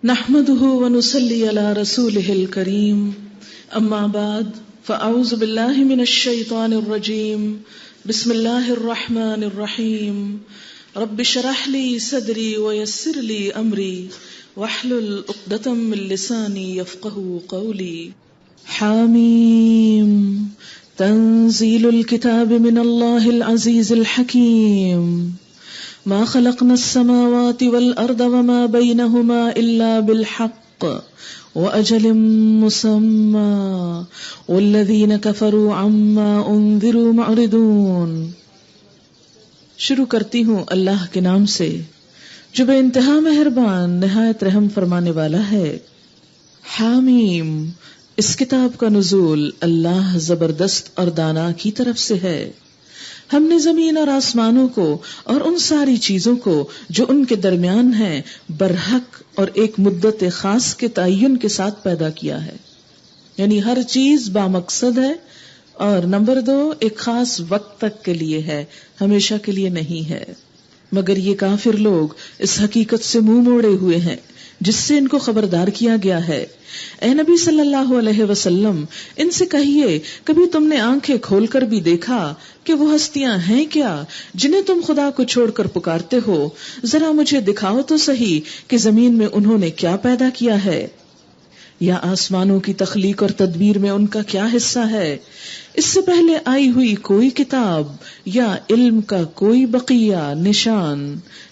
نحمده ونصلي على رسوله الكريم اما بعد فاعوذ بالله من الشيطان الرجيم بسم الله الرحمن الرحيم رب اشرح لي صدري ويسر لي امري واحلل عقدة من لساني يفقهوا قولي حاميم تنزيل الكتاب من الله العزيز الحكيم ما خلقنا السماوات والأرض وما بينهما إلا بالحق وأجل مسمى والذين كفروا عما أنذروا معرضون. شروع کرتی ہوں اللہ کے نام سے جو بے انتہا مہربان نہایت رحم فرمانے والا ہے. حامیم، اس کتاب کا نزول اللہ زبردست اور دانا کی طرف سے ہے. ہم نے زمین اور آسمانوں کو اور ان ساری چیزوں کو جو ان کے درمیان ہیں برحق اور ایک مدت خاص کے تعین کے ساتھ پیدا کیا ہے. یعنی ہر چیز بامقصد ہے، اور نمبر 2 ایک خاص وقت تک کے لیے ہے، ہمیشہ کے لیے نہیں ہے. مگر یہ کافر لوگ اس حقیقت سے منہ موڑے ہوئے ہیں جس سے ان کو خبردار کیا گیا ہے. اے نبی صلی اللہ علیہ وسلم، ان سے کہیے کبھی تم نے آنکھیں کھول کر بھی دیکھا کہ وہ ہستیاں ہیں کیا جنہیں تم خدا کو چھوڑ کر پکارتے ہو؟ ذرا مجھے دکھاؤ تو صحیح کہ زمین میں انہوں نے کیا پیدا کیا ہے، یا آسمانوں کی تخلیق اور تدبیر میں ان کا کیا حصہ ہے. اس سے پہلے آئی ہوئی کوئی کتاب یا علم کا کوئی بقیہ نشان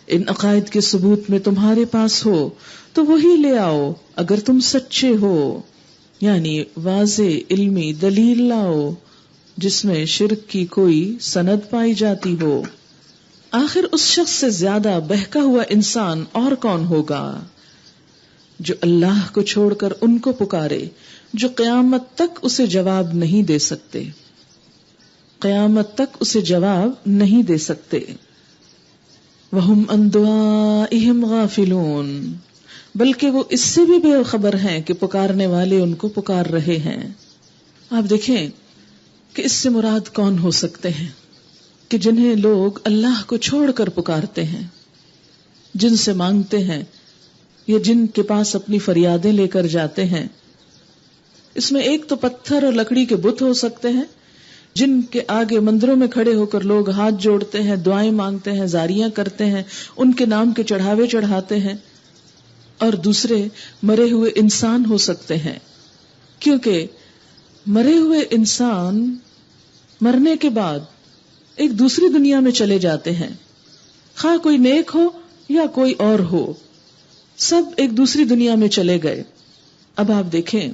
ان عقائد کے ثبوت میں تمہارے پاس ہو تو وہی لے آؤ اگر تم سچے ہو. یعنی واضح علمی دلیل لاؤ جس میں شرک کی کوئی سند پائی جاتی ہو. آخر اس شخص سے زیادہ بہکا ہوا انسان اور کون ہوگا جو اللہ کو چھوڑ کر ان کو پکارے جو قیامت تک اسے جواب نہیں دے سکتے. قیامت تک اسے جواب نہیں دے سکتے. وَهُمْ عَنْ دُعَائِهِمْ غَافِلُونَ، بلکہ وہ اس سے بھی بے خبر ہیں کہ پکارنے والے ان کو پکار رہے ہیں. آپ دیکھیں کہ اس سے مراد کون ہو سکتے ہیں کہ جنہیں لوگ اللہ کو چھوڑ کر پکارتے ہیں، جن سے مانگتے ہیں یا جن کے پاس اپنی فریادیں لے کر جاتے ہیں. اس میں ایک تو پتھر اور لکڑی کے بت ہو سکتے ہیں جن کے آگے مندروں میں کھڑے ہو کر لوگ ہاتھ جوڑتے ہیں، دعائیں مانگتے ہیں، زاریاں کرتے ہیں، ان کے نام کے چڑھاوے چڑھاتے ہیں. اور دوسرے مرے ہوئے انسان ہو سکتے ہیں، کیونکہ مرے ہوئے انسان مرنے کے بعد ایک دوسری دنیا میں چلے جاتے ہیں، خواہ کوئی نیک ہو یا کوئی اور ہو، سب ایک دوسری دنیا میں چلے گئے. اب آپ دیکھیں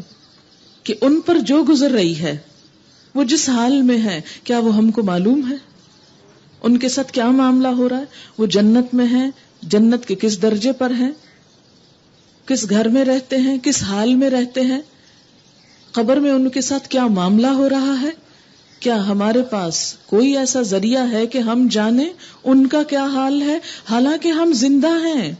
کہ ان پر جو گزر رہی ہے، وہ جس حال میں ہے، کیا وہ ہم کو معلوم ہے؟ ان کے ساتھ کیا معاملہ ہو رہا ہے؟ وہ جنت میں ہیں، جنت کے کس درجے پر ہیں، کس گھر میں رہتے ہیں، کس حال میں رہتے ہیں، قبر میں ان کے ساتھ کیا معاملہ ہو رہا ہے؟ کیا ہمارے پاس کوئی ایسا ذریعہ ہے کہ ہم جانیں ان کا کیا حال ہے، حالانکہ ہم زندہ ہیں؟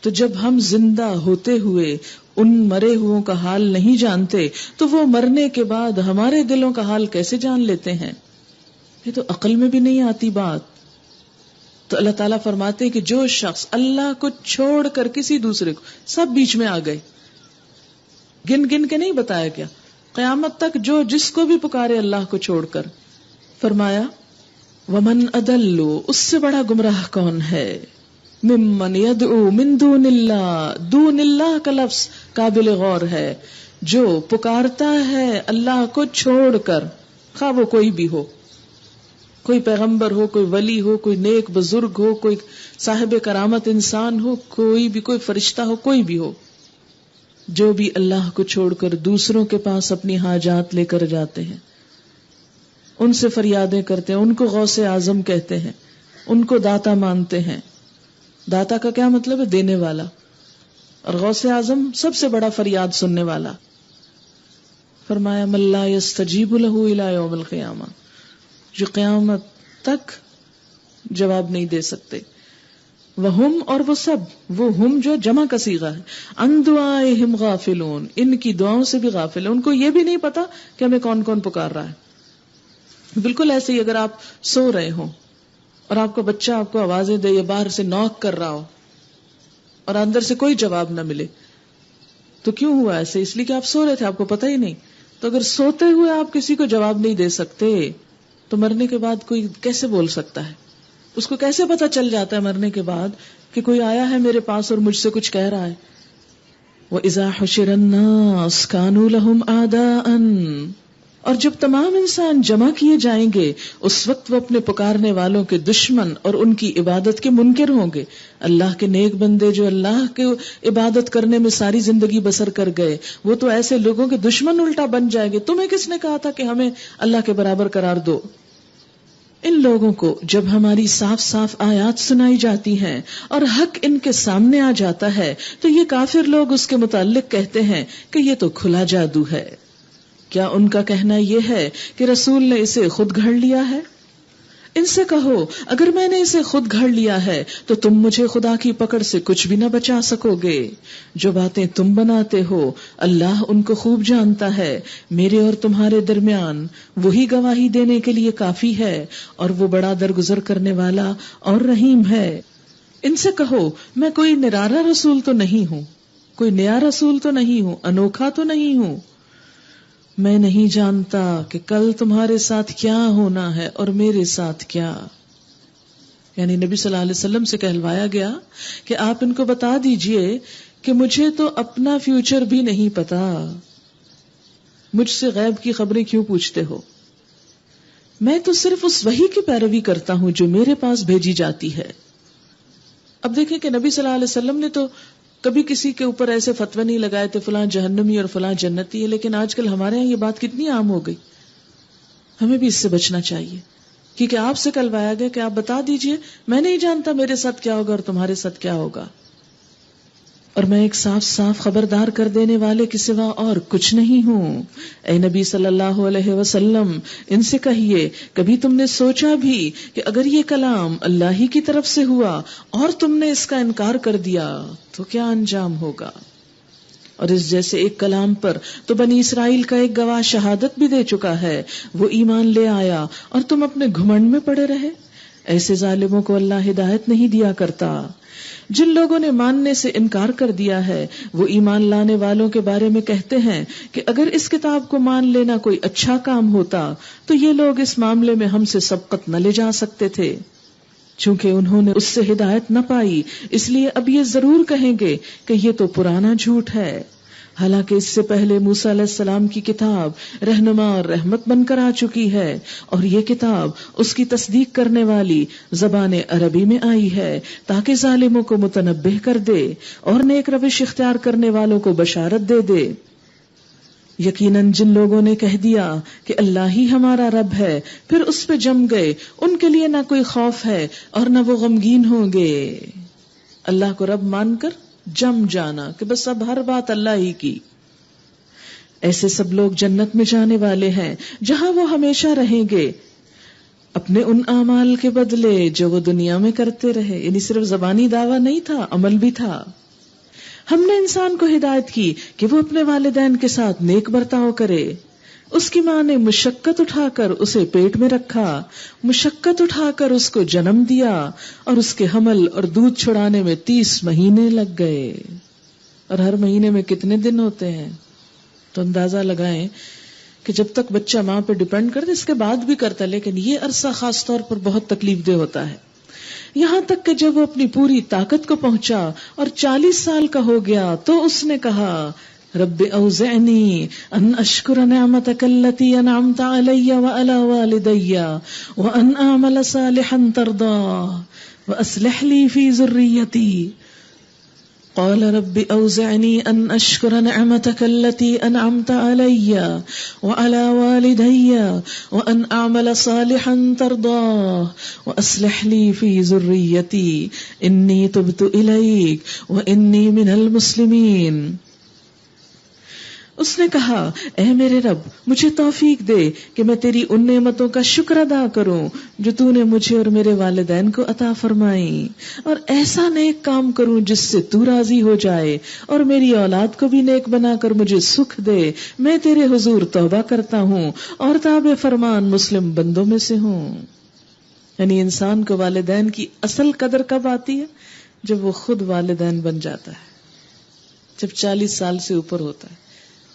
تو جب ہم زندہ ہوتے ہوئے ان مرے ہوئوں کا حال نہیں جانتے تو وہ مرنے کے بعد ہمارے دلوں کا حال کیسے جان لیتے ہیں؟ یہ تو عقل میں بھی نہیں آتی بات. تو اللہ تعالیٰ فرماتے ہیں کہ جو شخص اللہ کو چھوڑ کر کسی دوسرے کو، سب بیچ میں آ گئے، گن گن کے نہیں بتایا گیا، قیامت تک جو جس کو بھی پکارے اللہ کو چھوڑ کر. فرمایا ومن اضل، اس سے بڑا گمراہ کون ہے، ممن یدعو من دون اللہ، دون اللہ کا لفظ قابل غور ہے، جو پکارتا ہے اللہ کو چھوڑ کر، خواہ وہ کوئی بھی ہو، کوئی پیغمبر ہو، کوئی ولی ہو، کوئی نیک بزرگ ہو، کوئی صاحب کرامت انسان ہو، کوئی بھی، کوئی فرشتہ ہو، کوئی بھی ہو، جو بھی اللہ کو چھوڑ کر دوسروں کے پاس اپنی حاجات لے کر جاتے ہیں، ان سے فریادیں کرتے ہیں، ان کو غوث اعظم کہتے ہیں، ان کو داتا مانتے ہیں. داتا کا کیا مطلب ہے؟ دینے والا. اور غوث اعظم سب سے بڑا فریاد سننے والا. فرمایا من لا یستجیب لہ الی یوم القیامہ، جو قیامت تک جواب نہیں دے سکتے. وہم، اور وہ سب، وہ ہم جو جمع کا صیغہ ہے، عن دعائہم غافلون، ان کی دعاؤں سے بھی غافل ہے. ان کو یہ بھی نہیں پتا کہ ہمیں کون کون پکار رہا ہے. بالکل ایسے ہی اگر آپ سو رہے ہوں اور آپ کا بچہ آپ کو آوازیں دے یا باہر سے نوک کر رہا ہو اور اندر سے کوئی جواب نہ ملے تو کیوں ہوا ایسے؟ اس لیے کہ آپ سو رہے تھے، آپ کو پتہ ہی نہیں. تو اگر سوتے ہوئے آپ کسی کو جواب نہیں دے سکتے تو مرنے کے بعد کوئی کیسے بول سکتا ہے؟ اس کو کیسے پتا چل جاتا ہے مرنے کے بعد کہ کوئی آیا ہے میرے پاس اور مجھ سے کچھ کہہ رہا ہے؟ وَإِذَا حُشِرَ النَّاسُ كَانُوا لَهُمْ أَعْدَاءً، اور جب تمام انسان جمع کیے جائیں گے اس وقت وہ اپنے پکارنے والوں کے دشمن اور ان کی عبادت کے منکر ہوں گے. اللہ کے نیک بندے جو اللہ کے عبادت کرنے میں ساری زندگی بسر کر گئے وہ تو ایسے لوگوں کے دشمن الٹا بن جائیں گے. تمہیں کس نے کہا تھا کہ ہمیں اللہ کے برابر قرار دو؟ ان لوگوں کو جب ہماری صاف صاف آیات سنائی جاتی ہیں اور حق ان کے سامنے آ جاتا ہے تو یہ کافر لوگ اس کے متعلق کہتے ہیں کہ یہ تو کھلا جادو ہے. کیا ان کا کہنا یہ ہے کہ رسول نے اسے خود گھڑ لیا ہے؟ ان سے کہو اگر میں نے اسے خود گھڑ لیا ہے تو تم مجھے خدا کی پکڑ سے کچھ بھی نہ بچا سکو گے. جو باتیں تم بناتے ہو اللہ ان کو خوب جانتا ہے. میرے اور تمہارے درمیان وہی گواہی دینے کے لیے کافی ہے اور وہ بڑا درگزر کرنے والا اور رحیم ہے. ان سے کہو میں کوئی نرارا رسول تو نہیں ہوں، کوئی نیا رسول تو نہیں ہوں، انوکھا تو نہیں ہوں. میں نہیں جانتا کہ کل تمہارے ساتھ کیا ہونا ہے اور میرے ساتھ کیا. یعنی نبی صلی اللہ علیہ وسلم سے کہلوایا گیا کہ آپ ان کو بتا دیجئے کہ مجھے تو اپنا فیوچر بھی نہیں پتا، مجھ سے غیب کی خبریں کیوں پوچھتے ہو؟ میں تو صرف اس وحی کی پیروی کرتا ہوں جو میرے پاس بھیجی جاتی ہے. اب دیکھیں کہ نبی صلی اللہ علیہ وسلم نے تو کبھی کسی کے اوپر ایسے فتوے نہیں لگائے تھے فلاں جہنمی اور فلاں جنتی ہے، لیکن آج کل ہمارے یہاں یہ بات کتنی عام ہو گئی. ہمیں بھی اس سے بچنا چاہیے کیونکہ آپ سے کہلوایا گیا کہ آپ بتا دیجئے میں نہیں جانتا میرے ساتھ کیا ہوگا اور تمہارے ساتھ کیا ہوگا، اور میں ایک صاف صاف خبردار کر دینے والے کے سوا اور کچھ نہیں ہوں. اے نبی صلی اللہ علیہ وسلم ان سے کہیے کبھی تم نے سوچا بھی کہ اگر یہ کلام اللہ ہی کی طرف سے ہوا اور تم نے اس کا انکار کر دیا تو کیا انجام ہوگا؟ اور اس جیسے ایک کلام پر تو بنی اسرائیل کا ایک گواہ شہادت بھی دے چکا ہے، وہ ایمان لے آیا اور تم اپنے گھمنڈ میں پڑے رہے. ایسے ظالموں کو اللہ ہدایت نہیں دیا کرتا. جن لوگوں نے ماننے سے انکار کر دیا ہے وہ ایمان لانے والوں کے بارے میں کہتے ہیں کہ اگر اس کتاب کو مان لینا کوئی اچھا کام ہوتا تو یہ لوگ اس معاملے میں ہم سے سبقت نہ لے جا سکتے تھے. چونکہ انہوں نے اس سے ہدایت نہ پائی اس لیے اب یہ ضرور کہیں گے کہ یہ تو پرانا جھوٹ ہے. حالانکہ اس سے پہلے موسیٰ علیہ السلام کی کتاب رہنما اور رحمت بن کر آ چکی ہے اور یہ کتاب اس کی تصدیق کرنے والی زبان عربی میں آئی ہے تاکہ ظالموں کو متنبہ کر دے اور نیک روش اختیار کرنے والوں کو بشارت دے دے. یقیناً جن لوگوں نے کہہ دیا کہ اللہ ہی ہمارا رب ہے پھر اس پہ جم گئے ان کے لیے نہ کوئی خوف ہے اور نہ وہ غمگین ہوں گے. اللہ کو رب مان کر جم جانا کہ بس اب ہر بات اللہ ہی کی. ایسے سب لوگ جنت میں جانے والے ہیں جہاں وہ ہمیشہ رہیں گے اپنے ان اعمال کے بدلے جو وہ دنیا میں کرتے رہے. یعنی صرف زبانی دعویٰ نہیں تھا، عمل بھی تھا. ہم نے انسان کو ہدایت کی کہ وہ اپنے والدین کے ساتھ نیک برتاؤ کرے. اس کی ماں نے مشقت اٹھا کر اسے پیٹ میں رکھا، مشقت اٹھا کر اس کو جنم دیا اور اس کے حمل اور دودھ چھڑانے میں 30 مہینے لگ گئے. اور ہر مہینے میں کتنے دن ہوتے ہیں تو اندازہ لگائیں کہ جب تک بچہ ماں پہ ڈیپینڈ کرتا اس کے بعد بھی کرتا ہے، لیکن یہ عرصہ خاص طور پر بہت تکلیف دہ ہوتا ہے. یہاں تک کہ جب وہ اپنی پوری طاقت کو پہنچا اور 40 سال کا ہو گیا تو اس نے کہا رب اوزعنی ان اشکر نعمتک التی انعمت علی وعلی والدی وان اعمل صالحا ترضاه واصلح لی فی ذریتی. قال رب اوزعنی ان اشکر نعمتک التی انعمت علی وعلی والدی وان اعمل صالحا ترضاه واصلح لی فی ذریتی انی تبت الیک وانی من المسلمین. اس نے کہا اے میرے رب مجھے توفیق دے کہ میں تیری ان نعمتوں کا شکر ادا کروں جو تو نے مجھے اور میرے والدین کو عطا فرمائی، اور ایسا نیک کام کروں جس سے تو راضی ہو جائے، اور میری اولاد کو بھی نیک بنا کر مجھے سکھ دے. میں تیرے حضور توبہ کرتا ہوں اور تابع فرمان مسلم بندوں میں سے ہوں. یعنی انسان کو والدین کی اصل قدر کب آتی ہے؟ جب وہ خود والدین بن جاتا ہے، جب 40 سال سے اوپر ہوتا ہے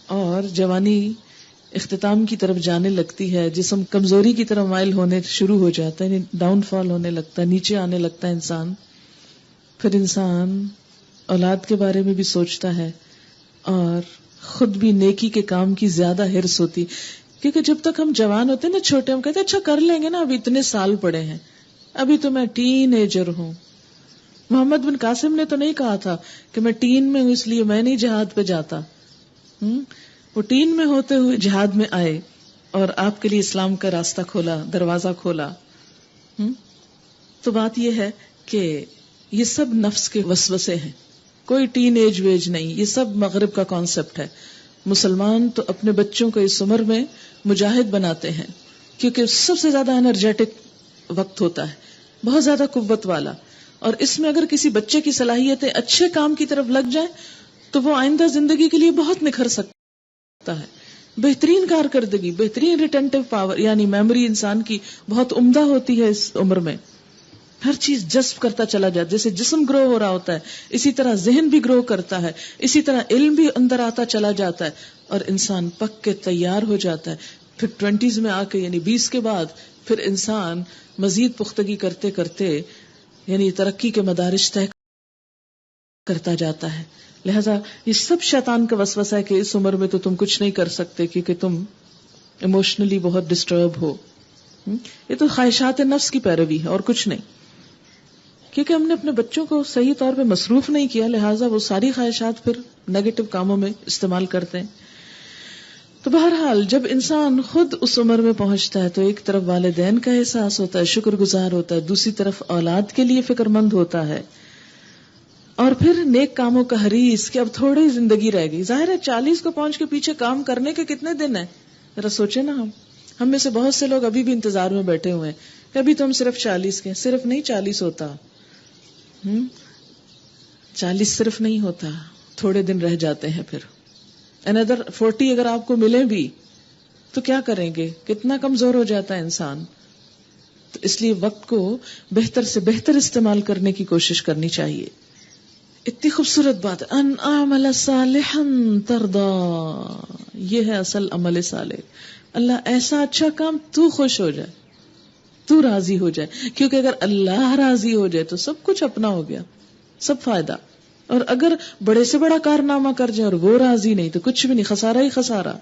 اور جوانی اختتام کی طرف جانے لگتی ہے، جسم کمزوری کی طرف مائل ہونے شروع ہو جاتا ہے، ڈاؤن فال ہونے لگتا ہے، نیچے آنے لگتا ہے انسان. پھر انسان اولاد کے بارے میں بھی سوچتا ہے اور خود بھی نیکی کے کام کی زیادہ ہرس ہوتی، کیونکہ جب تک ہم جوان ہوتے ہیں نا، چھوٹے، ہم کہتے ہیں اچھا کر لیں گے نا، ابھی اتنے سال پڑے ہیں، ابھی تو میں ٹین ایجر ہوں. محمد بن قاسم نے تو نہیں کہا تھا کہ میں ٹین میں ہوں اس لیے میں نہیں جہاد پہ جاتا. وہ ٹین میں ہوتے ہوئے جہاد میں آئے اور آپ کے لیے اسلام کا راستہ کھولا، دروازہ کھولا. تو بات یہ ہے کہ یہ سب نفس کے وسوسے ہیں، کوئی ٹین ایج ویج نہیں، یہ سب مغرب کا کانسیپٹ ہے. مسلمان تو اپنے بچوں کو اس عمر میں مجاہد بناتے ہیں کیونکہ سب سے زیادہ انرجیٹک وقت ہوتا ہے، بہت زیادہ قوت والا، اور اس میں اگر کسی بچے کی صلاحیتیں اچھے کام کی طرف لگ جائیں تو وہ آئندہ زندگی کے لیے بہت نکھر سکتا ہے. بہترین کارکردگی، بہترین ریٹینٹو پاور یعنی میموری انسان کی بہت عمدہ ہوتی ہے اس عمر میں. ہر چیز جذب کرتا چلا جاتا، جیسے جسم گرو ہو رہا ہوتا ہے اسی طرح ذہن بھی گرو کرتا ہے، اسی طرح علم بھی اندر آتا چلا جاتا ہے اور انسان پک کے تیار ہو جاتا ہے. پھر 20s میں آ کے یعنی 20 کے بعد پھر انسان مزید پختگی کرتے کرتے یعنی ترقی کے مدارج طے کرتا جاتا ہے. لہذا یہ سب شیطان کا وسوسہ ہے کہ اس عمر میں تو تم کچھ نہیں کر سکتے کیونکہ تم ایموشنلی بہت ڈسٹرب ہو. یہ تو خواہشات نفس کی پیروی ہے اور کچھ نہیں، کیونکہ ہم نے اپنے بچوں کو صحیح طور پہ مصروف نہیں کیا، لہٰذا وہ ساری خواہشات پھر نیگیٹو کاموں میں استعمال کرتے ہیں. تو بہرحال جب انسان خود اس عمر میں پہنچتا ہے تو ایک طرف والدین کا احساس ہوتا ہے، شکر گزار ہوتا ہے، دوسری طرف اولاد کے لیے فکر مند ہوتا ہے، اور پھر نیک کاموں کا حریص کہ اب تھوڑی زندگی رہ گئی. ظاہر ہے 40 کو پہنچ کے پیچھے کام کرنے کے کتنے دن ہیں، ذرا سوچے نا. ہم میں سے بہت سے لوگ ابھی بھی انتظار میں بیٹھے ہوئے ہیں کہ ابھی تو ہم صرف 40 کے، صرف نہیں 40 ہوتا، 40 صرف نہیں ہوتا، تھوڑے دن رہ جاتے ہیں. پھر another 40 اگر آپ کو ملے بھی تو کیا کریں گے، کتنا کمزور ہو جاتا ہے انسان. تو اس لیے وقت کو بہتر سے بہتر استعمال کرنے کی کوشش کرنی چاہیے. اتنی خوبصورت بات ہے، ان اعمل صالحا ترضا، یہ ہے اصل عمل صالح. اللہ ایسا اچھا کام تو خوش ہو جائے، تو راضی ہو جائے، کیونکہ اگر اللہ راضی ہو جائے تو سب کچھ اپنا ہو گیا، سب فائدہ. اور اگر بڑے سے بڑا کارنامہ کر جائے اور وہ راضی نہیں تو کچھ بھی نہیں، خسارہ ہی خسارہ.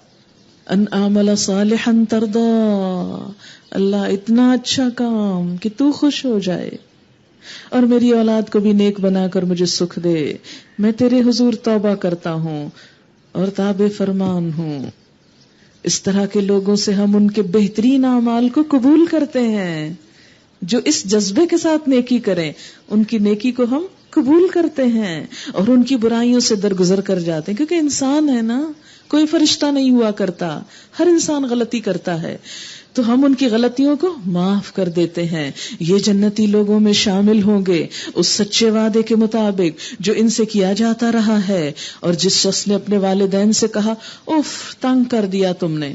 ان اعمل صالحا ترضا، اللہ اتنا اچھا کام کہ تو خوش ہو جائے اور میری اولاد کو بھی نیک بنا کر مجھے سکھ دے. میں تیرے حضور توبہ کرتا ہوں اور تابع فرمان ہوں. اس طرح کے لوگوں سے ہم ان کے بہترین اعمال کو قبول کرتے ہیں، جو اس جذبے کے ساتھ نیکی کریں ان کی نیکی کو ہم قبول کرتے ہیں اور ان کی برائیوں سے درگزر کر جاتے ہیں. کیونکہ انسان ہے نا، کوئی فرشتہ نہیں ہوا کرتا، ہر انسان غلطی کرتا ہے، تو ہم ان کی غلطیوں کو معاف کر دیتے ہیں. یہ جنتی لوگوں میں شامل ہوں گے اس سچے وعدے کے مطابق جو ان سے کیا جاتا رہا ہے. اور جس شخص نے اپنے والدین سے کہا اف تنگ کر دیا تم نے،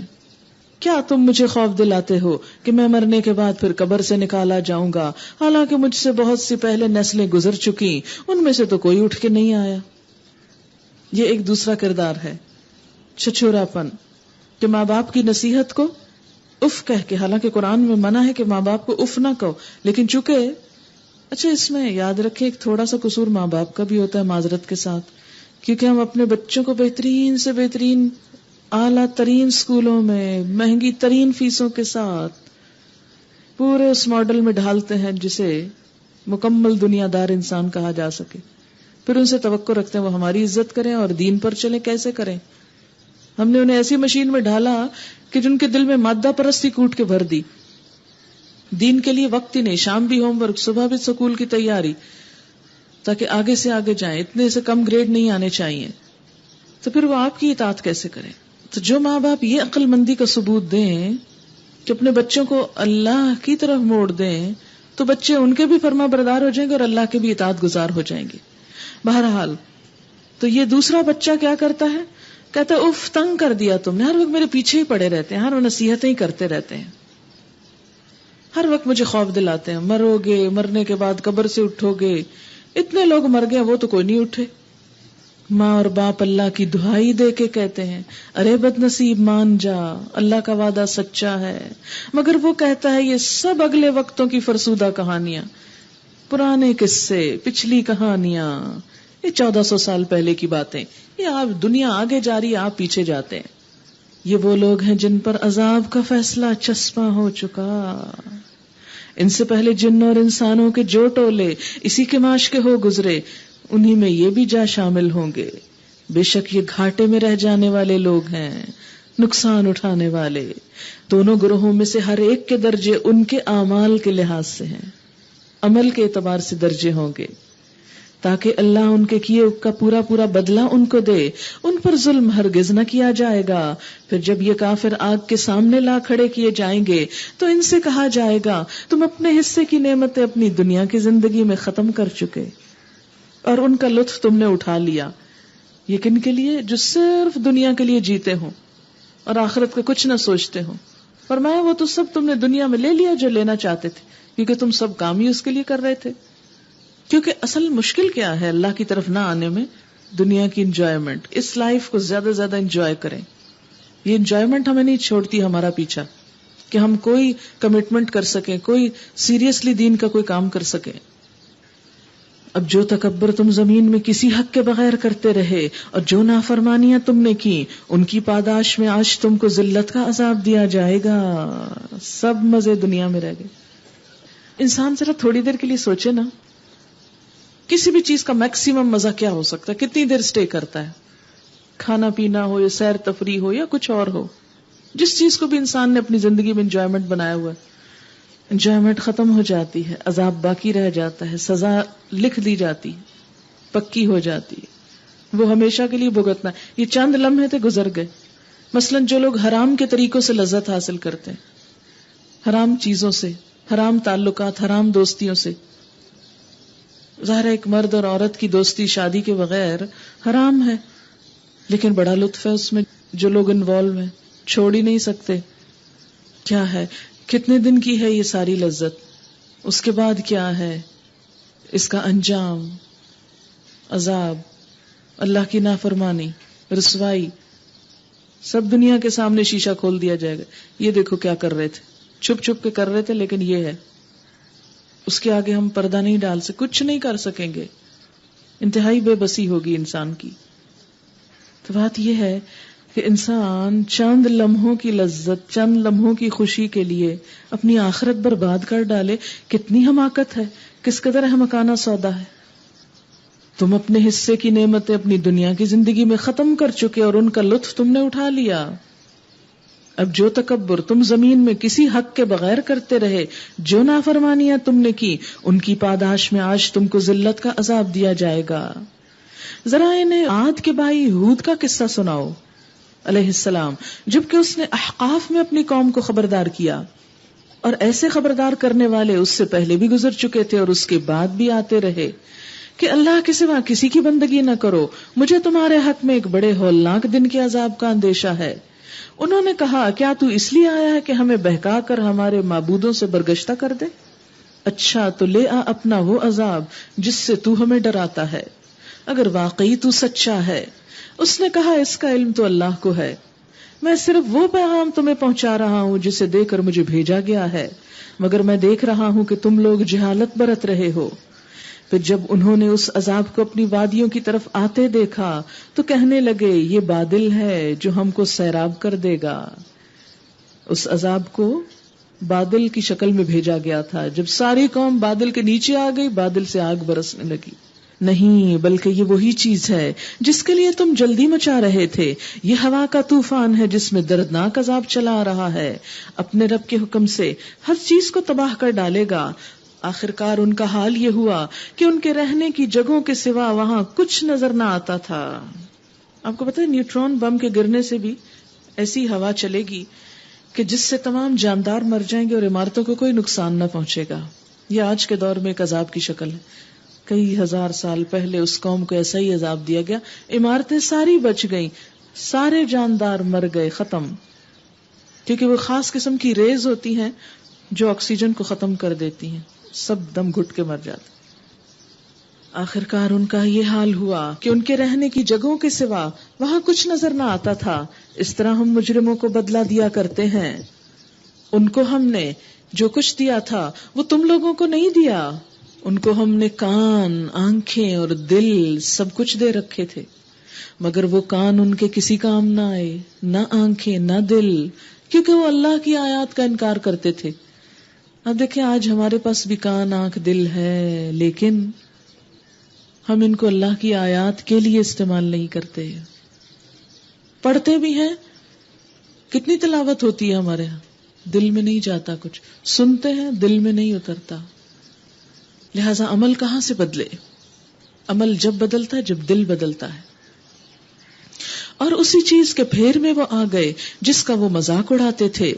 کیا تم مجھے خوف دلاتے ہو کہ میں مرنے کے بعد پھر قبر سے نکالا جاؤں گا، حالانکہ مجھ سے بہت سی پہلے نسلیں گزر چکی، ان میں سے تو کوئی اٹھ کے نہیں آیا. یہ ایک دوسرا کردار ہے، چھچورا پن، کہ ماں باپ کی نصیحت کو اف کہہ کے، حالانکہ قرآن میں منع ہے کہ ماں باپ کو اف نہ کہو، لیکن چونکہ اچھا اس میں یاد رکھیں ایک تھوڑا سا قصور ماں باپ کا بھی ہوتا ہے معذرت کے ساتھ، کیونکہ ہم اپنے بچوں کو بہترین سے بہترین اعلیٰ ترین اسکولوں میں مہنگی ترین فیسوں کے ساتھ پورے اس ماڈل میں ڈھالتے ہیں جسے مکمل دنیا دار انسان کہا جا سکے. پھر ان سے توقع رکھتے ہیں وہ ہماری عزت کریں اور دین پر چلیں. کیسے کریں؟ ہم نے انہیں ایسی مشین میں ڈالا کہ جن کے دل میں مادہ پرستی کوٹ کے بھر دی. دین کے لیے وقت ہی نہیں، شام بھی ہوم ورک، صبح بھی سکول کی تیاری، تاکہ آگے سے آگے جائیں. اتنے سے کم گریڈ نہیں آنے چاہیے. تو پھر وہ آپ کی اطاعت کیسے کریں؟ تو جو ماں باپ یہ عقل مندی کا ثبوت دیں کہ اپنے بچوں کو اللہ کی طرف موڑ دیں تو بچے ان کے بھی فرما بردار ہو جائیں گے اور اللہ کے بھی اطاعت گزار ہو جائیں گے. بہرحال تو یہ دوسرا بچہ کیا کرتا ہے، کہتا ہے اف تنگ کر دیا تم نے، ہر وقت میرے پیچھے ہی پڑے رہتے ہیں، ہر وہ نصیحتیں ہی کرتے رہتے ہیں، ہر وقت مجھے خوف دلاتے ہیں، مرو گے، مرنے کے بعد قبر سے اٹھو گے، اتنے لوگ مر گئے وہ تو کوئی نہیں اٹھے. ماں اور باپ اللہ کی دہائی دے کے کہتے ہیں ارے بد نصیب مان جا، اللہ کا وعدہ سچا ہے، مگر وہ کہتا ہے یہ سب اگلے وقتوں کی فرسودہ کہانیاں، پرانے قصے، پچھلی کہانیاں، یہ 1400 سال پہلے کی باتیں، یہ آپ دنیا آگے جا رہی ہے، آپ پیچھے جاتے ہیں. یہ وہ لوگ ہیں جن پر عذاب کا فیصلہ چسپاں ہو چکا. ان سے پہلے جن اور انسانوں کے جو ٹولے اسی کے معاش کے ہو گزرے، انہی میں یہ بھی جا شامل ہوں گے. بے شک یہ گھاٹے میں رہ جانے والے لوگ ہیں، نقصان اٹھانے والے. دونوں گروہوں میں سے ہر ایک کے درجے ان کے اعمال کے لحاظ سے ہیں، عمل کے اعتبار سے درجے ہوں گے، تاکہ اللہ ان کے کیے کا پورا پورا بدلہ ان کو دے. ان پر ظلم ہرگز نہ کیا جائے گا. پھر جب یہ کافر آگ کے سامنے لا کھڑے کیے جائیں گے تو ان سے کہا جائے گا تم اپنے حصے کی نعمتیں اپنی دنیا کی زندگی میں ختم کر چکے اور ان کا لطف تم نے اٹھا لیا. یہ کن کے لیے؟ جو صرف دنیا کے لیے جیتے ہوں اور آخرت کا کچھ نہ سوچتے ہوں. فرمایا وہ تو سب تم نے دنیا میں لے لیا جو لینا چاہتے تھے، کیونکہ تم سب کام ہی اس کے لیے کر رہے تھے. کیونکہ اصل مشکل کیا ہے اللہ کی طرف نہ آنے میں؟ دنیا کی انجوائمنٹ. اس لائف کو زیادہ زیادہ انجوائے کریں. یہ انجوائمنٹ ہمیں نہیں چھوڑتی ہمارا پیچھا کہ ہم کوئی کمٹمنٹ کر سکیں، کوئی سیریسلی دین کا کوئی کام کر سکیں. اب جو تکبر تم زمین میں کسی حق کے بغیر کرتے رہے اور جو نافرمانیاں تم نے کی، ان کی پاداش میں آج تم کو ذلت کا عذاب دیا جائے گا. سب مزے دنیا میں رہ گئے. انسان ذرا تھوڑی دیر کے لیے سوچے نا، کسی بھی چیز کا میکسیمم مزہ کیا ہو سکتا ہے؟ کتنی دیر سٹے کرتا ہے؟ کھانا پینا ہو یا سیر تفریح ہو یا کچھ اور ہو، جس چیز کو بھی انسان نے اپنی زندگی میں انجوائمنٹ بنایا ہوا ہے، انجوائمنٹ ختم ہو جاتی ہے، عذاب باقی رہ جاتا ہے، سزا لکھ دی جاتی ہے، پکی ہو جاتی ہے، وہ ہمیشہ کے لیے بھگتنا. یہ چند لمحے تھے، گزر گئے. مثلا جو لوگ حرام کے طریقوں سے لذت حاصل کرتے ہیں، حرام چیزوں سے، حرام تعلقات، حرام دوستیوں سے. ظاہر ہے ایک مرد اور عورت کی دوستی شادی کے بغیر حرام ہے، لیکن بڑا لطف ہے اس میں. جو لوگ انوالو ہیں چھوڑ ہی نہیں سکتے. کیا ہے؟ کتنے دن کی ہے یہ ساری لذت، اس کے بعد کیا ہے؟ اس کا انجام عذاب، اللہ کی نافرمانی، رسوائی. سب دنیا کے سامنے شیشہ کھول دیا جائے گا. یہ دیکھو کیا کر رہے تھے، چھپ چھپ کے کر رہے تھے، لیکن یہ ہے. اس کے آگے ہم پردہ نہیں ڈال سکتے، کچھ نہیں کر سکیں گے. انتہائی بے بسی ہوگی انسان کی. تو بات یہ ہے کہ انسان چند لمحوں کی لذت، چند لمحوں کی خوشی کے لیے اپنی آخرت برباد کر ڈالے. کتنی حماقت ہے، کس قدر احمقانہ سودا ہے. تم اپنے حصے کی نعمتیں اپنی دنیا کی زندگی میں ختم کر چکے اور ان کا لطف تم نے اٹھا لیا. اب جو تکبر تم زمین میں کسی حق کے بغیر کرتے رہے، جو نافرمانیاں تم نے کی، ان کی پاداش میں آج تم کو ذلت کا عذاب دیا جائے گا. ذرا انہیں عاد کے بھائی ہود کا قصہ سناؤ علیہ السلام، جبکہ اس نے احقاف میں اپنی قوم کو خبردار کیا، اور ایسے خبردار کرنے والے اس سے پہلے بھی گزر چکے تھے اور اس کے بعد بھی آتے رہے کہ اللہ کے سوا کسی کی بندگی نہ کرو، مجھے تمہارے حق میں ایک بڑے ہولناک دن کے عذاب کا اندیشہ ہے. انہوں نے کہا کیا تو اس لیے آیا ہے کہ ہمیں بہکا کر ہمارے معبودوں سے برگشتہ کر دے؟ اچھا تو لے آ اپنا وہ عذاب جس سے تو ہمیں ڈراتا ہے، اگر واقعی تو سچا ہے. اس نے کہا اس کا علم تو اللہ کو ہے، میں صرف وہ پیغام تمہیں پہنچا رہا ہوں جسے دے کر مجھے بھیجا گیا ہے، مگر میں دیکھ رہا ہوں کہ تم لوگ جہالت برت رہے ہو. پھر جب انہوں نے اس عذاب کو اپنی وادیوں کی طرف آتے دیکھا تو کہنے لگے یہ بادل ہے جو ہم کو سیراب کر دے گا. اس عذاب کو بادل کی شکل میں بھیجا گیا تھا. جب ساری قوم بادل کے نیچے آ گئی، بادل سے آگ برسنے لگی. نہیں، بلکہ یہ وہی چیز ہے جس کے لیے تم جلدی مچا رہے تھے. یہ ہوا کا طوفان ہے جس میں دردناک عذاب چلا رہا ہے. اپنے رب کے حکم سے ہر چیز کو تباہ کر ڈالے گا. آخرکار ان کا حال یہ ہوا کہ ان کے رہنے کی جگہوں کے سوا وہاں کچھ نظر نہ آتا تھا. آپ کو پتہ ہے نیوٹرون بم کے گرنے سے بھی ایسی ہوا چلے گی کہ جس سے تمام جاندار مر جائیں گے اور عمارتوں کو کوئی نقصان نہ پہنچے گا. یہ آج کے دور میں ایک عذاب کی شکل ہے. کئی ہزار سال پہلے اس قوم کو ایسا ہی عذاب دیا گیا، عمارتیں ساری بچ گئیں، سارے جاندار مر گئے، ختم. کیونکہ وہ خاص قسم کی ریز ہوتی ہیں جو آکسیجن کو ختم کر دیتی ہیں، سب دم گھٹ کے مر جاتے. آخرکار ان کا یہ حال ہوا کہ ان کے رہنے کی جگہوں کے سوا وہاں کچھ نظر نہ آتا تھا. اس طرح ہم مجرموں کو بدلہ دیا کرتے ہیں. ان کو ہم نے جو کچھ دیا تھا وہ تم لوگوں کو نہیں دیا. ان کو ہم نے کان، آنکھیں اور دل سب کچھ دے رکھے تھے، مگر وہ کان ان کے کسی کام نہ آئے، نہ آنکھیں نہ دل، کیونکہ وہ اللہ کی آیات کا انکار کرتے تھے. اب دیکھیں آج ہمارے پاس بھی کان، آنکھ، دل ہے، لیکن ہم ان کو اللہ کی آیات کے لیے استعمال نہیں کرتے. پڑھتے بھی ہیں، کتنی تلاوت ہوتی ہے ہمارے ہاں، دل میں نہیں جاتا کچھ. سنتے ہیں، دل میں نہیں اترتا. لہذا عمل کہاں سے بدلے؟ عمل جب بدلتا ہے جب دل بدلتا ہے. اور اسی چیز کے پھیر میں وہ آ گئے جس کا وہ مذاق اڑاتے تھے.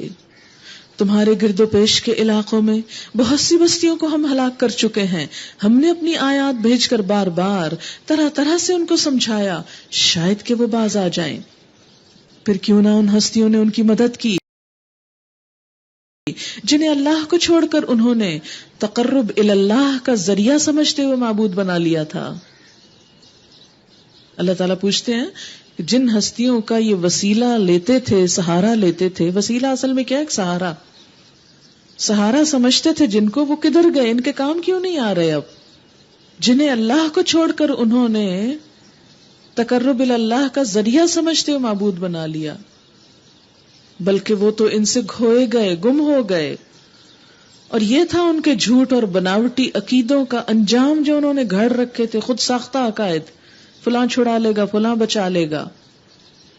تمہارے گرد و پیش کے علاقوں میں بہت سی بستیوں کو ہم ہلاک کر چکے ہیں. ہم نے اپنی آیات بھیج کر بار بار طرح طرح سے ان کو سمجھایا، شاید کہ وہ باز آ جائیں. پھر کیوں نہ ان ہستیوں نے ان کی مدد کی جنہیں اللہ کو چھوڑ کر انہوں نے تقرب اللہ کا ذریعہ سمجھتے ہوئے معبود بنا لیا تھا. اللہ تعالیٰ پوچھتے ہیں کہ جن ہستیوں کا یہ وسیلہ لیتے تھے، سہارا لیتے تھے، وسیلہ اصل میں کیا ہے؟ سہارا. سہارا سمجھتے تھے جن کو، وہ کدھر گئے؟ ان کے کام کیوں نہیں آ رہے؟ اب جنہیں اللہ کو چھوڑ کر انہوں نے تقرب اللہ کا ذریعہ سمجھتے ہوئے معبود بنا لیا، بلکہ وہ تو ان سے کھوئے گئے، گم ہو گئے. اور یہ تھا ان کے جھوٹ اور بناوٹی عقیدوں کا انجام جو انہوں نے گھڑ رکھے تھے، خود ساختہ عقائد. فلاں چھڑا لے گا، فلاں بچا لے گا.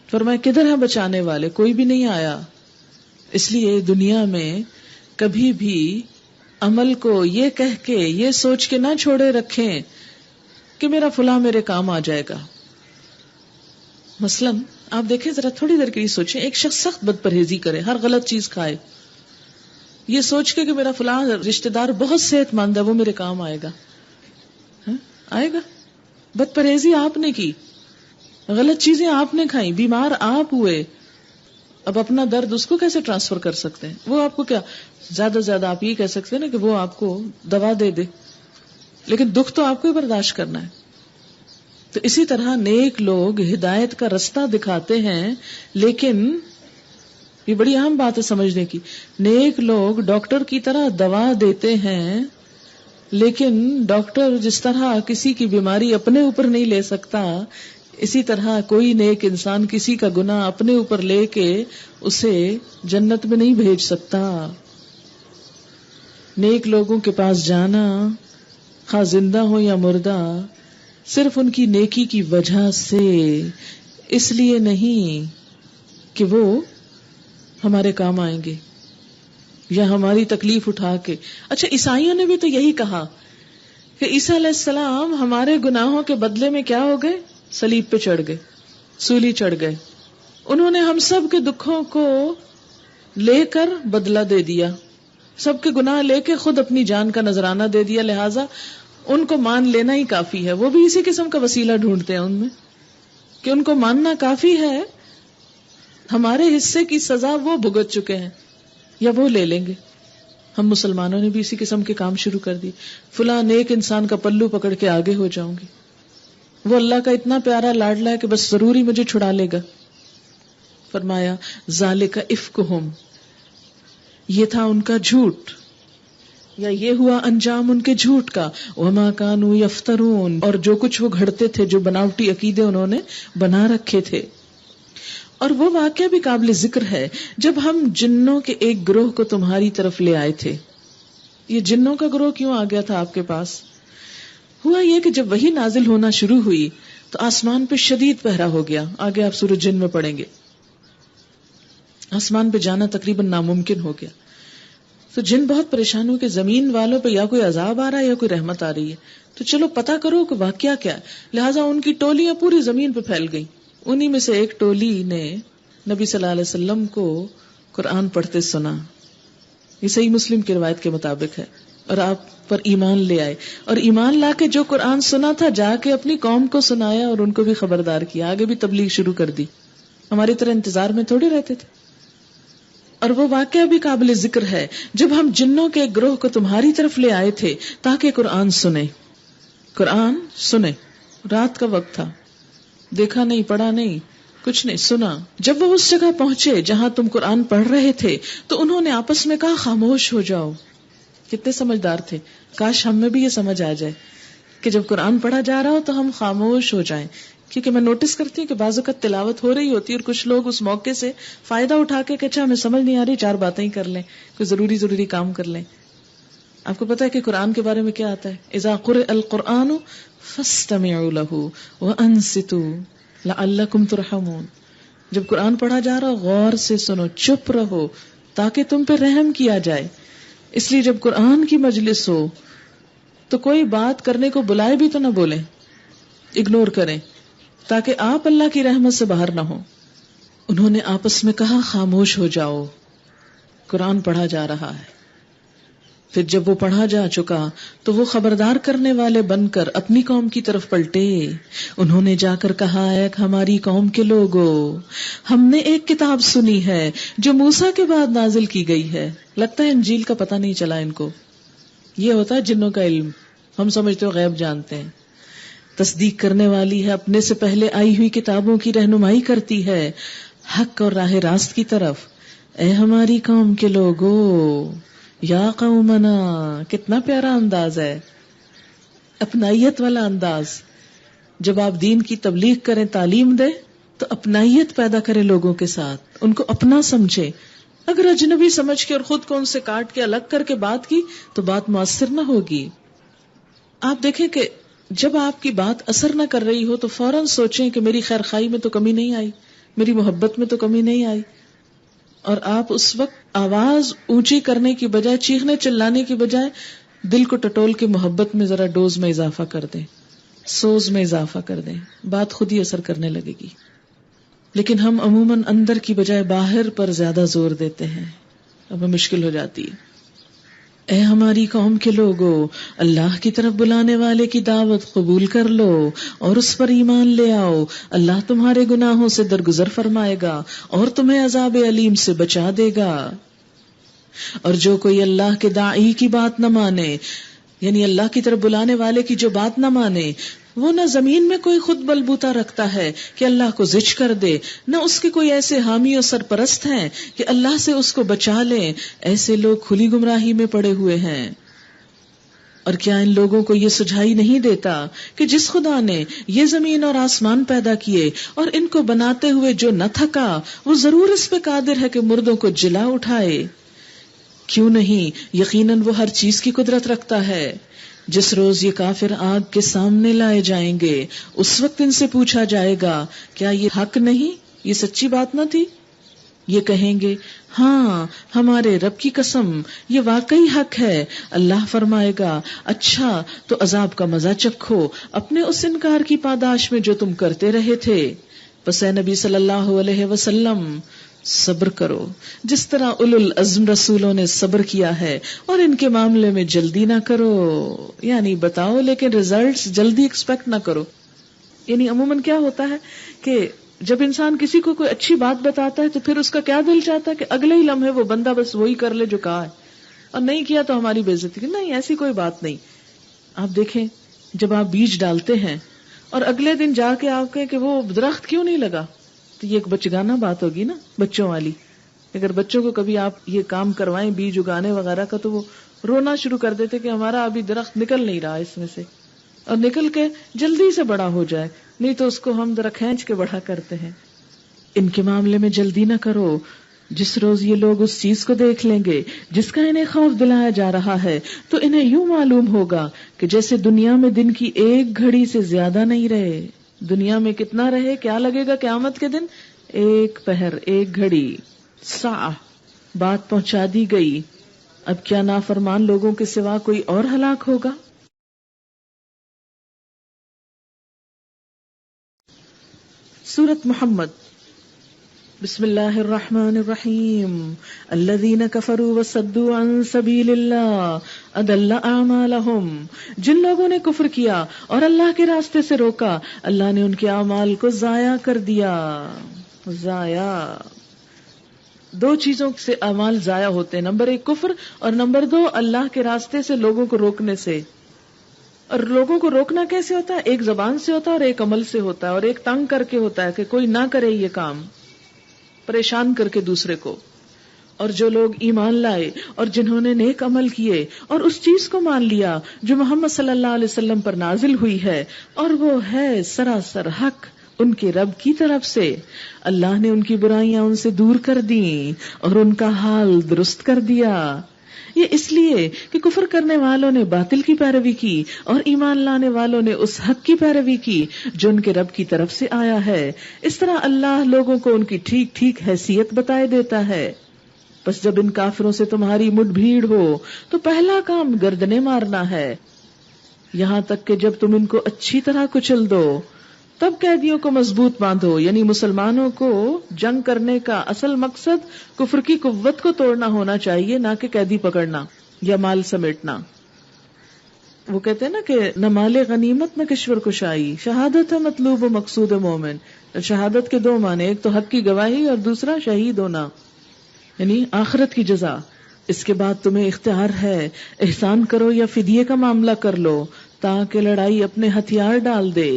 فرمایا کدھر ہیں بچانے والے؟ کوئی بھی نہیں آیا. اس لیے دنیا میں کبھی بھی عمل کو یہ کہہ کے، یہ سوچ کے نہ چھوڑے رکھیں کہ میرا فلاں میرے کام آ جائے گا. مثلاً آپ دیکھیں، ذرا تھوڑی دیر کے لیے سوچیں، ایک شخص سخت بد پرہیزی کرے، ہر غلط چیز کھائے، یہ سوچ کے کہ میرا فلاں رشتہ دار بہت صحت مند ہے، وہ میرے کام آئے گا. آئے گا؟ بد پرہیزی آپ نے کی، غلط چیزیں آپ نے کھائیں، بیمار آپ ہوئے. اب اپنا درد اس کو کیسے ٹرانسفر کر سکتے ہیں؟ وہ آپ کو کیا، زیادہ سے زیادہ آپ یہ کہہ سکتے ہیں نا کہ وہ آپ کو دوا دے دے، لیکن دکھ تو آپ کو ہی برداشت کرنا ہے. تو اسی طرح نیک لوگ ہدایت کا رستہ دکھاتے ہیں، لیکن یہ بڑی اہم بات ہے سمجھنے کی، نیک لوگ ڈاکٹر کی طرح دوا دیتے ہیں، لیکن ڈاکٹر جس طرح کسی کی بیماری اپنے اوپر نہیں لے سکتا، اسی طرح کوئی نیک انسان کسی کا گناہ اپنے اوپر لے کے اسے جنت میں نہیں بھیج سکتا. نیک لوگوں کے پاس جانا، خواہ زندہ ہو یا مردہ، صرف ان کی نیکی کی وجہ سے، اس لیے نہیں کہ وہ ہمارے کام آئیں گے یا ہماری تکلیف اٹھا کے. اچھا، عیسائیوں نے بھی تو یہی کہا کہ عیسیٰ علیہ السلام ہمارے گناہوں کے بدلے میں کیا ہو گئے؟ صلیب پہ چڑھ گئے، سولی چڑھ گئے. انہوں نے ہم سب کے دکھوں کو لے کر بدلہ دے دیا، سب کے گناہ لے کے خود اپنی جان کا نذرانہ دے دیا. لہٰذا ان کو مان لینا ہی کافی ہے. وہ بھی اسی قسم کا وسیلہ ڈھونڈتے ہیں ان میں کہ ان کو ماننا کافی ہے، ہمارے حصے کی سزا وہ بھگت چکے ہیں یا وہ لے لیں گے. ہم مسلمانوں نے بھی اسی قسم کے کام شروع کر دی. فلاں نیک انسان کا پلو پکڑ کے آگے ہو جاؤں گی، وہ اللہ کا اتنا پیارا لاڈلا ہے کہ بس ضروری مجھے چھڑا لے گا. فرمایا ذالک افکہم، یہ تھا ان کا جھوٹ، یا یہ ہوا انجام ان کے جھوٹ کا. وما کانوا یفترون، اور جو کچھ وہ گھڑتے تھے، جو بناوٹی عقیدے انہوں نے بنا رکھے تھے. اور وہ واقعہ بھی قابل ذکر ہے جب ہم جنوں کے ایک گروہ کو تمہاری طرف لے آئے تھے. یہ جنوں کا گروہ کیوں آ گیا تھا آپ کے پاس؟ ہوا یہ کہ جب وحی نازل ہونا شروع ہوئی تو آسمان پہ شدید پہرا ہو گیا. آگے آپ سورۃ جن میں پڑھیں گے. آسمان پہ جانا تقریباً ناممکن ہو گیا. تو جن بہت پریشان ہو کہ زمین والوں پہ یا کوئی عذاب آ رہا ہے یا کوئی رحمت آ رہی ہے، تو چلو پتہ کرو کہ واقعہ کیا ہے. لہٰذا ان کی ٹولیاں پوری زمین پہ پھیل گئی. انہی میں سے ایک ٹولی نے نبی صلی اللہ علیہ وسلم کو قرآن پڑھتے سنا. یہ صحیح مسلم کی روایت کے مطابق ہے. اور آپ پر ایمان لے آئے، اور ایمان لا کے جو قرآن سنا تھا جا کے اپنی قوم کو سنایا اور ان کو بھی خبردار کیا. آگے بھی تبلیغ شروع کر دی. ہماری طرح انتظار میں تھوڑی رہتے تھے. اور وہ واقعہ بھی قابل ذکر ہے جب ہم جنوں کے ایک گروہ کو تمہاری طرف لے آئے تھے تاکہ قرآن سنیں. قرآن سنے. رات کا وقت تھا، دیکھا نہیں، پڑھا نہیں، کچھ نہیں، سنا. جب وہ اس جگہ پہنچے جہاں تم قرآن پڑھ رہے تھے تو انہوں نے آپس میں کہا خاموش ہو جاؤ. کتنے سمجھدار تھے. کاش ہم میں بھی یہ سمجھ آ جائے کہ جب قرآن پڑھا جا رہا ہو تو ہم خاموش ہو جائیں. کیونکہ میں نوٹس کرتی ہوں کہ بعض اوقات تلاوت ہو رہی ہوتی ہے اور کچھ لوگ اس موقع سے فائدہ اٹھا کے کہ اچھا ہمیں سمجھ نہیں آ رہی، 4 باتیں ہی کر لیں، کوئی ضروری کام کر لیں. آپ کو پتا ہے کہ قرآن کے بارے میں کیا آتا ہے؟ اذا قرئ القرآن فاستمعوا له وانصتوا لعلکم ترحمون. جب قرآن پڑھا جا رہا غور سے سنو، چپ رہو تاکہ تم پہ رحم کیا جائے. اس لیے جب قرآن کی مجلس ہو تو کوئی بات کرنے کو بلائے بھی تو نہ بولیں، اگنور کریں تاکہ آپ اللہ کی رحمت سے باہر نہ ہو. انہوں نے آپس میں کہا خاموش ہو جاؤ، قرآن پڑھا جا رہا ہے. پھر جب وہ پڑھا جا چکا تو وہ خبردار کرنے والے بن کر اپنی قوم کی طرف پلٹے. انہوں نے جا کر کہا اے ہماری قوم کے لوگو، ہم نے ایک کتاب سنی ہے جو موسیٰ کے بعد نازل کی گئی ہے. لگتا ہے انجیل کا پتہ نہیں چلا ان کو. یہ ہوتا ہے جنوں کا علم، ہم سمجھتے ہو غیب جانتے ہیں. تصدیق کرنے والی ہے، اپنے سے پہلے آئی ہوئی کتابوں کی رہنمائی کرتی ہے حق اور راہ راست کی طرف. اے ہماری قوم کے لوگو، یا قومنا، کتنا پیارا انداز ہے، اپنائیت والا انداز. جب آپ دین کی تبلیغ کریں، تعلیم دیں تو اپنائیت پیدا کرے لوگوں کے ساتھ، ان کو اپنا سمجھے. اگر اجنبی سمجھ کے اور خود کو ان سے کاٹ کے الگ کر کے بات کی تو بات مؤثر نہ ہوگی. آپ دیکھیں کہ جب آپ کی بات اثر نہ کر رہی ہو تو فوراً سوچیں کہ میری خیر خائی میں تو کمی نہیں آئی، میری محبت میں تو کمی نہیں آئی. اور آپ اس وقت آواز اونچی کرنے کی بجائے، چیخنے چلانے کی بجائے دل کو ٹٹول کے محبت میں ذرا ڈوز میں اضافہ کر دیں، سوز میں اضافہ کر دیں، بات خود ہی اثر کرنے لگے گی. لیکن ہم عموماً اندر کی بجائے باہر پر زیادہ زور دیتے ہیں، ہمیں مشکل ہو جاتی ہے. اے ہماری قوم کے لوگو، اللہ کی طرف بلانے والے کی دعوت قبول کر لو اور اس پر ایمان لے آؤ. اللہ تمہارے گناہوں سے درگزر فرمائے گا اور تمہیں عذاب علیم سے بچا دے گا. اور جو کوئی اللہ کے داعی کی بات نہ مانے، یعنی اللہ کی طرف بلانے والے کی جو بات نہ مانے، وہ نہ زمین میں کوئی خود بلبوتا رکھتا ہے کہ اللہ کو زج کر دے، نہ اس کے کوئی ایسے حامی اور سرپرست ہیں کہ اللہ سے اس کو بچا لیں. ایسے لوگ کھلی گمراہی میں پڑے ہوئے ہیں. اور کیا ان لوگوں کو یہ سجھائی نہیں دیتا کہ جس خدا نے یہ زمین اور آسمان پیدا کیے اور ان کو بناتے ہوئے جو نہ تھکا، وہ ضرور اس پہ قادر ہے کہ مردوں کو جلا اٹھائے. کیوں نہیں، یقیناً وہ ہر چیز کی قدرت رکھتا ہے. جس روز یہ کافر آگ کے سامنے لائے جائیں گے، اس وقت ان سے پوچھا جائے گا کیا یہ حق نہیں، یہ سچی بات نہ تھی؟ یہ کہیں گے ہاں ہمارے رب کی قسم یہ واقعی حق ہے. اللہ فرمائے گا اچھا تو عذاب کا مزہ چکھو اپنے اس انکار کی پاداش میں جو تم کرتے رہے تھے. پس اے نبی صلی اللہ علیہ وسلم صبر کرو جس طرح اولو العزم رسولوں نے صبر کیا ہے، اور ان کے معاملے میں جلدی نہ کرو. یعنی بتاؤ لیکن ریزلٹس جلدی ایکسپیکٹ نہ کرو. یعنی عموماً کیا ہوتا ہے کہ جب انسان کسی کو کوئی اچھی بات بتاتا ہے تو پھر اس کا کیا دل چاہتا ہے کہ اگلے ہی لمحے وہ بندہ بس وہی کر لے جو کہا ہے، اور نہیں کیا تو ہماری بے عزتی. نہیں، ایسی کوئی بات نہیں. آپ دیکھیں جب آپ بیج ڈالتے ہیں اور اگلے دن جا کے آپ کہیں کہ وہ درخت کیوں نہیں لگا، تو یہ ایک بچگانہ بات ہوگی نا، بچوں والی. اگر بچوں کو کبھی آپ یہ کام کروائیں بیج اگانے وغیرہ کا تو وہ رونا شروع کر دیتے کہ ہمارا ابھی درخت نکل نہیں رہا اس میں سے، اور نکل کے جلدی سے بڑا ہو جائے، نہیں تو اس کو ہم ذرا کھینچ کے بڑا کرتے ہیں. ان کے معاملے میں جلدی نہ کرو. جس روز یہ لوگ اس چیز کو دیکھ لیں گے جس کا انہیں خوف دلایا جا رہا ہے تو انہیں یوں معلوم ہوگا کہ جیسے دنیا میں دن کی ایک گھڑی سے زیادہ نہیں رہے. دنیا میں کتنا رہے، کیا لگے گا قیامت کے دن؟ ایک پہر، ایک گھڑی. ساعہ، بات پہنچا دی گئی. اب کیا نافرمان لوگوں کے سوا کوئی اور ہلاک ہوگا؟ سورۃ محمد. بسم اللہ الرحمن الرحیم. الذین کفروا وصدوا عن سبیل اللہ اضل اعمالہم. جن لوگوں نے کفر کیا اور اللہ کے راستے سے روکا، اللہ نے ان کے اعمال کو ضائع کر دیا. ضائع، 2 چیزوں سے اعمال ضائع ہوتے ہیں، نمبر 1 کفر، اور نمبر 2 اللہ کے راستے سے لوگوں کو روکنے سے. اور لوگوں کو روکنا کیسے ہوتا ہے؟ ایک زبان سے ہوتا ہے اور ایک عمل سے ہوتا ہے، اور ایک تنگ کر کے ہوتا ہے کہ کوئی نہ کرے یہ کام، پریشان کر کے دوسرے کو. اور جو لوگ ایمان لائے اور جنہوں نے نیک عمل کیے اور اس چیز کو مان لیا جو محمد صلی اللہ علیہ وسلم پر نازل ہوئی ہے، اور وہ ہے سراسر حق ان کے رب کی طرف سے، اللہ نے ان کی برائیاں ان سے دور کر دیں اور ان کا حال درست کر دیا. یہ اس لیے کہ کفر کرنے والوں نے باطل کی پیروی کی اور ایمان لانے والوں نے اس حق کی پیروی کی جو ان کے رب کی طرف سے آیا ہے. اس طرح اللہ لوگوں کو ان کی ٹھیک ٹھیک حیثیت بتائے دیتا ہے. بس جب ان کافروں سے تمہاری مٹھ بھیڑ ہو تو پہلا کام گردنیں مارنا ہے، یہاں تک کہ جب تم ان کو اچھی طرح کچل دو تب قیدیوں کو مضبوط باندھو. یعنی مسلمانوں کو جنگ کرنے کا اصل مقصد کفر کی قوت کو توڑنا ہونا چاہیے، نہ کہ قیدی پکڑنا یا مال سمیٹنا. وہ کہتے ہیں نا کہ نہ مال غنیمت نہ کشور کشائی، شہادت ہے مطلوب و مقصود مومن. شہادت کے دو معنی، ایک تو حق کی گواہی اور دوسرا شہید ہونا، یعنی آخرت کی جزا. اس کے بعد تمہیں اختیار ہے احسان کرو یا فدیے کا معاملہ کر لو تاکہ لڑائی اپنے ہتھیار ڈال دے.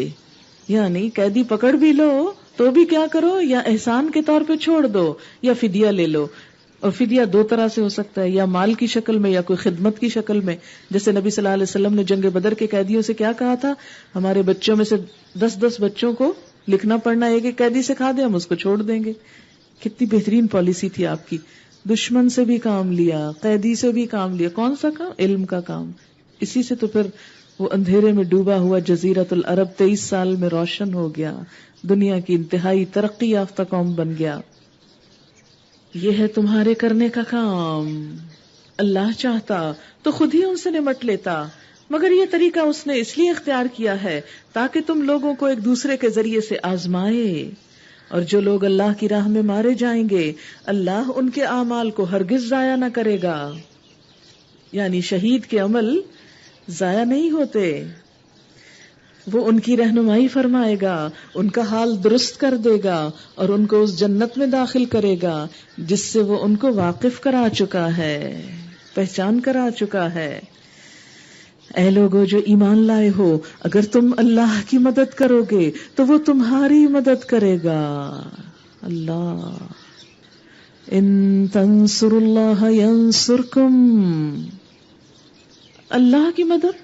یعنی قیدی پکڑ بھی لو تو بھی کیا کرو، یا احسان کے طور پہ چھوڑ دو یا فدیہ لے لو. اور فدیہ دو طرح سے ہو سکتا ہے، یا مال کی شکل میں یا کوئی خدمت کی شکل میں. جیسے نبی صلی اللہ علیہ وسلم نے جنگ بدر کے قیدیوں سے کیا کہا تھا، ہمارے بچوں میں سے 10 بچوں کو لکھنا پڑھنا ایک ایک قیدی سکھا دیں، ہم اس کو چھوڑ دیں گے. کتنی بہترین پالیسی تھی آپ کی. دشمن سے بھی کام لیا، قیدی سے بھی کام لیا. کون سا کام؟ علم کا کام. اسی سے تو پھر وہ اندھیرے میں ڈوبا ہوا جزیرت العرب 23 سال میں روشن ہو گیا، دنیا کی انتہائی ترقی یافتہ قوم بن گیا. یہ ہے تمہارے کرنے کا کام. اللہ چاہتا تو خود ہی ان سے نمٹ لیتا، مگر یہ طریقہ اس نے اس لیے اختیار کیا ہے تاکہ تم لوگوں کو ایک دوسرے کے ذریعے سے آزمائے. اور جو لوگ اللہ کی راہ میں مارے جائیں گے اللہ ان کے اعمال کو ہرگز ضائع نہ کرے گا. یعنی شہید کے عمل ضائع نہیں ہوتے، وہ ان کی رہنمائی فرمائے گا، ان کا حال درست کر دے گا اور ان کو اس جنت میں داخل کرے گا جس سے وہ ان کو واقف کرا چکا ہے، پہچان کرا چکا ہے. اے لوگو جو ایمان لائے ہو، اگر تم اللہ کی مدد کرو گے تو وہ تمہاری مدد کرے گا. اللہ ان تنصروا اللہ ینصرکم. اللہ کی مدد،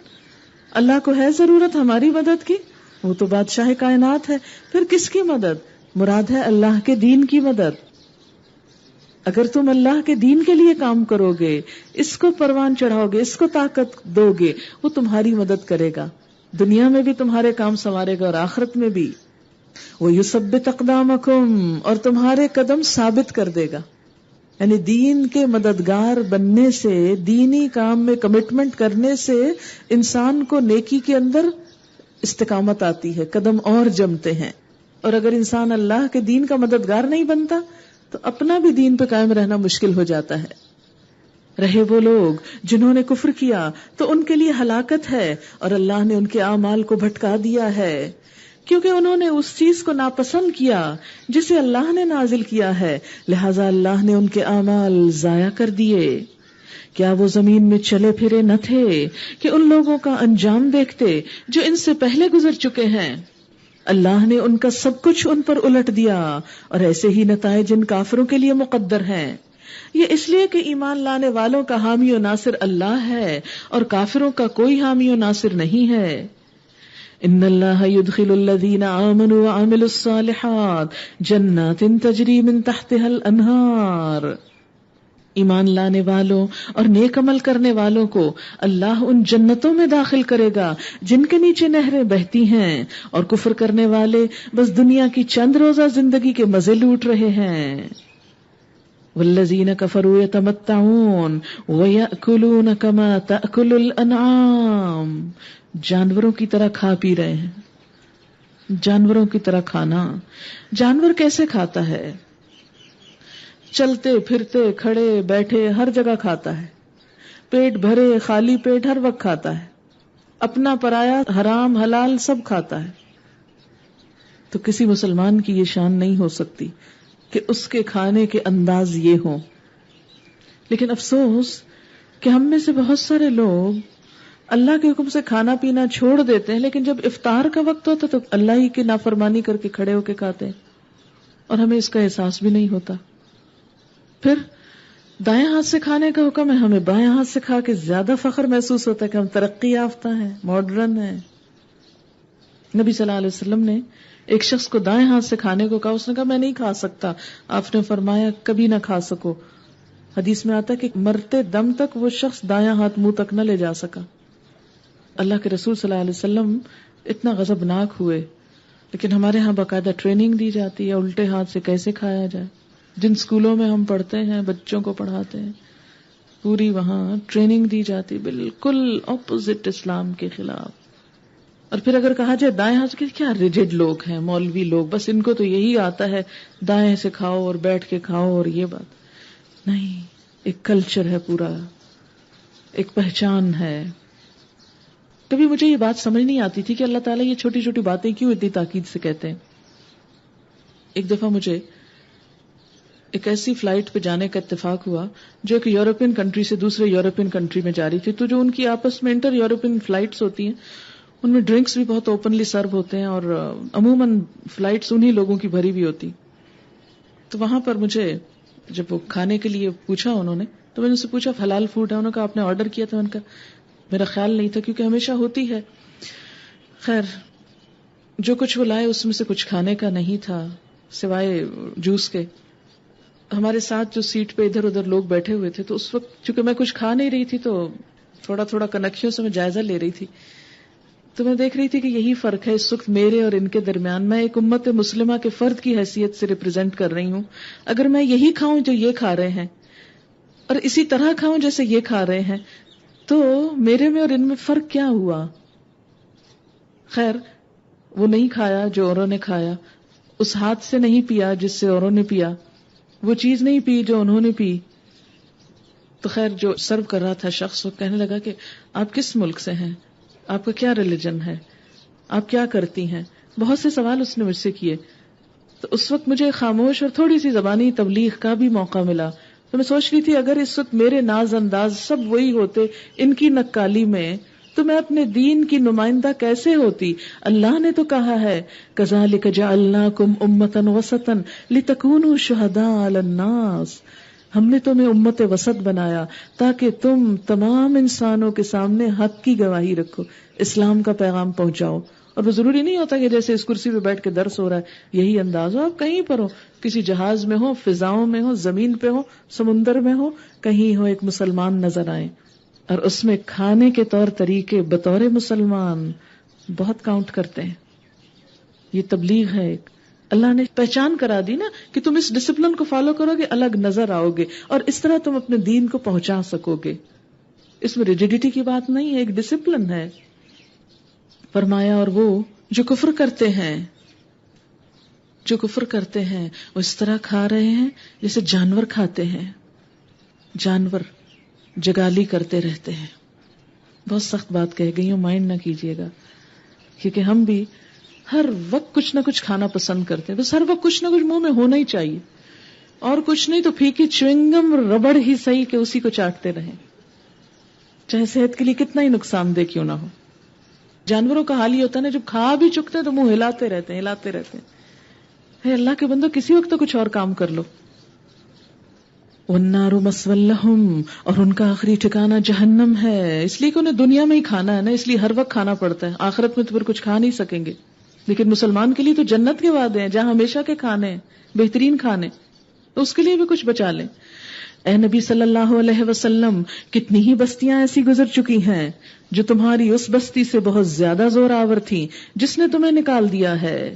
اللہ کو ہے ضرورت ہماری مدد کی، وہ تو بادشاہ کائنات ہے. پھر کس کی مدد؟ مراد ہے اللہ کے دین کی مدد. اگر تم اللہ کے دین کے لیے کام کرو گے، اس کو پروان چڑھاؤ گے، اس کو طاقت دو گے، وہ تمہاری مدد کرے گا. دنیا میں بھی تمہارے کام سنوارے گا اور آخرت میں بھی. وَيُثَبِّتْ أَقْدَامَكُمْ، اور تمہارے قدم ثابت کر دے گا. یعنی دین کے مددگار بننے سے، دینی کام میں کمٹمنٹ کرنے سے انسان کو نیکی کے اندر استقامت آتی ہے، قدم اور جمتے ہیں. اور اگر انسان اللہ کے دین کا مددگار نہیں بنتا تو اپنا بھی دین پہ قائم رہنا مشکل ہو جاتا ہے. رہے وہ لوگ جنہوں نے کفر کیا تو ان کے لیے ہلاکت ہے، اور اللہ نے ان کے اعمال کو بھٹکا دیا ہے کیونکہ انہوں نے اس چیز کو ناپسند کیا جسے اللہ نے نازل کیا ہے، لہذا اللہ نے ان کے اعمال ضائع کر دیے. کیا وہ زمین میں چلے پھرے نہ تھے کہ ان لوگوں کا انجام دیکھتے جو ان سے پہلے گزر چکے ہیں؟ اللہ نے ان کا سب کچھ ان پر الٹ دیا، اور ایسے ہی نتائج ان کافروں کے لیے مقدر ہیں. یہ اس لیے کہ ایمان لانے والوں کا حامی و ناصر اللہ ہے اور کافروں کا کوئی حامی و ناصر نہیں ہے. ان اللہ يدخل الذین آمنوا وعملوا الصالحات جنات تجری من تحتها الانہار. ایمان لانے والوں اور نیک عمل کرنے والوں کو اللہ ان جنتوں میں داخل کرے گا جن کے نیچے نہریں بہتی ہیں، اور کفر کرنے والے بس دنیا کی چند روزہ زندگی کے مزے لوٹ رہے ہیں. والذین کفروا یتمتعون ویأکلون کما تأکل الانعام. جانوروں کی طرح کھا پی رہے ہیں. جانوروں کی طرح کھانا. جانور کیسے کھاتا ہے؟ چلتے پھرتے کھڑے بیٹھے ہر جگہ کھاتا ہے، پیٹ بھرے خالی پیٹ ہر وقت کھاتا ہے، اپنا پرایا حرام حلال سب کھاتا ہے. تو کسی مسلمان کی یہ شان نہیں ہو سکتی کہ اس کے کھانے کے انداز یہ ہوں. لیکن افسوس کہ ہم میں سے بہت سارے لوگ اللہ کے حکم سے کھانا پینا چھوڑ دیتے ہیں، لیکن جب افطار کا وقت ہوتا تو اللہ ہی کی نافرمانی کر کے کھڑے ہو کے کھاتے ہیں اور ہمیں اس کا احساس بھی نہیں ہوتا. پھر دائیں ہاتھ سے کھانے کا حکم ہے، ہمیں بائیں ہاتھ سے کھا کے زیادہ فخر محسوس ہوتا ہے کہ ہم ترقی یافتہ ہیں، ماڈرن ہیں. نبی صلی اللہ علیہ وسلم نے ایک شخص کو دائیں ہاتھ سے کھانے کو کہا، اس نے کہا میں نہیں کھا سکتا. آپ نے فرمایا کبھی نہ کھا سکو. حدیث میں آتا ہے کہ مرتے دم تک وہ شخص دایاں ہاتھ منہ تک نہ لے جا سکا. اللہ کے رسول صلی اللہ علیہ وسلم اتنا غضبناک ہوئے، لیکن ہمارے ہاں باقاعدہ ٹریننگ دی جاتی ہے الٹے ہاتھ سے کیسے کھایا جائے. جن سکولوں میں ہم پڑھتے ہیں، بچوں کو پڑھاتے ہیں، پوری وہاں ٹریننگ دی جاتی، بالکل اپوزٹ اسلام کے خلاف. اور پھر اگر کہا جائے دائیں ہاتھ کے، کیا ریجڈ لوگ ہیں مولوی لوگ، بس ان کو تو یہی آتا ہے دائیں سے کھاؤ اور بیٹھ کے کھاؤ. اور یہ بات نہیں، ایک کلچر ہے پورا، ایک پہچان ہے. کبھی مجھے یہ بات سمجھ نہیں آتی تھی کہ اللہ تعالیٰ یہ چھوٹی چھوٹی باتیں کیوں اتنی تاکید سے کہتے ہیں. ایک دفعہ مجھے ایک ایسی فلائٹ پہ جانے کا اتفاق ہوا جو ایک یورپین کنٹری سے دوسرے یورپین کنٹری میں جا رہی تھی. تو جو ان کی آپس میں انٹر یورپین فلائٹس ہوتی ہیں ان میں ڈرنکس بھی بہت اوپنلی سرو ہوتے ہیں، اور عموماً فلائٹس انہی لوگوں کی بھری بھی ہوتی. تو وہاں پر مجھے جب وہ کھانے کے لیے پوچھا انہوں نے، تو میں نے ان سے پوچھا حلال فوڈ ہے؟ انہوں نے کہا آپ نے آرڈر کیا تھا؟ ان کا میرا خیال نہیں تھا کیونکہ ہمیشہ ہوتی ہے. خیر جو کچھ وہ لائے اس میں سے کچھ کھانے کا نہیں تھا سوائے جوس کے. ہمارے ساتھ جو سیٹ پہ ادھر ادھر لوگ بیٹھے ہوئے تھے، تو اس وقت چونکہ میں کچھ کھا نہیں رہی تھی تو تھوڑا تھوڑا کنکھیوں سے میں جائزہ لے رہی تھی. تو میں دیکھ رہی تھی کہ یہی فرق ہے اس وقت میرے اور ان کے درمیان. میں ایک امت مسلمہ کے فرد کی حیثیت سے ریپرزینٹ کر رہی ہوں. اگر میں یہی کھاؤں جو یہ کھا رہے ہیں اور اسی طرح کھاؤں جیسے یہ کھا رہے ہیں تو میرے میں اور ان میں فرق کیا ہوا؟ خیر وہ نہیں کھایا جو اوروں نے کھایا، اس ہاتھ سے نہیں پیا جس سے اوروں نے پیا، وہ چیز نہیں پی جو انہوں نے پی. تو خیر جو سرو کر رہا تھا شخص وہ کہنے لگا کہ آپ کس ملک سے ہیں، آپ کا کیا ریلیجن ہے، آپ کیا کرتی ہیں. بہت سے سوال اس نے مجھ سے کیے. تو اس وقت مجھے خاموش اور تھوڑی سی زبانی تبلیغ کا بھی موقع ملا. تو میں سوچ رہی تھی اگر اس وقت میرے ناز انداز سب وہی ہوتے ان کی نکالی میں تو میں اپنے دین کی نمائندہ کیسے ہوتی. اللہ نے تو کہا ہے کذالک جعلناکم امۃ وسطا لتکونوا شہداء علی الناس، ہم نے تمہیں امت وسط بنایا تاکہ تم تمام انسانوں کے سامنے حق کی گواہی رکھو، اسلام کا پیغام پہنچاؤ. اور وہ ضروری نہیں ہوتا کہ جیسے اس کرسی پہ بیٹھ کے درس ہو رہا ہے یہی انداز ہو. آپ کہیں پر ہو، کسی جہاز میں ہو، فضاؤں میں ہو، زمین پہ ہو، سمندر میں ہو، کہیں ہو، ایک مسلمان نظر آئے اور اس میں کھانے کے طور طریقے بطور مسلمان بہت کاؤنٹ کرتے ہیں. یہ تبلیغ ہے. ایک اللہ نے پہچان کرا دی نا کہ تم اس ڈسپلن کو فالو کرو گے الگ نظر آؤ گے اور اس طرح تم اپنے دین کو پہنچا سکو گے. اس میں ریجیڈیٹی کی بات نہیں ہے، ایک ڈسپلن ہے. فرمایا اور وہ جو کفر کرتے ہیں وہ اس طرح کھا رہے ہیں جیسے جانور کھاتے ہیں. جانور جگالی کرتے رہتے ہیں. بہت سخت بات کہہ گئی ہوں، مائنڈ نہ کیجیے گا، کیونکہ ہم بھی ہر وقت کچھ نہ کچھ کھانا پسند کرتے ہیں. بس ہر وقت کچھ نہ کچھ منہ میں ہونا ہی چاہیے، اور کچھ نہیں تو پھیکی چوئنگم ربڑ ہی صحیح کہ اسی کو چاٹتے رہیں، چاہے صحت کے لیے کتنا ہی نقصان دہ کیوں نہ ہو. جانوروں کا حال ہی ہوتا ہے نا، جب کھا بھی چکتے ہیں تو منہ ہلاتے رہتے ہیں. ہے اللہ کے بندو کسی وقت تو کچھ اور کام کر لو. وَالنَّارُ مَثْوًى لَهُمْ، اور ان کا آخری ٹھکانہ جہنم ہے. اس لیے کہ انہیں دنیا میں ہی کھانا ہے نا، اس لیے ہر وقت کھانا پڑتا ہے. آخرت میں تو پھر کچھ کھا نہیں سکیں گے. لیکن مسلمان کے لیے تو جنت کے وعدے ہیں جہاں ہمیشہ کے کھانے ہیں، بہترین کھانے، تو اس کے لیے بھی کچھ بچا لیں. اے نبی صلی اللہ علیہ وسلم، کتنی ہی بستیاں ایسی گزر چکی ہیں جو تمہاری اس بستی سے بہت زیادہ زور آور تھیں جس نے تمہیں نکال دیا ہے.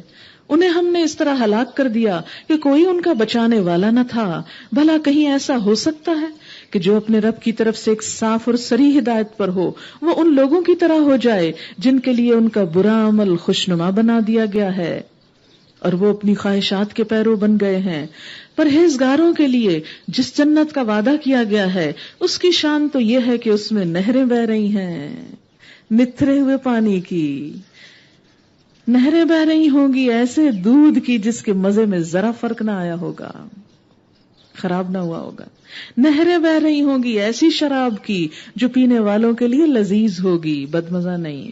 انہیں ہم نے اس طرح ہلاک کر دیا کہ کوئی ان کا بچانے والا نہ تھا. بھلا کہیں ایسا ہو سکتا ہے کہ جو اپنے رب کی طرف سے ایک صاف اور صریح ہدایت پر ہو وہ ان لوگوں کی طرح ہو جائے جن کے لیے ان کا برا عمل خوشنما بنا دیا گیا ہے اور وہ اپنی خواہشات کے پیرو بن گئے ہیں. پرہیزگاروں کے لیے جس جنت کا وعدہ کیا گیا ہے اس کی شان تو یہ ہے کہ اس میں نہریں بہ رہی ہیں، نتھرے ہوئے پانی کی نہریں بہ رہی ہوں گی، ایسے دودھ کی جس کے مزے میں ذرا فرق نہ آیا ہوگا. خراب نہ ہوا ہوگا. نہریں بہ رہی ہوں گی ایسی شراب کی جو پینے والوں کے لیے لذیذ ہوگی، بدمزہ نہیں،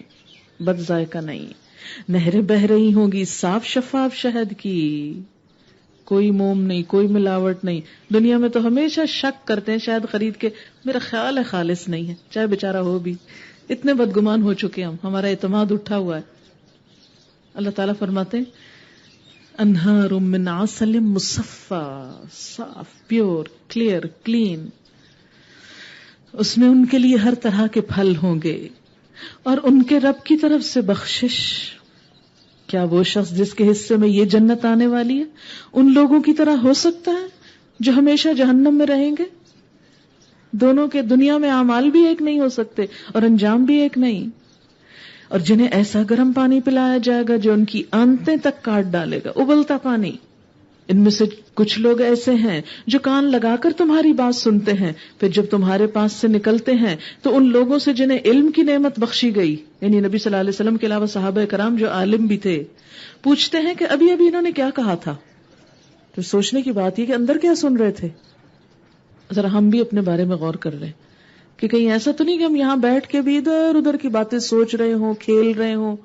بد ذائقہ نہیں. نہریں بہ رہی ہوں گی صاف شفاف شہد کی، کوئی موم نہیں، کوئی ملاوٹ نہیں. دنیا میں تو ہمیشہ شک کرتے ہیں شہد خرید کے، میرا خیال ہے خالص نہیں ہے، چاہے بیچارہ ہو بھی. اتنے بدگمان ہو چکے ہمارا اعتماد اٹھا ہوا ہے. اللہ تعالیٰ فرماتے ہیں انہار من عسل مصفا، صاف، پیور، کلیئر، کلین. اس میں ان کے لیے ہر طرح کے پھل ہوں گے اور ان کے رب کی طرف سے بخشش. کیا وہ شخص جس کے حصے میں یہ جنت آنے والی ہے ان لوگوں کی طرح ہو سکتا ہے جو ہمیشہ جہنم میں رہیں گے؟ دونوں کے دنیا میں اعمال بھی ایک نہیں ہو سکتے اور انجام بھی ایک نہیں. اور جنہیں ایسا گرم پانی پلایا جائے گا جو ان کی آنتیں تک کاٹ ڈالے گا، ابلتا پانی. ان میں سے کچھ لوگ ایسے ہیں جو کان لگا کر تمہاری بات سنتے ہیں، پھر جب تمہارے پاس سے نکلتے ہیں تو ان لوگوں سے جنہیں علم کی نعمت بخشی گئی، یعنی نبی صلی اللہ علیہ وسلم کے علاوہ صحابہ کرام جو عالم بھی تھے، پوچھتے ہیں کہ ابھی انہوں نے کیا کہا تھا. تو سوچنے کی بات یہ کہ اندر کیا سن رہے تھے. ذرا ہم بھی اپنے بارے میں غور کر رہے ہیں کہ کہیں ایسا تو نہیں کہ ہم یہاں بیٹھ کے بھی ادھر ادھر کی باتیں سوچ رہے ہوں، کھیل رہے ہوں،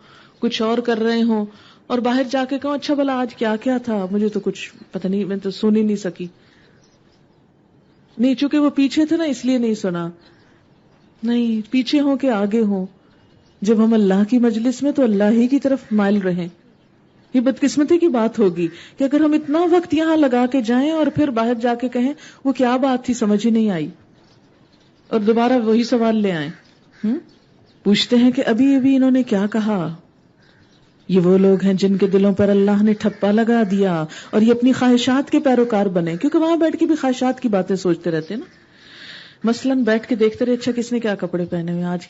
کچھ اور کر رہے ہوں، اور باہر جا کے کہوں اچھا بھلا آج کیا کیا تھا، مجھے تو کچھ پتہ نہیں، میں تو سن ہی نہیں سکی. نہیں، چونکہ وہ پیچھے تھے نا اس لیے نہیں سنا. نہیں، پیچھے ہوں کہ آگے ہوں، جب ہم اللہ کی مجلس میں تو اللہ ہی کی طرف مائل رہیں. یہ بدقسمتی کی بات ہوگی کہ اگر ہم اتنا وقت یہاں لگا کے جائیں اور پھر باہر جا کے کہیں وہ کیا بات تھی سمجھ ہی نہیں آئی، اور دوبارہ وہی سوال لے آئیں. پوچھتے ہیں کہ ابھی انہوں نے کیا کہا. یہ وہ لوگ ہیں جن کے دلوں پر اللہ نے ٹھپا لگا دیا اور یہ اپنی خواہشات کے پیروکار بنے، کیونکہ وہاں بیٹھ کے بھی خواہشات کی باتیں سوچتے رہتے ہیں نا. مثلاً بیٹھ کے دیکھتے رہے اچھا کس نے کیا کپڑے پہنے ہوئے آج.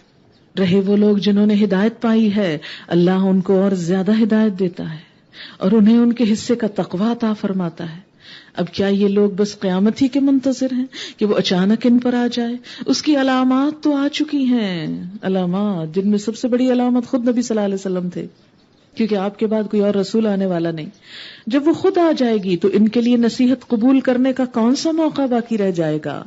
رہے وہ لوگ جنہوں نے ہدایت پائی ہے، اللہ ان کو اور زیادہ ہدایت دیتا ہے اور انہیں ان کے حصے کا تقویٰ عطا فرماتا ہے. اب کیا یہ لوگ بس قیامت ہی کے منتظر ہیں کہ وہ اچانک ان پر آ جائے؟ اس کی علامات تو آ چکی ہیں، علامات جن میں سب سے بڑی علامت خود نبی صلی اللہ علیہ وسلم تھے، کیونکہ آپ کے بعد کوئی اور رسول آنے والا نہیں. جب وہ خود آ جائے گی تو ان کے لیے نصیحت قبول کرنے کا کون سا موقع باقی رہ جائے گا؟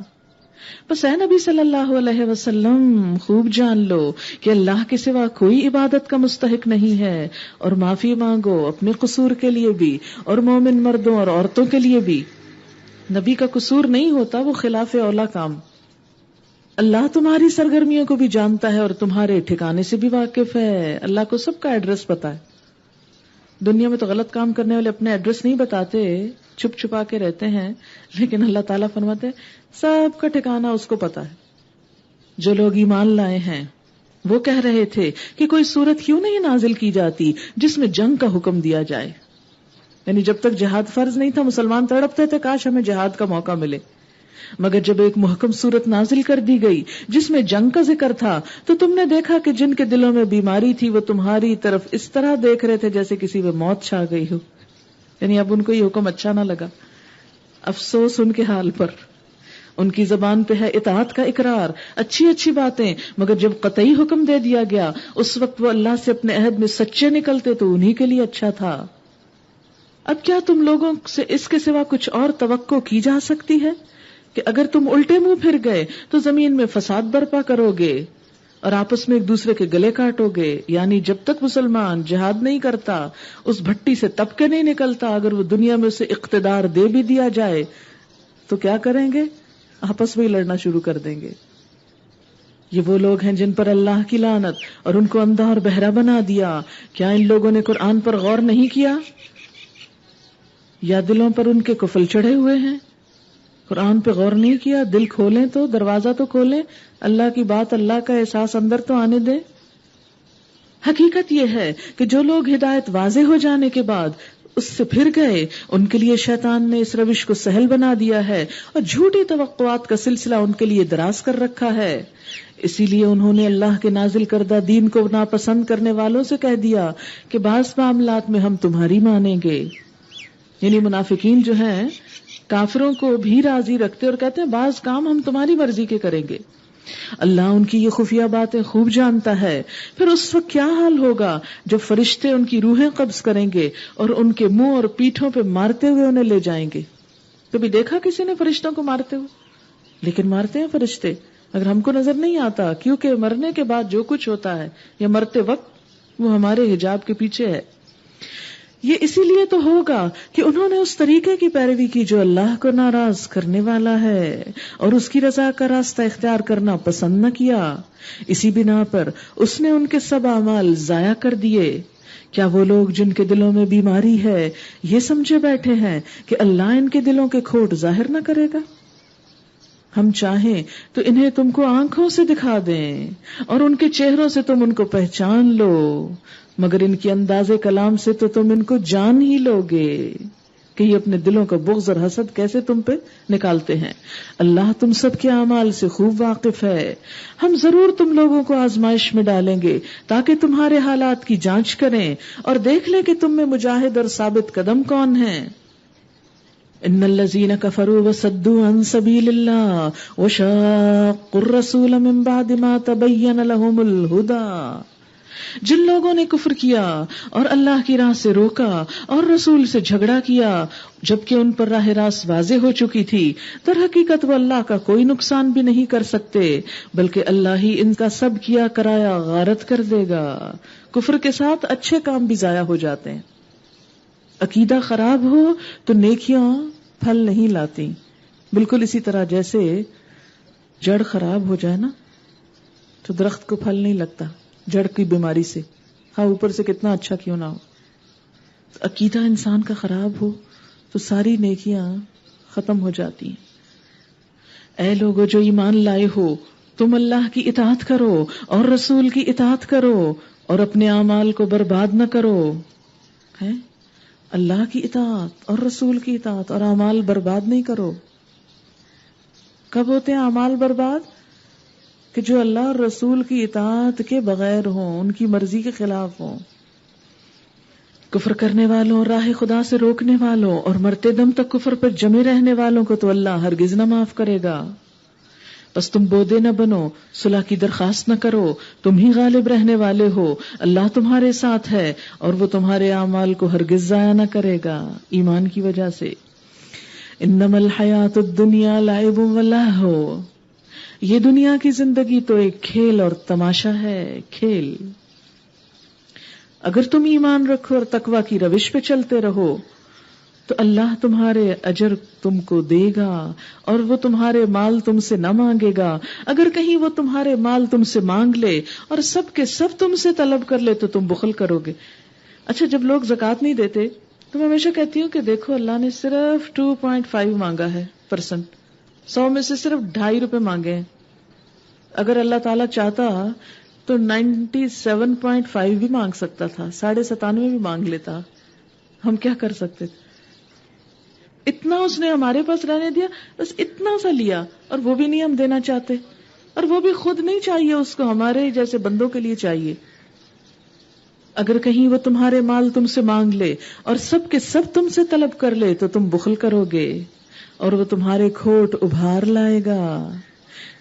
بس اے نبی صلی اللہ علیہ وسلم خوب جان لو کہ اللہ کے سوا کوئی عبادت کا مستحق نہیں ہے، اور معافی مانگو اپنے قصور کے لیے بھی اور مومن مردوں اور عورتوں کے لیے بھی. نبی کا قصور نہیں ہوتا، وہ خلاف اولا کام. اللہ تمہاری سرگرمیوں کو بھی جانتا ہے اور تمہارے ٹھکانے سے بھی واقف ہے. اللہ کو سب کا ایڈریس پتا ہے. دنیا میں تو غلط کام کرنے والے اپنے ایڈریس نہیں بتاتے، چھپ چھپا کے رہتے ہیں، لیکن اللہ تعالیٰ فرماتے ہیں سب کا ٹھکانہ اس کو پتا ہے. جو لوگ ایمان لائے ہیں وہ کہہ رہے تھے کہ کوئی صورت کیوں نہیں نازل کی جاتی جس میں جنگ کا حکم دیا جائے. یعنی جب تک جہاد فرض نہیں تھا مسلمان تڑپتے تھے کاش ہمیں جہاد کا موقع ملے، مگر جب ایک محکم صورت نازل کر دی گئی جس میں جنگ کا ذکر تھا تو تم نے دیکھا کہ جن کے دلوں میں بیماری تھی وہ تمہاری طرف اس طرح دیکھ رہے تھے جیسے کسی پہ موت چھا گئی ہو. یعنی اب ان کو یہ حکم اچھا نہ لگا. افسوس ان کے حال پر. ان کی زبان پہ ہے اطاعت کا اقرار، اچھی اچھی باتیں، مگر جب قطعی حکم دے دیا گیا اس وقت وہ اللہ سے اپنے عہد میں سچے نکلتے تو انہی کے لیے اچھا تھا. اب کیا تم لوگوں سے اس کے سوا کچھ اور توقع کی جا سکتی ہے کہ اگر تم الٹے منہ پھر گئے تو زمین میں فساد برپا کرو گے اور آپس میں ایک دوسرے کے گلے کاٹو گے؟ یعنی جب تک مسلمان جہاد نہیں کرتا، اس بھٹی سے تپ کے نہیں نکلتا، اگر وہ دنیا میں اسے اقتدار دے بھی دیا جائے تو کیا کریں گے؟ آپس میں ہی لڑنا شروع کر دیں گے. یہ وہ لوگ ہیں جن پر اللہ کی لعنت اور ان کو اندھا اور بہرا بنا دیا. کیا ان لوگوں نے قرآن پر غور نہیں کیا یا دلوں پر ان کے کفل چڑھے ہوئے ہیں؟ قرآن پہ غور نہیں کیا؟ دل کھولیں تو، دروازہ تو کھولیں، اللہ کی بات، اللہ کا احساس اندر تو آنے دیں. حقیقت یہ ہے کہ جو لوگ ہدایت واضح ہو جانے کے بعد اس سے پھر گئے ان کے لیے شیطان نے اس روش کو سہل بنا دیا ہے اور جھوٹی توقعات کا سلسلہ ان کے لیے دراز کر رکھا ہے. اسی لیے انہوں نے اللہ کے نازل کردہ دین کو ناپسند کرنے والوں سے کہہ دیا کہ بعض معاملات میں ہم تمہاری مانیں گے. یعنی منافقین جو ہیں کافروں کو بھی راضی رکھتے اور کہتے ہیں بعض کام ہم تمہاری مرضی کے کریں گے. اللہ ان کی یہ خفیہ باتیں خوب جانتا ہے. پھر اس وقت کیا حال ہوگا جب فرشتے ان کی روحیں قبض کریں گے اور ان کے منہ اور پیٹھوں پہ مارتے ہوئے انہیں لے جائیں گے. کبھی دیکھا کسی نے فرشتوں کو مارتے ہوئے؟ لیکن مارتے ہیں فرشتے، اگر ہم کو نظر نہیں آتا، کیونکہ مرنے کے بعد جو کچھ ہوتا ہے یا مرتے وقت وہ ہمارے حجاب کے پیچھے ہے۔ یہ اسی لیے تو ہوگا کہ انہوں نے اس طریقے کی پیروی کی جو اللہ کو ناراض کرنے والا ہے، اور اس کی رضا کا راستہ اختیار کرنا پسند نہ کیا۔ اسی بنا پر اس نے ان کے سب اعمال ضائع کر دیے۔ کیا وہ لوگ جن کے دلوں میں بیماری ہے یہ سمجھے بیٹھے ہیں کہ اللہ ان کے دلوں کے کھوٹ ظاہر نہ کرے گا؟ ہم چاہیں تو انہیں تم کو آنکھوں سے دکھا دیں اور ان کے چہروں سے تم ان کو پہچان لو، مگر ان کے انداز کلام سے تو تم ان کو جان ہی لوگے کہ یہ اپنے دلوں کا بغض اور حسد کیسے تم پہ نکالتے ہیں۔ اللہ تم سب کے اعمال سے خوب واقف ہے۔ ہم ضرور تم لوگوں کو آزمائش میں ڈالیں گے تاکہ تمہارے حالات کی جانچ کریں اور دیکھ لیں کہ تم میں مجاہد اور ثابت قدم کون ہیں۔ ان الذين كفروا وصدوا عن سبيل الله وشاقوا الرسول من بعد ما تبين لهم الهدى، جن لوگوں نے کفر کیا اور اللہ کی راہ سے روکا اور رسول سے جھگڑا کیا جبکہ ان پر راہ راست واضح ہو چکی تھی، در حقیقت وہ اللہ کا کوئی نقصان بھی نہیں کر سکتے، بلکہ اللہ ہی ان کا سب کیا کرایا غارت کر دے گا۔ کفر کے ساتھ اچھے کام بھی ضائع ہو جاتے ہیں۔ عقیدہ خراب ہو تو نیکیاں پھل نہیں لاتی، بالکل اسی طرح جیسے جڑ خراب ہو جائے نا تو درخت کو پھل نہیں لگتا، جڑ کی بیماری سے، ہاں اوپر سے کتنا اچھا کیوں نہ ہو۔ عقیدہ انسان کا خراب ہو تو ساری نیکیاں ختم ہو جاتی ہیں۔ اے لوگو جو ایمان لائے ہو، تم اللہ کی اطاعت کرو اور رسول کی اطاعت کرو اور اپنے اعمال کو برباد نہ کرو۔ ہے اللہ کی اطاعت اور رسول کی اطاعت اور اعمال برباد نہیں کرو۔ کب ہوتے ہیں اعمال برباد؟ کہ جو اللہ اور رسول کی اطاعت کے بغیر ہوں، ان کی مرضی کے خلاف ہوں۔ کفر کرنے والوں اور راہ خدا سے روکنے والوں اور مرتے دم تک کفر پر جمے رہنے والوں کو تو اللہ ہرگز نہ معاف کرے گا۔ بس تم بودے نہ بنو، صلح کی درخواست نہ کرو، تم ہی غالب رہنے والے ہو، اللہ تمہارے ساتھ ہے اور وہ تمہارے اعمال کو ہرگز ضائع نہ کرے گا ایمان کی وجہ سے۔ انما الحیات الدنیا لعب و لہو، یہ دنیا کی زندگی تو ایک کھیل اور تماشا ہے، کھیل۔ اگر تم ایمان رکھو اور تقوی کی روش پہ چلتے رہو تو اللہ تمہارے اجر تم کو دے گا اور وہ تمہارے مال تم سے نہ مانگے گا۔ اگر کہیں وہ تمہارے مال تم سے مانگ لے اور سب کے سب تم سے طلب کر لے تو تم بخل کرو گے۔ اچھا، جب لوگ زکوٰۃ نہیں دیتے تو میں ہمیشہ کہتی ہوں کہ دیکھو اللہ نے صرف 2.5 مانگا ہے %، 100 میں سے صرف 2.5 روپے مانگے ہیں۔ اگر اللہ تعالیٰ چاہتا تو 97.5 بھی مانگ سکتا تھا، 97.5 بھی مانگ لیتا، ہم کیا کر سکتے تھے؟ اتنا اس نے ہمارے پاس رہنے دیا، بس اتنا سا لیا، اور وہ بھی نہیں ہم دینا چاہتے، اور وہ بھی خود نہیں چاہیے، اس کو ہمارے جیسے بندوں کے لیے چاہیے۔ اگر کہیں وہ تمہارے مال تم سے مانگ لے اور سب کے سب تم سے طلب کر لے تو تم بخل کرو گے اور وہ تمہارے کھوٹ ابھار لائے گا۔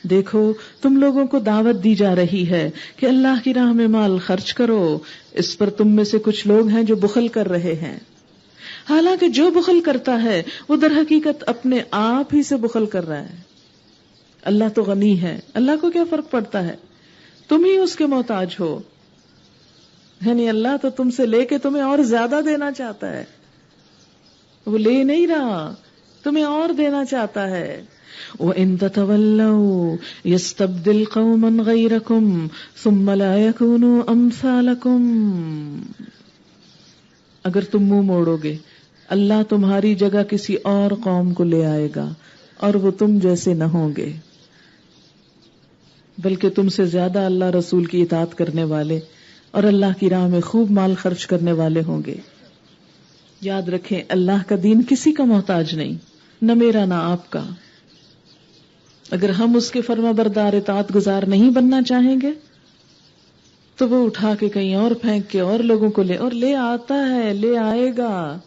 دیکھو تم لوگوں کو دعوت دی جا رہی ہے کہ اللہ کی راہ میں مال خرچ کرو، اس پر تم میں سے کچھ لوگ ہیں جو بخل کر رہے ہیں، حالانکہ جو بخل کرتا ہے وہ در حقیقت اپنے آپ ہی سے بخل کر رہا ہے۔ اللہ تو غنی ہے، اللہ کو کیا فرق پڑتا ہے، تم ہی اس کے محتاج ہو، یعنی اللہ تو تم سے لے کے تمہیں اور زیادہ دینا چاہتا ہے، وہ لے نہیں رہا، تمہیں اور دینا چاہتا ہے۔ وَإِن تَتَوَلَّوْا يَسْتَبْدِلْ قَوْمًا غَيْرَكُمْ ثُمَّ لَا يَكُونُوا أَمْثَالَكُمْ، اگر تم منہ موڑو گے اللہ تمہاری جگہ کسی اور قوم کو لے آئے گا اور وہ تم جیسے نہ ہوں گے، بلکہ تم سے زیادہ اللہ رسول کی اطاعت کرنے والے اور اللہ کی راہ میں خوب مال خرچ کرنے والے ہوں گے۔ یاد رکھیں اللہ کا دین کسی کا محتاج نہیں، نہ میرا نہ آپ کا۔ اگر ہم اس کے فرما بردار اطاعت گزار نہیں بننا چاہیں گے تو وہ اٹھا کے کہیں اور پھینک کے اور لوگوں کو لے آتا ہے، لے آئے گا۔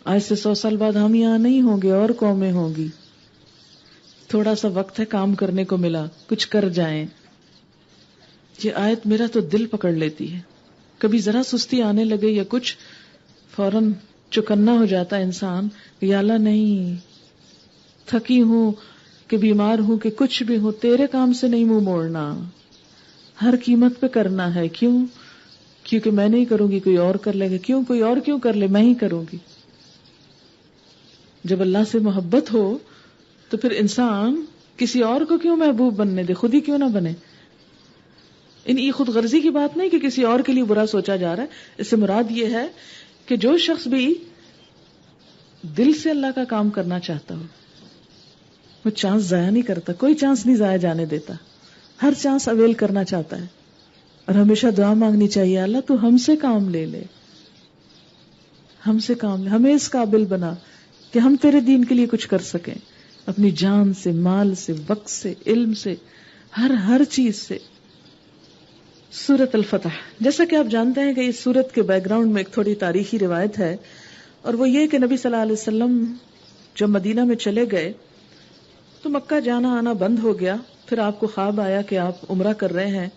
آج سے 100 سال بعد ہم یہاں نہیں ہوں گے، اور قومیں ہوں گی۔ تھوڑا سا وقت ہے، کام کرنے کو ملا، کچھ کر جائیں۔ یہ آیت میرا تو دل پکڑ لیتی ہے، کبھی ذرا سستی آنے لگے یا کچھ، فوراً چکنا ہو جاتا ہے انسان، یا اللہ نہیں، تھکی ہوں کہ بیمار ہوں کہ کچھ بھی ہو، تیرے کام سے نہیں منہ موڑنا، ہر قیمت پہ کرنا ہے. کیوں؟ کیونکہ میں نہیں کروں گی کوئی اور کر لے گا. کیوں؟ کوئی اور کیوں کر لے، میں ہی کروں گی. جب اللہ سے محبت ہو تو پھر انسان کسی اور کو کیوں محبوب بننے دے، خود ہی کیوں نہ بنے. یہ خود غرضی کی بات نہیں کہ کسی اور کے لیے برا سوچا جا رہا ہے. اس سے مراد یہ ہے کہ جو شخص بھی دل سے اللہ کا کام کرنا چاہتا ہو وہ چانس ضائع نہیں کرتا، کوئی چانس نہیں ضائع جانے دیتا، ہر چانس اویل کرنا چاہتا ہے. اور ہمیشہ دعا مانگنی چاہیے، اللہ تو ہم سے کام لے لے، ہم سے کام لے، ہمیں اس قابل بنا کہ ہم تیرے دین کے لیے کچھ کر سکیں، اپنی جان سے، مال سے، وقت سے، علم سے، ہر چیز سے. سورۃ الفتح، جیسا کہ آپ جانتے ہیں کہ اس سورت کے بیک گراؤنڈ میں ایک تھوڑی تاریخی روایت ہے، اور وہ یہ کہ نبی صلی اللہ علیہ وسلم جب مدینہ میں چلے گئے تو مکہ جانا آنا بند ہو گیا. پھر آپ کو خواب آیا کہ آپ عمرہ کر رہے ہیں،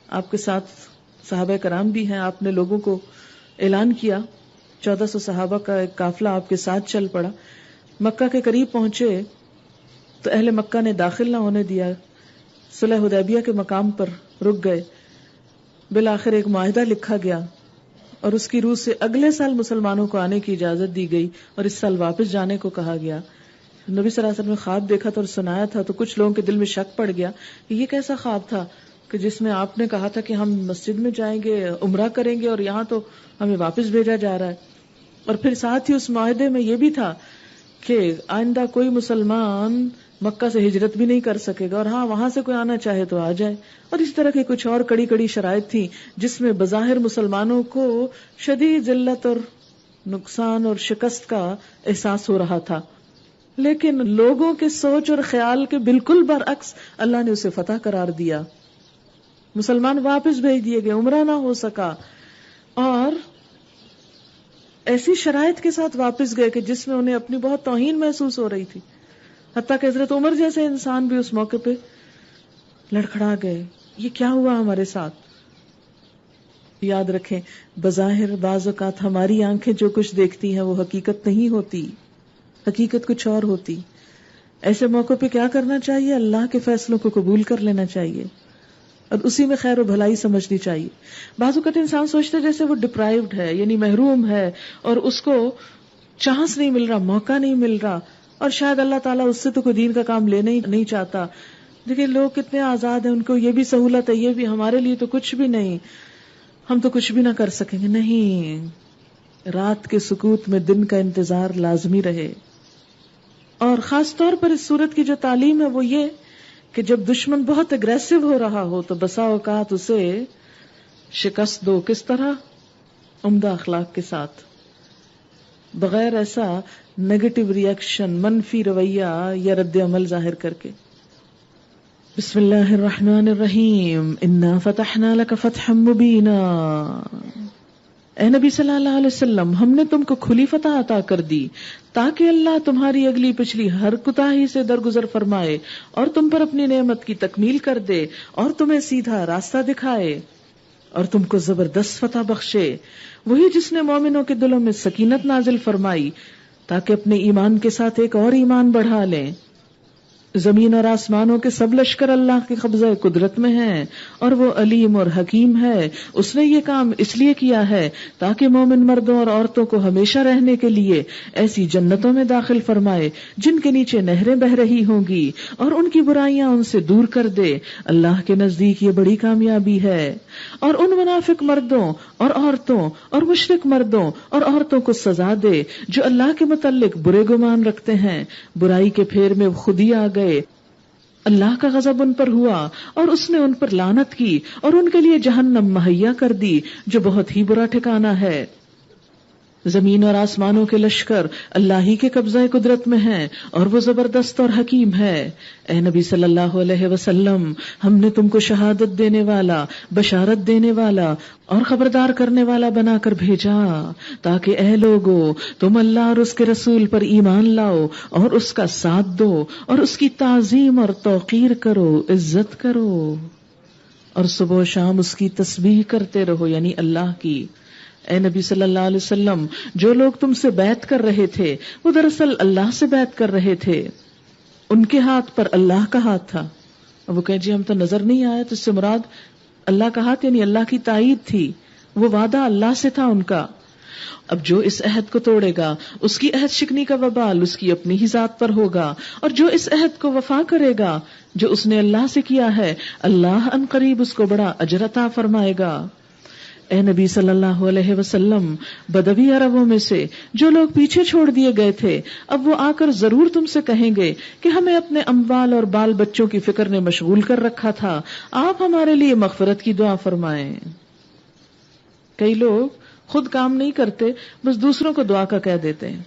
آپ کے ساتھ صحابہ کرام بھی ہیں. آپ نے لوگوں کو اعلان کیا، 1400 صحابہ کا ایک قافلہ آپ کے ساتھ چل پڑا. مکہ کے قریب پہنچے تو اہل مکہ نے داخل نہ ہونے دیا، صلح حدیبیہ کے مقام پر رک گئے. بالآخر ایک معاہدہ لکھا گیا اور اس کی روح سے اگلے سال مسلمانوں کو آنے کی اجازت دی گئی اور اس سال واپس جانے کو کہا گیا. نبی صلی اللہ علیہ وسلم نے خواب دیکھا تھا اور سنایا تھا تو کچھ لوگوں کے دل میں شک پڑ گیا کہ یہ کیسا خواب تھا کہ جس میں آپ نے کہا تھا کہ ہم مسجد میں جائیں گے، عمرہ کریں گے، اور یہاں تو ہمیں واپس بھیجا جا رہا ہے. اور پھر ساتھ ہی اس معاہدے میں یہ بھی تھا کہ آئندہ کوئی مسلمان مکہ سے ہجرت بھی نہیں کر سکے گا، اور ہاں وہاں سے کوئی آنا چاہے تو آ جائے. اور اس طرح کی کچھ اور کڑی کڑی شرائط تھی جس میں بظاہر مسلمانوں کو شدید ذلت اور نقصان اور شکست کا احساس ہو رہا تھا، لیکن لوگوں کے سوچ اور خیال کے بالکل برعکس اللہ نے اسے فتح قرار دیا. مسلمان واپس بھیج دیے گئے، عمرہ نہ ہو سکا، اور ایسی شرائط کے ساتھ واپس گئے کہ جس میں انہیں اپنی بہت توہین محسوس ہو رہی تھی. حتیٰ کہ حضرت عمر جیسے انسان بھی اس موقع پہ لڑکھڑا گئے، یہ کیا ہوا ہمارے ساتھ. یاد رکھیں، بظاہر بعض اوقات ہماری آنکھیں جو کچھ دیکھتی ہیں وہ حقیقت نہیں ہوتی، حقیقت کچھ اور ہوتی. ایسے موقع پہ کیا کرنا چاہیے؟ اللہ کے فیصلوں کو قبول کر لینا چاہیے اور اسی میں خیر و بھلائی سمجھنی چاہیے. بعض اوقات انسان سوچتا ہے جیسے وہ ڈپرائیوڈ ہے، یعنی محروم ہے، اور اس کو چانس نہیں مل رہا، موقع نہیں مل رہا، اور شاید اللہ تعالیٰ اس سے تو کوئی دین کا کام لینا ہی نہیں چاہتا. دیکھیں لوگ کتنے آزاد ہیں، ان کو یہ بھی سہولت ہے، یہ بھی. ہمارے لیے تو کچھ بھی نہیں، ہم تو کچھ بھی نہ کر سکیں گے. نہیں، رات کے سکوت میں دن کا انتظار لازمی رہے. اور خاص طور پر اس صورت کی جو تعلیم ہے وہ یہ کہ جب دشمن بہت اگریسو ہو رہا ہو تو بسا اوقات اسے شکست دو. کس طرح؟ عمدہ اخلاق کے ساتھ، بغیر ایسا نیگیٹو ریئیکشن، منفی رویہ یا رد عمل ظاہر کر کے. بسم اللہ الرحمن الرحیم، انا فتحنا لک فتحا مبینا. اے نبی صلی اللہ علیہ وسلم، ہم نے تم کو کھلی فتح عطا کر دی تاکہ اللہ تمہاری اگلی پچھلی ہر کوتاہی سے درگزر فرمائے اور تم پر اپنی نعمت کی تکمیل کر دے اور تمہیں سیدھا راستہ دکھائے اور تم کو زبردست فتح بخشے. وہی جس نے مومنوں کے دلوں میں سکینت نازل فرمائی تاکہ اپنے ایمان کے ساتھ ایک اور ایمان بڑھا لیں. زمین اور آسمانوں کے سب لشکر اللہ کے قبضہ قدرت میں ہیں اور وہ علیم اور حکیم ہے. اس نے یہ کام اس لیے کیا ہے تاکہ مومن مردوں اور عورتوں کو ہمیشہ رہنے کے لیے ایسی جنتوں میں داخل فرمائے جن کے نیچے نہریں بہ رہی ہوں گی اور ان کی برائیاں ان سے دور کر دے. اللہ کے نزدیک یہ بڑی کامیابی ہے. اور ان منافق مردوں اور عورتوں اور مشرک مردوں اور عورتوں کو سزا دے جو اللہ کے متعلق برے گمان رکھتے ہیں. برائی کے پھیر میں خود ہی آ گئے، اللہ کا غضب ان پر ہوا اور اس نے ان پر لعنت کی اور ان کے لیے جہنم مہیا کر دی جو بہت ہی برا ٹھکانہ ہے. زمین اور آسمانوں کے لشکر اللہ ہی کے قبضہ قدرت میں ہیں اور وہ زبردست اور حکیم ہے. اے نبی صلی اللہ علیہ وسلم، ہم نے تم کو شہادت دینے والا، بشارت دینے والا اور خبردار کرنے والا بنا کر بھیجا تاکہ اے لوگو تم اللہ اور اس کے رسول پر ایمان لاؤ اور اس کا ساتھ دو اور اس کی تعظیم اور توقیر کرو، عزت کرو، اور صبح و شام اس کی تسبیح کرتے رہو، یعنی اللہ کی. اے نبی صلی اللہ علیہ وسلم، جو لوگ تم سے بیعت کر رہے تھے وہ دراصل اللہ سے بیعت کر رہے تھے. ان کے ہاتھ پر اللہ کا ہاتھ تھا. اب وہ کہیں جی ہم تو نظر نہیں آیا، تو اس سے مراد اللہ کا ہاتھ یعنی اللہ کی تائید تھی، وہ وعدہ اللہ سے تھا ان کا. اب جو اس عہد کو توڑے گا اس کی عہد شکنی کا وبال اس کی اپنی ہی ذات پر ہوگا، اور جو اس عہد کو وفا کرے گا جو اس نے اللہ سے کیا ہے، اللہ ان قریب اس کو بڑا اجر عطا فرمائے گا. اے نبی صلی اللہ علیہ وسلم، بدوی عربوں میں سے جو لوگ پیچھے چھوڑ دیے گئے تھے اب وہ آ کر ضرور تم سے کہیں گے کہ ہمیں اپنے اموال اور بال بچوں کی فکر نے مشغول کر رکھا تھا، آپ ہمارے لیے مغفرت کی دعا فرمائیں. کئی لوگ خود کام نہیں کرتے، بس دوسروں کو دعا کا کہہ دیتے ہیں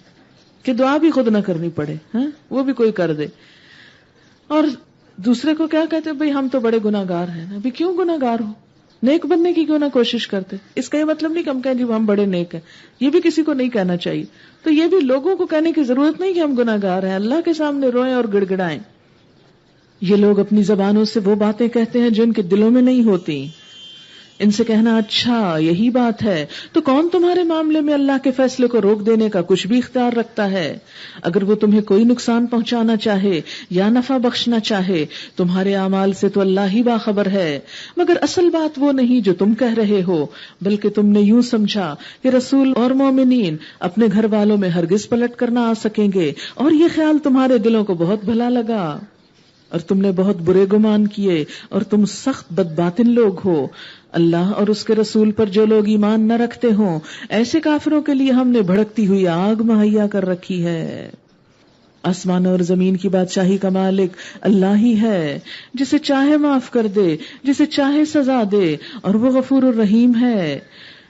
کہ دعا بھی خود نہ کرنی پڑے، وہ بھی کوئی کر دے. اور دوسرے کو کیا کہتے ہیں، بھئی ہم تو بڑے گناہگار ہیں. ابھی کیوں گناہگار ہو؟ نیک بننے کی کیوں نہ کوشش کرتے؟ اس کا یہ مطلب نہیں کہ ہم کہیں جی ہم بڑے نیک ہیں، یہ بھی کسی کو نہیں کہنا چاہیے. تو یہ بھی لوگوں کو کہنے کی ضرورت نہیں کہ ہم گناہگار ہیں، اللہ کے سامنے روئیں اور گڑ گڑائیں. یہ لوگ اپنی زبانوں سے وہ باتیں کہتے ہیں جو ان کے دلوں میں نہیں ہوتی. ان سے کہنا اچھا یہی بات ہے تو کون تمہارے معاملے میں اللہ کے فیصلے کو روک دینے کا کچھ بھی اختیار رکھتا ہے؟ اگر وہ تمہیں کوئی نقصان پہنچانا چاہے یا نفع بخشنا چاہے، تمہارے اعمال سے تو اللہ ہی باخبر ہے. مگر اصل بات وہ نہیں جو تم کہہ رہے ہو، بلکہ تم نے یوں سمجھا کہ رسول اور مومنین اپنے گھر والوں میں ہرگز پلٹ کر نہ آ سکیں گے، اور یہ خیال تمہارے دلوں کو بہت بھلا لگا اور تم نے بہت برے گمان کیے، اور تم سخت بدباطن لوگ ہو. اللہ اور اس کے رسول پر جو لوگ ایمان نہ رکھتے ہوں، ایسے کافروں کے لیے ہم نے بھڑکتی ہوئی آگ مہیا کر رکھی ہے. آسمان اور زمین کی بادشاہی کا مالک اللہ ہی ہے، جسے چاہے معاف کر دے، جسے چاہے سزا دے، اور وہ غفور الرحیم ہے.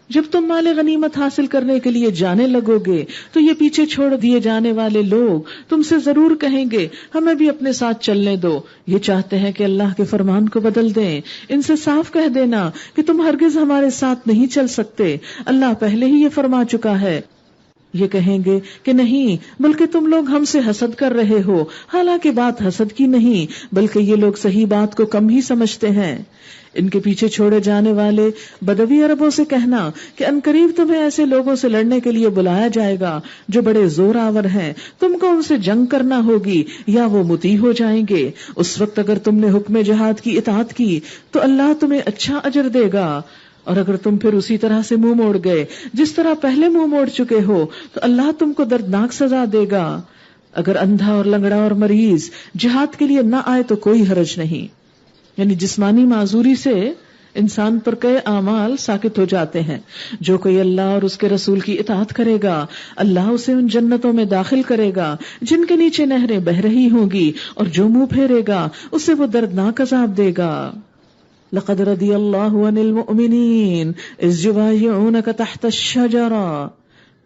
جب تم مال غنیمت حاصل کرنے کے لیے جانے لگو گے تو یہ پیچھے چھوڑ دیے جانے والے لوگ تم سے ضرور کہیں گے ہمیں بھی اپنے ساتھ چلنے دو. یہ چاہتے ہیں کہ اللہ کے فرمان کو بدل دیں. ان سے صاف کہہ دینا کہ تم ہرگز ہمارے ساتھ نہیں چل سکتے، اللہ پہلے ہی یہ فرما چکا ہے. یہ کہیں گے کہ نہیں، بلکہ تم لوگ ہم سے حسد کر رہے ہو، حالانکہ بات حسد کی نہیں، بلکہ یہ لوگ صحیح بات کو کم ہی سمجھتے ہیں. ان کے پیچھے چھوڑے جانے والے بدوی عربوں سے کہنا کہ انقریب تمہیں ایسے لوگوں سے لڑنے کے لیے بلایا جائے گا جو بڑے زور آور ہیں، تم کو ان سے جنگ کرنا ہوگی یا وہ مطیع ہو جائیں گے. اس وقت اگر تم نے حکم جہاد کی اطاعت کی تو اللہ تمہیں اچھا اجر دے گا، اور اگر تم پھر اسی طرح سے منہ موڑ گئے جس طرح پہلے منہ موڑ چکے ہو تو اللہ تم کو دردناک سزا دے گا. اگر اندھا اور لنگڑا اور مریض جہاد کے لیے نہ آئے تو کوئی حرج نہیں. یعنی جسمانی معذوری سے انسان پر کئی اعمال ساقط ہو جاتے ہیں. جو کوئی اللہ اور اس کے رسول کی اطاعت کرے گا اللہ اسے ان جنتوں میں داخل کرے گا جن کے نیچے نہریں بہ رہی ہوں گی، اور جو منہ پھیرے گا اسے وہ دردناک عذاب دے گا. لقد رضی اللہ عن المؤمنین اذ یبایعونک تحت الشجرہ،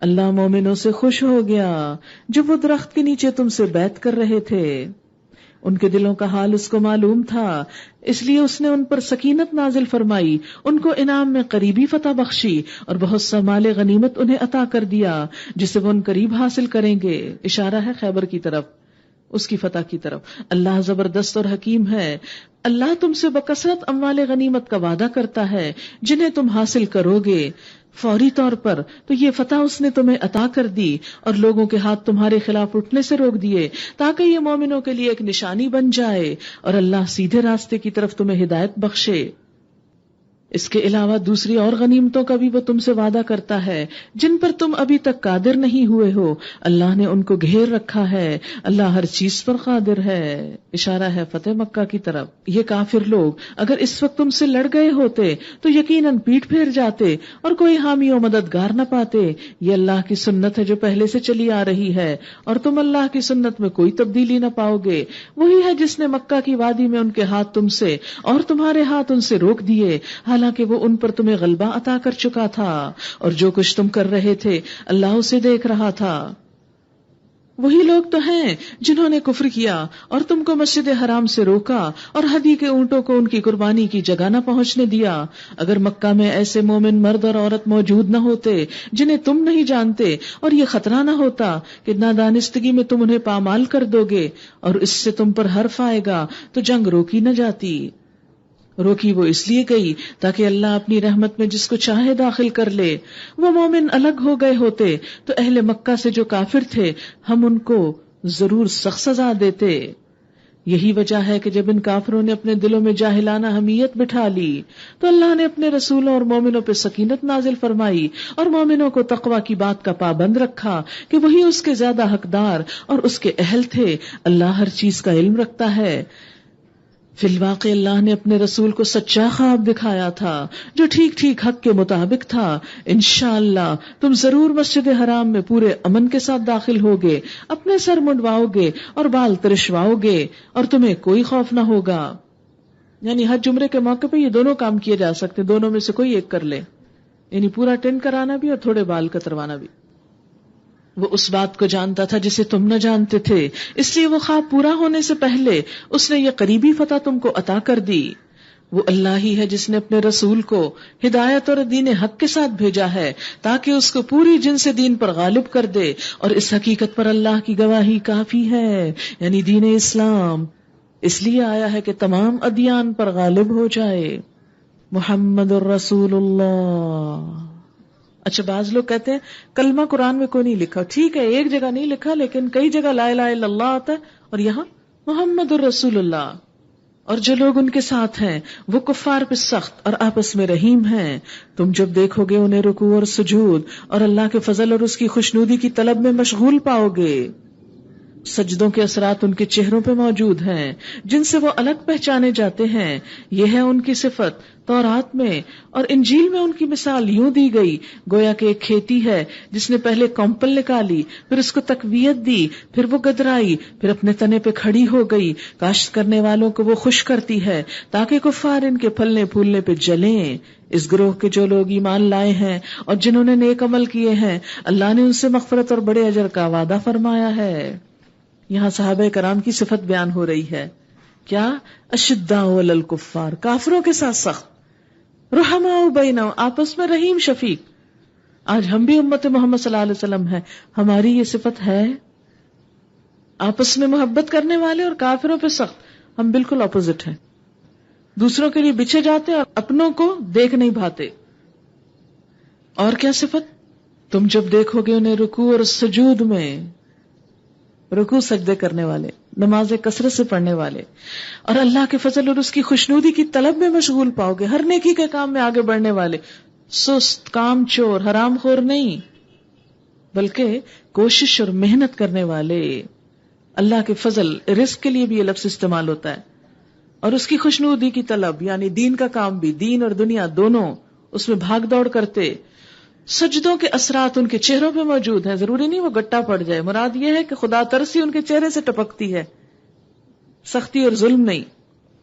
اللہ مومنوں سے خوش ہو گیا جب وہ درخت کے نیچے تم سے بیعت کر رہے تھے. ان کے دلوں کا حال اس کو معلوم تھا، اس لیے اس نے ان پر سکینت نازل فرمائی، ان کو انعام میں قریبی فتح بخشی، اور بہت سا مال غنیمت انہیں عطا کر دیا جسے وہ ان قریب حاصل کریں گے. اشارہ ہے خیبر کی طرف، اس کی فتح کی طرف. اللہ زبردست اور حکیم ہے. اللہ تم سے بکثرت اموال غنیمت کا وعدہ کرتا ہے جنہیں تم حاصل کرو گے فوری طور پر، تو یہ فتح اس نے تمہیں عطا کر دی اور لوگوں کے ہاتھ تمہارے خلاف اٹھنے سے روک دیے تاکہ یہ مومنوں کے لیے ایک نشانی بن جائے اور اللہ سیدھے راستے کی طرف تمہیں ہدایت بخشے. اس کے علاوہ دوسری اور غنیمتوں کا بھی وہ تم سے وعدہ کرتا ہے جن پر تم ابھی تک قادر نہیں ہوئے ہو. اللہ نے ان کو گھیر رکھا ہے، اللہ ہر چیز پر قادر ہے. اشارہ ہے فتح مکہ کی طرف. یہ کافر لوگ اگر اس وقت تم سے لڑ گئے ہوتے تو یقیناً پیٹ پھیر جاتے اور کوئی حامی و مددگار نہ پاتے. یہ اللہ کی سنت ہے جو پہلے سے چلی آ رہی ہے، اور تم اللہ کی سنت میں کوئی تبدیلی نہ پاؤ گے. وہی ہے جس نے مکہ کی وادی میں ان کے ہاتھ تم سے اور تمہارے ہاتھ ان سے روک دیے، حالانکہ وہ ان پر تمہیں غلبہ عطا کر چکا تھا، اور جو کچھ تم کر رہے تھے اللہ اسے دیکھ رہا تھا. وہی لوگ تو ہیں جنہوں نے کفر کیا اور تم کو مسجد حرام سے روکا اور ہدی کے اونٹوں کو ان کی قربانی کی جگہ نہ پہنچنے دیا. اگر مکہ میں ایسے مومن مرد اور عورت موجود نہ ہوتے جنہیں تم نہیں جانتے، اور یہ خطرہ نہ ہوتا کہ نادانستگی میں تم انہیں پامال کر دو گے اور اس سے تم پر حرف آئے گا، تو جنگ روکی نہ جاتی. روکی وہ اس لیے گئی تاکہ اللہ اپنی رحمت میں جس کو چاہے داخل کر لے. وہ مومن الگ ہو گئے ہوتے تو اہل مکہ سے جو کافر تھے ہم ان کو ضرور سخت سزا دیتے. یہی وجہ ہے کہ جب ان کافروں نے اپنے دلوں میں جاہلانہ حمیت بٹھا لی تو اللہ نے اپنے رسولوں اور مومنوں پہ سکینت نازل فرمائی اور مومنوں کو تقوی کی بات کا پابند رکھا کہ وہی اس کے زیادہ حقدار اور اس کے اہل تھے. اللہ ہر چیز کا علم رکھتا ہے. فی الواقع اللہ نے اپنے رسول کو سچا خواب دکھایا تھا جو ٹھیک ٹھیک حق کے مطابق تھا. انشاءاللہ تم ضرور مسجد حرام میں پورے امن کے ساتھ داخل ہوگے, اپنے سر منڈواؤ گے اور بال ترشواؤ گے اور تمہیں کوئی خوف نہ ہوگا. یعنی حج عمرے کے موقع پہ یہ دونوں کام کیے جا سکتے, دونوں میں سے کوئی ایک کر لے, یعنی پورا ٹینٹ کرانا بھی اور تھوڑے بال کتروانا بھی. وہ اس بات کو جانتا تھا جسے تم نہ جانتے تھے, اس لیے وہ خواب پورا ہونے سے پہلے اس نے یہ قریبی فتح تم کو عطا کر دی. وہ اللہ ہی ہے جس نے اپنے رسول کو ہدایت اور دین حق کے ساتھ بھیجا ہے تاکہ اس کو پوری جن سے دین پر غالب کر دے, اور اس حقیقت پر اللہ کی گواہی کافی ہے, یعنی دین اسلام اس لیے آیا ہے کہ تمام ادیان پر غالب ہو جائے. محمد الرسول اللہ. اچھا, بعض لوگ کہتے ہیں کلمہ قرآن میں کوئی نہیں لکھا. ٹھیک ہے, ایک جگہ نہیں لکھا, لیکن کئی جگہ لا الہ الا اللہ آتا ہے, اور یہاں محمد الرسول اللہ. اور جو لوگ ان کے ساتھ ہیں وہ کفار پہ سخت اور آپس میں رحیم ہیں. تم جب دیکھو گے انہیں رکوع اور سجود اور اللہ کے فضل اور اس کی خوشنودی کی طلب میں مشغول پاؤ گے. سجدوں کے اثرات ان کے چہروں پہ موجود ہیں جن سے وہ الگ پہچانے جاتے ہیں. یہ ہے ان کی صفت. تورات میں اور انجیل میں ان کی مثال یوں دی گئی گویا کہ ایک کھیتی ہے جس نے پہلے کمپل نکالی, پھر اس کو تقویت دی, پھر وہ گدرائی, پھر اپنے تنے پہ کھڑی ہو گئی. کاشت کرنے والوں کو وہ خوش کرتی ہے تاکہ کفار ان کے پھلنے پھولنے پہ جلیں. اس گروہ کے جو لوگ ایمان لائے ہیں اور جنہوں نے نیک عمل کیے ہیں, اللہ نے ان سے مغفرت اور بڑے اجر کا وعدہ فرمایا ہے. یہاں صحابہ کرام کی صفت بیان ہو رہی ہے. کیا؟ اشداء علی الکفار, کافروں کے ساتھ سخت, رحماء بینہم, آپس میں رحیم شفیق. آج ہم بھی امت محمد صلی اللہ علیہ وسلم ہیں, ہماری یہ صفت ہے آپس میں محبت کرنے والے اور کافروں پہ سخت. ہم بالکل اپوزٹ ہیں, دوسروں کے لیے بچھے جاتے اور اپنوں کو دیکھ نہیں بھاتے. اور کیا صفت؟ تم جب دیکھو گے انہیں رکوع اور سجود میں, رکوع سجدے کرنے والے, نمازیں کثرت سے پڑھنے والے, اور اللہ کے فضل اور اس کی خوشنودی کی طلب میں مشغول پاؤ گے, ہر نیکی کے کام میں آگے بڑھنے والے, سست, کام چور, حرام خور نہیں, بلکہ کوشش اور محنت کرنے والے. اللہ کے فضل, رزق کے لیے بھی یہ لفظ استعمال ہوتا ہے, اور اس کی خوشنودی کی طلب یعنی دین کا کام بھی, دین اور دنیا دونوں اس میں بھاگ دوڑ کرتے. سجدوں کے اثرات ان کے چہروں پہ موجود ہیں. ضروری نہیں وہ گٹا پڑ جائے, مراد یہ ہے کہ خدا ترسی ان کے چہرے سے ٹپکتی ہے, سختی اور ظلم نہیں.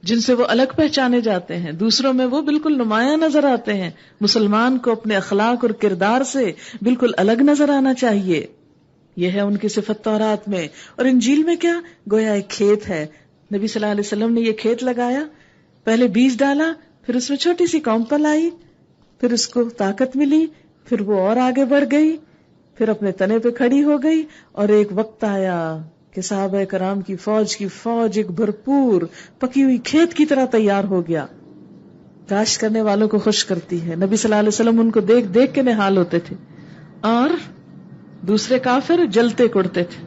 جن سے وہ الگ پہچانے جاتے ہیں, دوسروں میں وہ بالکل نمایاں نظر آتے ہیں. مسلمان کو اپنے اخلاق اور کردار سے بالکل الگ نظر آنا چاہیے. یہ ہے ان کی صفت تورات میں. اور انجیل میں کیا؟ گویا ایک کھیت ہے. نبی صلی اللہ علیہ وسلم نے یہ کھیت لگایا, پہلے بیج ڈالا, پھر اس میں چھوٹی سی کمپل آئی, پھر اس کو طاقت ملی, پھر وہ اور آگے بڑھ گئی, پھر اپنے تنے پہ کھڑی ہو گئی, اور ایک وقت آیا کہ صحابہ کرام کی فوج ایک بھرپور پکی ہوئی کھیت کی طرح تیار ہو گیا. کاشت کرنے والوں کو خوش کرتی ہے. نبی صلی اللہ علیہ وسلم ان کو دیکھ دیکھ کے نہال ہوتے تھے, اور دوسرے کافر جلتے کڑتے تھے.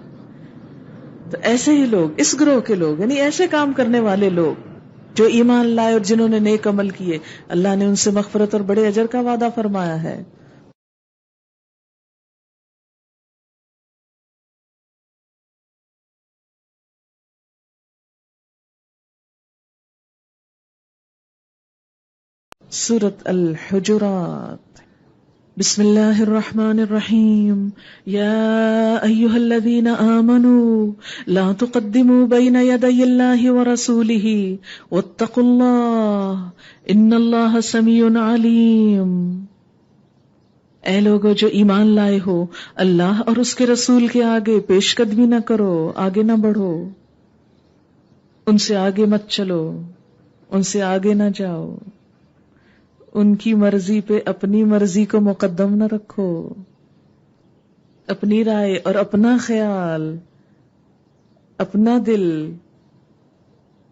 تو ایسے ہی لوگ, اس گروہ کے لوگ, یعنی ایسے کام کرنے والے لوگ جو ایمان لائے اور جنہوں نے نیک عمل کیے, اللہ نے ان سے مغفرت اور بڑے اجر کا وعدہ فرمایا ہے. سورۃ الحجرات. بسم اللہ الرحمن الرحیم. یا ایھا الذین آمنوا لا تقدموا بین یدی اللہ ورسولہ واتقوا اللہ ان اللہ سمیع علیم. اے لوگو جو ایمان لائے ہو, اللہ اور اس کے رسول کے آگے پیش قدمی نہ کرو, آگے نہ بڑھو, ان سے آگے مت چلو, ان سے آگے نہ جاؤ, ان کی مرضی پہ اپنی مرضی کو مقدم نہ رکھو. اپنی رائے اور اپنا خیال, اپنا دل,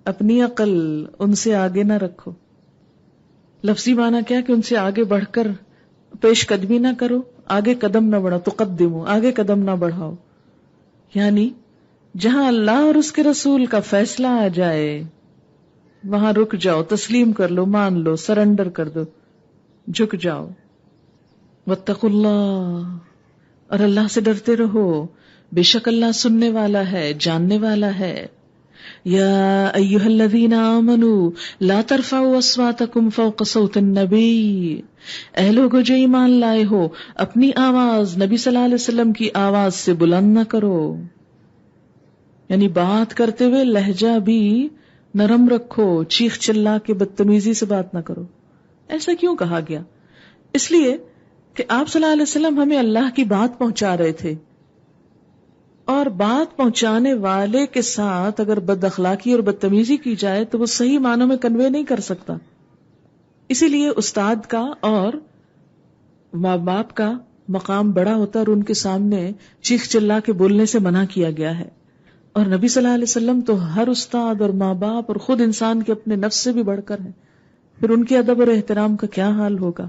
اپنی عقل ان سے آگے نہ رکھو. لفظی معنی کیا کہ ان سے آگے بڑھ کر پیش قدمی نہ کرو, آگے قدم نہ بڑھاؤ. تقدمو, آگے قدم نہ بڑھاؤ, یعنی جہاں اللہ اور اس کے رسول کا فیصلہ آ جائے وہاں رک جاؤ، تسلیم کر لو، مان لو، سرنڈر کر دو، جھک جاؤ. واتقوا اللہ، اور اللہ سے ڈرتے رہو، بے شک اللہ سننے والا ہے، جاننے والا ہے. یا ایھا الذین آمنوا لا ترفعوا اصواتکم فوق صوت النبی، اے لوگو جو ایمان لائے ہو اپنی آواز نبی صلی اللہ علیہ وسلم کی آواز سے بلند نہ کرو. یعنی بات کرتے ہوئے لہجہ بھی نرم رکھو، چیخ چلا کے بدتمیزی سے بات نہ کرو. ایسا کیوں کہا گیا؟ اس لیے کہ آپ صلی اللہ علیہ وسلم ہمیں اللہ کی بات پہنچا رہے تھے، اور بات پہنچانے والے کے ساتھ اگر بد اخلاقی اور بدتمیزی کی جائے تو وہ صحیح معنوں میں کنوے نہیں کر سکتا. اسی لیے استاد کا اور ماں باپ کا مقام بڑا ہوتا ہے اور ان کے سامنے چیخ چلا کے بولنے سے منع کیا گیا ہے. اور نبی صلی اللہ علیہ وسلم تو ہر استاد اور ماں باپ اور خود انسان کے اپنے نفس سے بھی بڑھ کر ہیں، پھر ان کے ادب اور احترام کا کیا حال ہوگا.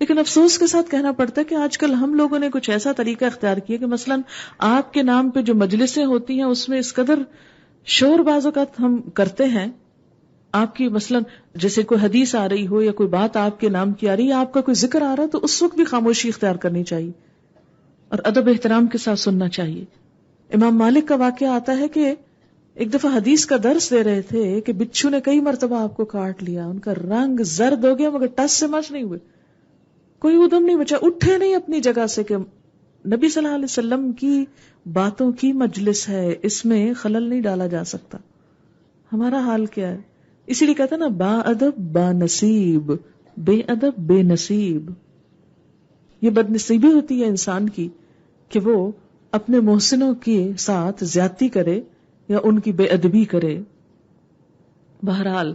لیکن افسوس کے ساتھ کہنا پڑتا ہے کہ آج کل ہم لوگوں نے کچھ ایسا طریقہ اختیار کیا کہ مثلاً آپ کے نام پہ جو مجلسیں ہوتی ہیں اس میں اس قدر شور باز اوقات ہم کرتے ہیں. آپ کی مثلاً جیسے کوئی حدیث آ رہی ہو یا کوئی بات آپ کے نام کی آ رہی ہے، آپ کا کوئی ذکر آ رہا ہے تو اس وقت بھی خاموشی اختیار کرنی چاہیے اور ادب احترام کے ساتھ سننا چاہیے. امام مالک کا واقعہ آتا ہے کہ ایک دفعہ حدیث کا درس دے رہے تھے کہ بچھو نے کئی مرتبہ آپ کو کاٹ لیا، ان کا رنگ زرد ہو گیا مگر ٹس سے مس نہیں ہوئے، کوئی ادم نہیں بچا، اٹھے نہیں اپنی جگہ سے کہ نبی صلی اللہ علیہ وسلم کی باتوں کی مجلس ہے، اس میں خلل نہیں ڈالا جا سکتا. ہمارا حال کیا ہے؟ اسی لیے کہتا نا با ادب با نصیب، بے ادب بے نصیب. یہ بد نصیبی ہوتی ہے انسان کی کہ وہ اپنے محسنوں کے ساتھ زیادتی کرے یا ان کی بے ادبی کرے. بہرحال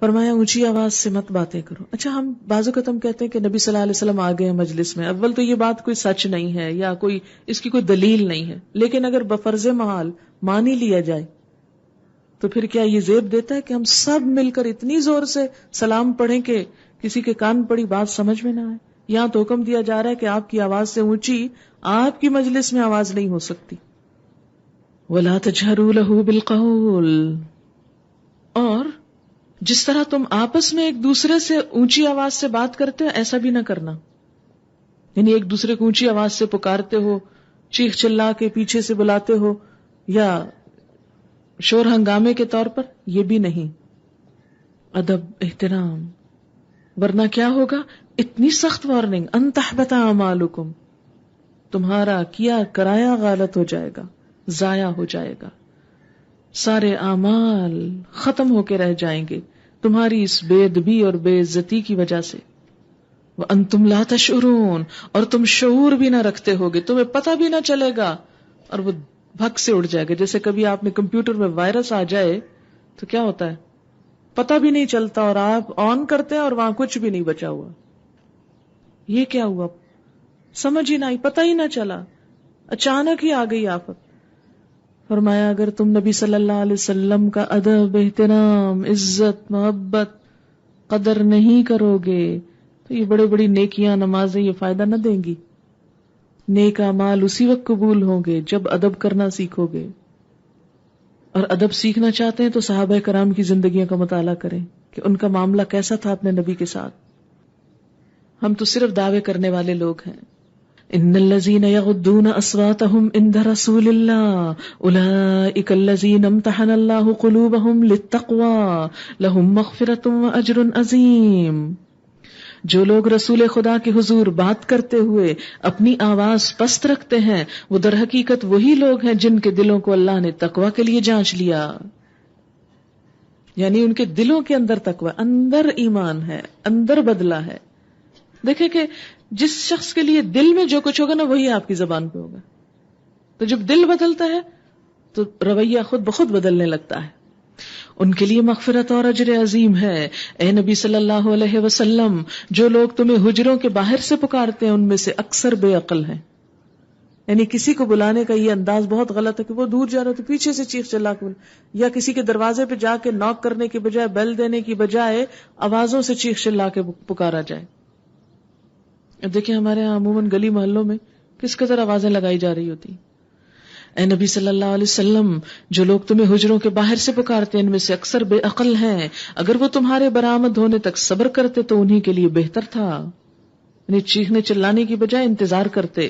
فرمایا اونچی آواز سے مت باتیں کرو. اچھا، ہم بعض اوقات ہم کہتے ہیں کہ نبی صلی اللہ علیہ وسلم آ گئے ہیں مجلس میں، اول تو یہ بات کوئی سچ نہیں ہے یا کوئی اس کی کوئی دلیل نہیں ہے، لیکن اگر بفرض محال مان ہی لیا جائے تو پھر کیا یہ زیب دیتا ہے کہ ہم سب مل کر اتنی زور سے سلام پڑھیں کہ کسی کے کان پڑی بات سمجھ میں نہ آئے؟ یہاں تو حکم دیا جا رہا ہے کہ آپ کی آواز سے اونچی آپ کی مجلس میں آواز نہیں ہو سکتی. وَلَا تَجْهَرُوا لَهُ بِالْقَوْلِ، اور جس طرح تم آپس میں ایک دوسرے سے اونچی آواز سے بات کرتے ہو ایسا بھی نہ کرنا. یعنی ایک دوسرے کو اونچی آواز سے پکارتے ہو، چیخ چلا کے پیچھے سے بلاتے ہو یا شور ہنگامے کے طور پر، یہ بھی نہیں. ادب احترام، ورنہ کیا ہوگا؟ اتنی سخت وارننگ، ان تحبط اعمالکم، تمہارا کیا کرایا غلط ہو جائے گا، ضائع ہو جائے گا، سارے اعمال ختم ہو کے رہ جائیں گے تمہاری اس بے ادبی اور بے عزتی کی وجہ سے. وانتم لا تشعرون، اور تم شعور بھی نہ رکھتے ہوگے، تمہیں پتہ بھی نہ چلے گا اور وہ بھگ سے اڑ جائے گا. جیسے کبھی آپ نے کمپیوٹر میں وائرس آ جائے تو کیا ہوتا ہے، پتہ بھی نہیں چلتا اور آپ آن کرتے ہیں اور وہاں کچھ بھی نہیں بچا ہوا. یہ کیا ہوا، سمجھ ہی نہ آئی، پتہ ہی نہ چلا، اچانک ہی آ گئی آفت. فرمایا اگر تم نبی صلی اللہ علیہ وسلم کا ادب احترام عزت محبت قدر نہیں کرو گے تو یہ بڑے بڑی نیکیاں نمازیں یہ فائدہ نہ دیں گی. نیک اعمال اسی وقت قبول ہوں گے جب ادب کرنا سیکھو گے. اور ادب سیکھنا چاہتے ہیں تو صحابہ کرام کی زندگیوں کا مطالعہ کریں کہ ان کا معاملہ کیسا تھا اپنے نبی کے ساتھ. ہم تو صرف دعوے کرنے والے لوگ ہیں. ان الذين يغضون اصواتهم عند رسول الله اولئك الذين امتحن الله قلوبهم للتقوى لهم مغفرة واجر عظیم. جو لوگ رسول خدا کے حضور بات کرتے ہوئے اپنی آواز پست رکھتے ہیں وہ در حقیقت وہی لوگ ہیں جن کے دلوں کو اللہ نے تقوی کے لیے جانچ لیا. یعنی ان کے دلوں کے اندر تقوی، اندر ایمان ہے، اندر بدلہ ہے. دیکھیں کہ جس شخص کے لیے دل میں جو کچھ ہوگا نا وہی آپ کی زبان پہ ہوگا. تو جب دل بدلتا ہے تو رویہ خود بخود بدلنے لگتا ہے. ان کے لیے مغفرت اور اجر عظیم ہے. اے نبی صلی اللہ علیہ وسلم، جو لوگ تمہیں حجروں کے باہر سے پکارتے ہیں ان میں سے اکثر بے عقل ہیں. یعنی کسی کو بلانے کا یہ انداز بہت غلط ہے کہ وہ دور جا رہا تو پیچھے سے چیخ چلا کے یا کسی کے دروازے پہ جا کے ناک کرنے کی بجائے بیل دینے کی بجائے آوازوں سے چیخ چلا کے پکارا جائے. اب دیکھیں ہمارے یہاں عموماً گلی محلوں میں کس قدر آوازیں لگائی جا رہی ہوتی. اے نبی صلی اللہ علیہ وسلم، جو لوگ تمہیں حجروں کے باہر سے پکارتے ہیں ان میں سے اکثر بے عقل ہیں، اگر وہ تمہارے برآمد ہونے تک صبر کرتے تو انہی کے لیے بہتر تھا، یعنی چیخنے چلانے کی بجائے انتظار کرتے۔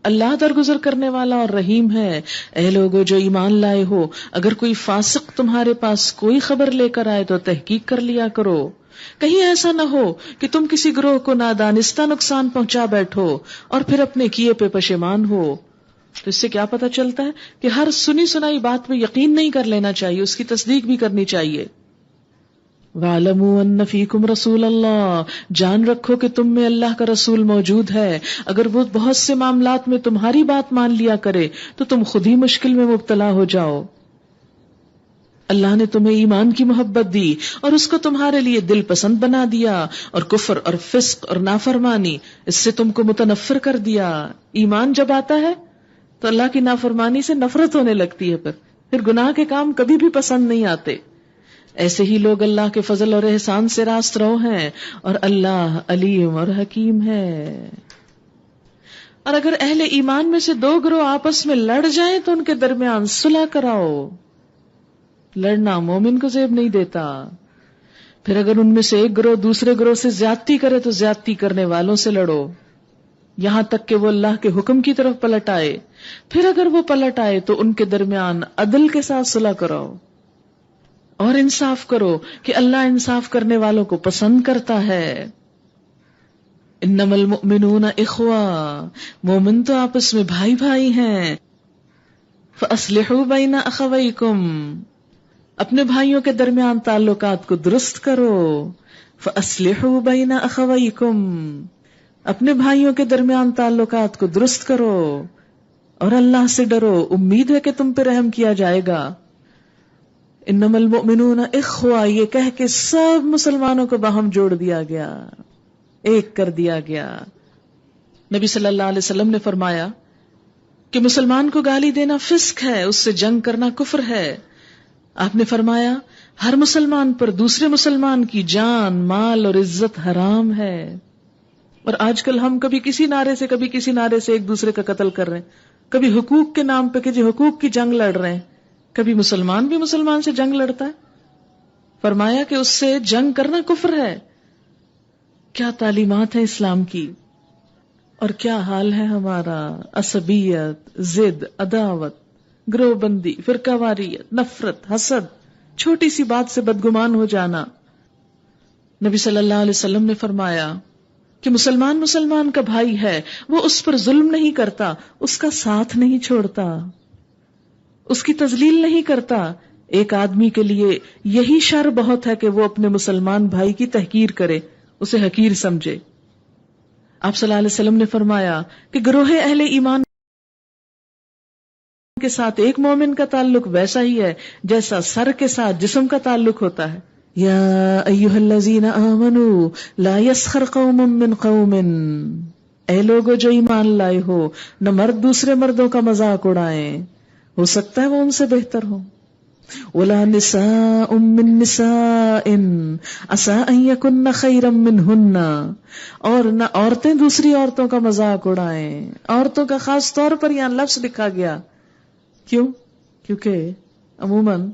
اللہ درگزر کرنے والا اور رحیم ہے۔ اے لوگو جو ایمان لائے ہو، اگر کوئی فاسق تمہارے پاس کوئی خبر لے کر آئے تو تحقیق کر لیا کرو، کہیں ایسا نہ ہو کہ تم کسی گروہ کو نادانستہ نقصان پہنچا بیٹھو اور پھر اپنے کیے پہ پشیمان ہو۔ تو اس سے کیا پتہ چلتا ہے کہ ہر سنی سنائی بات پہ یقین نہیں کر لینا چاہیے، اس کی تصدیق بھی کرنی چاہیے۔ وَاعْلَمُوا أَنَّ فِيكُمْ رَسُولَ اللَّهِ، جان رکھو کہ تم میں اللہ کا رسول موجود ہے، اگر وہ بہت سے معاملات میں تمہاری بات مان لیا کرے تو تم خود ہی مشکل میں مبتلا ہو جاؤ۔ اللہ نے تمہیں ایمان کی محبت دی اور اس کو تمہارے لیے دل پسند بنا دیا، اور کفر اور فسق اور نافرمانی اس سے تم کو متنفر کر دیا۔ ایمان جب آتا ہے تو اللہ کی نافرمانی سے نفرت ہونے لگتی ہے، پھر گناہ کے کام کبھی بھی پسند نہیں آتے۔ ایسے ہی لوگ اللہ کے فضل اور احسان سے راست رو ہیں، اور اللہ علیم اور حکیم ہے۔ اور اگر اہل ایمان میں سے دو گروہ آپس میں لڑ جائیں تو ان کے درمیان صلح کراؤ۔ لڑنا مومن کو زیب نہیں دیتا۔ پھر اگر ان میں سے ایک گروہ دوسرے گروہ سے زیادتی کرے تو زیادتی کرنے والوں سے لڑو، یہاں تک کہ وہ اللہ کے حکم کی طرف پلٹ آئے۔ پھر اگر وہ پلٹ آئے تو ان کے درمیان عدل کے ساتھ صلح کراؤ اور انصاف کرو کہ اللہ انصاف کرنے والوں کو پسند کرتا ہے۔ انما المؤمنون اخوہ، مومن تو آپس میں بھائی بھائی ہیں۔ فاصلحوا بین اخویکم، اپنے بھائیوں کے درمیان تعلقات کو درست کرو۔ فاصلحوا بین اخویکم، اپنے بھائیوں کے درمیان تعلقات کو درست کرو اور اللہ سے ڈرو، امید ہے کہ تم پہ رحم کیا جائے گا۔ انما المؤمنون اخوہ، یہ کہہ کے سب مسلمانوں کو باہم جوڑ دیا گیا، ایک کر دیا گیا۔ نبی صلی اللہ علیہ وسلم نے فرمایا کہ مسلمان کو گالی دینا فسق ہے، اس سے جنگ کرنا کفر ہے۔ آپ نے فرمایا ہر مسلمان پر دوسرے مسلمان کی جان، مال اور عزت حرام ہے۔ اور آج کل ہم کبھی کسی نعرے سے کبھی کسی نعرے سے ایک دوسرے کا قتل کر رہے ہیں، کبھی حقوق کے نام پہ کہ جو حقوق کی جنگ لڑ رہے ہیں، کبھی مسلمان بھی مسلمان سے جنگ لڑتا ہے۔ فرمایا کہ اس سے جنگ کرنا کفر ہے۔ کیا تعلیمات ہیں اسلام کی، اور کیا حال ہے ہمارا، عصبیت، ضد، عداوت، گروہ بندی، فرقہ واریت، نفرت، حسد، چھوٹی سی بات سے بدگمان ہو جانا۔ نبی صلی اللہ علیہ وسلم نے فرمایا کہ مسلمان کا بھائی ہے، وہ اس پر ظلم نہیں کرتا، اس کا ساتھ نہیں چھوڑتا، اس کی تذلیل نہیں کرتا۔ ایک آدمی کے لیے یہی شر بہت ہے کہ وہ اپنے مسلمان بھائی کی تحقیر کرے، اسے حقیر سمجھے۔ آپ صلی اللہ علیہ وسلم نے فرمایا کہ گروہ اہل ایمان کے ساتھ ایک مومن کا تعلق ویسا ہی ہے جیسا سر کے ساتھ جسم کا تعلق ہوتا ہے۔ یا ایھا الذین آمنوا لا یسخر قوم من قوم، اے لوگو جو ایمان لائے ہو، نہ مرد دوسرے مردوں کا مذاق اڑائیں، ہو سکتا ہے وہ ان سے بہتر ہو۔ ولا نساء من نساء عسى ان يكن خيرا منهن، اور نہ عورتیں دوسری عورتوں کا مذاق اڑائیں۔ عورتوں کا خاص طور پر یہاں لفظ لکھا گیا، کیوں؟ کیونکہ عموماً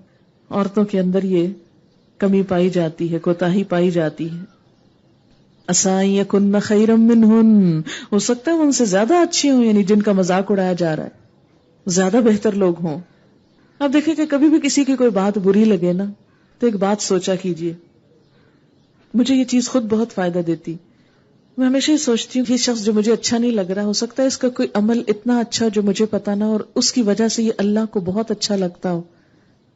عورتوں کے اندر یہ کمی پائی جاتی ہے، کوتاہی پائی جاتی ہے۔ عسى ان يكن خيرا منهن، ہو سکتا ہے وہ ان سے زیادہ اچھی ہوں، یعنی جن کا مذاق اڑایا جا رہا ہے زیادہ بہتر لوگ ہوں۔ اب دیکھیں کہ کبھی بھی کسی کی کوئی بات بری لگے نا تو ایک بات سوچا کیجئے، مجھے یہ چیز خود بہت فائدہ دیتی۔ میں ہمیشہ ہی سوچتی ہوں کہ یہ شخص جو مجھے اچھا نہیں لگ رہا، ہو سکتا ہے اس کا کوئی عمل اتنا اچھا جو مجھے پتا نہ، اور اس کی وجہ سے یہ اللہ کو بہت اچھا لگتا ہو،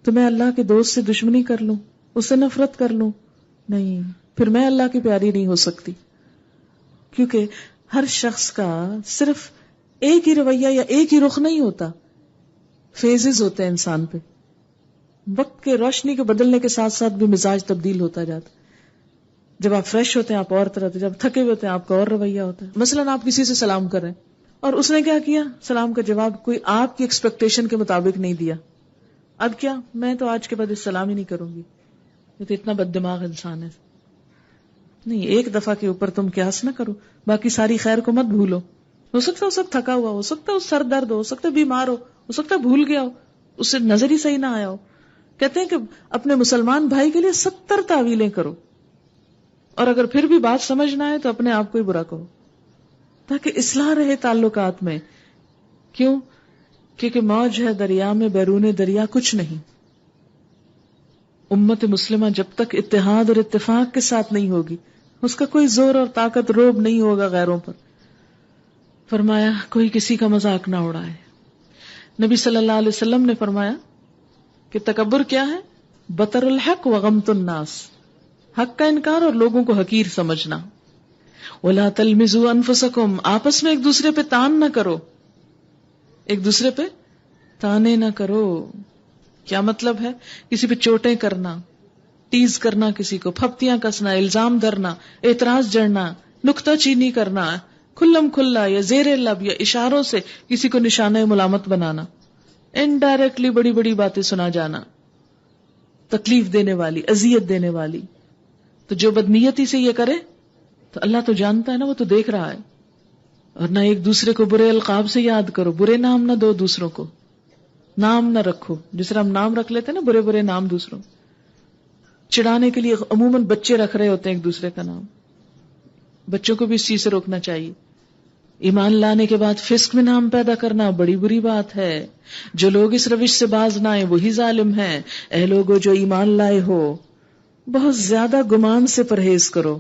تو میں اللہ کے دوست سے دشمنی کر لوں، اس سے نفرت کر لوں؟ نہیں، پھر میں اللہ کی پیاری نہیں ہو سکتی۔ کیونکہ ہر شخص کا صرف ایک ہی رویہ یا ایک ہی رخ نہیں ہوتا، فیزز ہوتے ہیں انسان پہ، وقت کے روشنی کے بدلنے کے ساتھ ساتھ بھی مزاج تبدیل ہوتا جاتا ہے۔ جب آپ فریش ہوتے ہیں آپ اور طرح، جب تھکے ہوئے ہوتے ہیں آپ کا اور رویہ ہوتا ہے۔ مثلاً آپ کسی سے سلام کر رہے ہیں اور اس نے کیا کیا، سلام کا جواب کوئی آپ کی ایکسپیکٹیشن کے مطابق نہیں دیا، اب کیا، میں تو آج کے بعد اس سلام ہی نہیں کروں گی، یہ تو اتنا بد دماغ انسان ہے۔ نہیں، ایک دفعہ کے اوپر تم قیاس نہ کرو، باقی ساری خیر کو مت بھولو۔ ہو سکتا ہے وہ سب تھکا ہوا، ہو سکتا ہے وہ سر درد ہو سکتا ہے بیمار ہو سکتا ہے بھول گیا ہو، اس سے نظر ہی صحیح نہ آیا ہو. کہتے ہیں کہ اپنے مسلمان بھائی کے لیے 70 تعویلیں کرو، اور اگر پھر بھی بات سمجھ نہ آئے تو اپنے آپ کو ہی برا کہو، تاکہ اصلاح رہے تعلقات میں. کیوں؟ کیونکہ موج ہے دریا میں، بیرون دریا کچھ نہیں. امت مسلمہ جب تک اتحاد اور اتفاق کے ساتھ نہیں ہوگی، اس کا کوئی زور اور طاقت روب نہیں ہوگا غیروں پر. فرمایا کوئی کسی کا مذاق نہ اڑائے. نبی صلی اللہ علیہ وسلم نے فرمایا کہ تکبر کیا ہے؟ بطر الحق وغمت الناس، حق کا انکار اور لوگوں کو حقیر سمجھنا. ولا تلمزوا انفسکم، آپس میں ایک دوسرے پہ تان نہ کرو، ایک دوسرے پہ تانے نہ کرو. کیا مطلب ہے؟ کسی پہ چوٹیں کرنا، ٹیز کرنا، کسی کو پھپتیاں کسنا، الزام دھرنا، اعتراض جڑنا، نکتہ چینی کرنا، کھلم کھلا یا زیر لب یا اشاروں سے کسی کو نشانہ ملامت بنانا، انڈائریکٹلی بڑی بڑی باتیں سنا جانا، تکلیف دینے والی، اذیت دینے والی. تو جو بدنیتی سے یہ کرے تو اللہ تو جانتا ہے نا، وہ تو دیکھ رہا ہے. اور نہ ایک دوسرے کو برے القاب سے یاد کرو، برے نام نہ دو دوسروں کو، نام نہ رکھو. جس طرح ہم نام رکھ لیتے ہیں نا برے برے نام دوسروں، چڑھانے کے لیے عموماً بچے رکھ رہے ہوتے ہیں ایک دوسرے کا نام. بچوں کو بھی اس چیز سے روکنا چاہیے. ایمان لانے کے بعد فسق میں نام پیدا کرنا بڑی بری بات ہے. جو لوگ اس روش سے باز نہ آئے وہی ظالم ہیں. اے لوگو جو ایمان لائے ہو، بہت زیادہ گمان سے پرہیز کرو.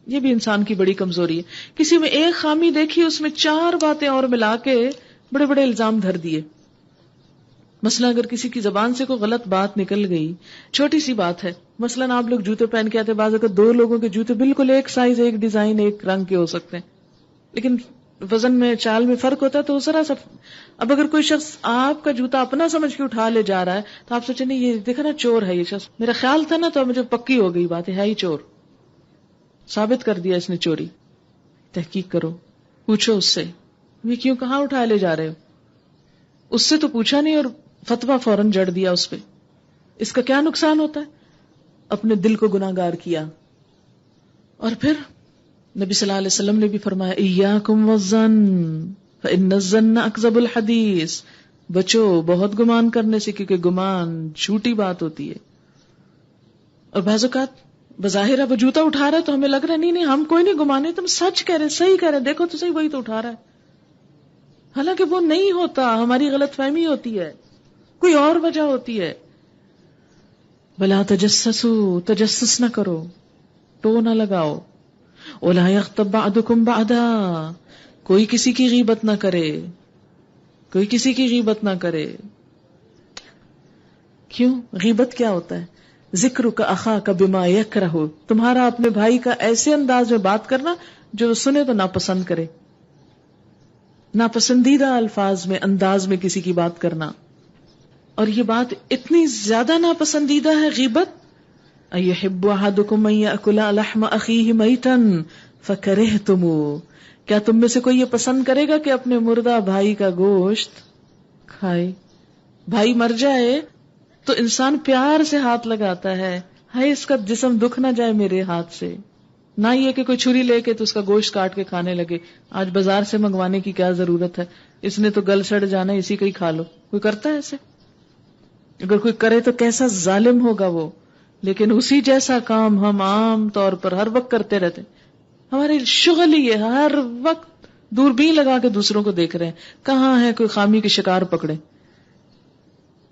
یہ بھی انسان کی بڑی کمزوری ہے. کسی میں ایک خامی دیکھی، اس میں 4 باتیں اور ملا کے بڑے بڑے الزام دھر دیے. مثلا اگر کسی کی زبان سے کوئی غلط بات نکل گئی، چھوٹی سی بات ہے، مثلا آپ لوگ جوتے پہن کے آتے، بعض اگر 2 لوگوں کے جوتے بالکل ایک سائز، ایک ڈیزائن، ایک رنگ کے ہو سکتے ہیں، لیکن وزن میں، چال میں فرق ہوتا ہے، تو ذرا سا. اب اگر کوئی شخص آپ کا جوتا اپنا سمجھ کے اٹھا لے جا رہا ہے تو آپ سوچیں نہیں یہ دیکھا نا چور ہے یہ شخص، میرا خیال تھا نا، تو مجھے پکی ہو گئی بات ہے ہی چور، ثابت کر دیا اس نے چوری. تحقیق کرو، پوچھو اس سے یہ کیوں، کہاں اٹھا لے جا رہے ہو. اس سے تو پوچھا نہیں اور فتویٰ فوراً جڑ دیا اس پہ. اس کا کیا نقصان ہوتا ہے؟ اپنے دل کو گناہگار کیا. اور پھر نبی صلی اللہ علیہ وسلم نے بھی فرمایا ایاکم والظن فإن الظن اکذب الحدیث، بچو بہت گمان کرنے سے، کیونکہ گمان جھوٹی بات ہوتی ہے. اور بعض اوقات بظاہر اب جوتا اٹھا رہا ہے تو ہمیں لگ رہا ہے نہیں ہم کوئی نہیں گمانے، تم سچ کہہ رہے، صحیح کہہ رہے، دیکھو تو صحیح وہی تو اٹھا رہا ہے. حالانکہ وہ نہیں ہوتا، ہماری غلط فہمی ہوتی ہے، کوئی اور وجہ ہوتی ہے. بلا تجسسوا، تجسس نہ کرو، ٹو نہ لگاؤ. ولا یغتب بعضکم بعضا، کوئی کسی کی غیبت نہ کرے، کوئی کسی کی غیبت نہ کرے. کیوں؟ غیبت کیا ہوتا ہے؟ ذکرک اخاک بما یکرہ، تمہارا اپنے بھائی کا ایسے انداز میں بات کرنا جو سنے تو ناپسند کرے، ناپسندیدہ الفاظ میں، انداز میں کسی کی بات کرنا. اور یہ بات اتنی زیادہ ناپسندیدہ ہے غیبت. ایحب احدکم ان یاکل لحم اخیہ میتا فکرہتموہ، کیا تم میں سے کوئی یہ پسند کرے گا کہ اپنے مردہ بھائی کا گوشت کھائے؟ بھائی مر جائے تو انسان پیار سے ہاتھ لگاتا ہے، ہائے اس کا جسم دکھ نہ جائے میرے ہاتھ سے. نہ یہ کہ کوئی چھری لے کے تو اس کا گوشت کاٹ کے کھانے لگے. آج بازار سے منگوانے کی کیا ضرورت ہے، اس نے تو گل سڑ جانا، اسی کا ہی کھا لو. کوئی کرتا ہے ایسے؟ اگر کوئی کرے تو کیسا ظالم ہوگا وہ. لیکن اسی جیسا کام ہم عام طور پر ہر وقت کرتے رہتے. ہمارے شغل ہی ہے، ہر وقت دوربین لگا کے دوسروں کو دیکھ رہے ہیں کہاں ہے کوئی خامی کے شکار پکڑے.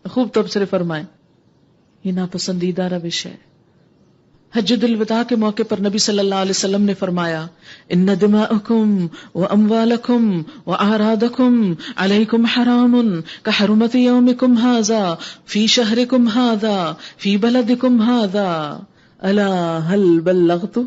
خوب تبصرے فرمائیں. یہ ناپسندیدہ روش ہے. حجۃ الوداع کے موقع پر نبی صلی اللہ علیہ وسلم نے فرمایا ان دماءکم واموالکم واعراضکم علیکم حرام کحرمت یومکم ھذا فی شہرکم ھذا فی بلدکم ھذا الا هل بلغت.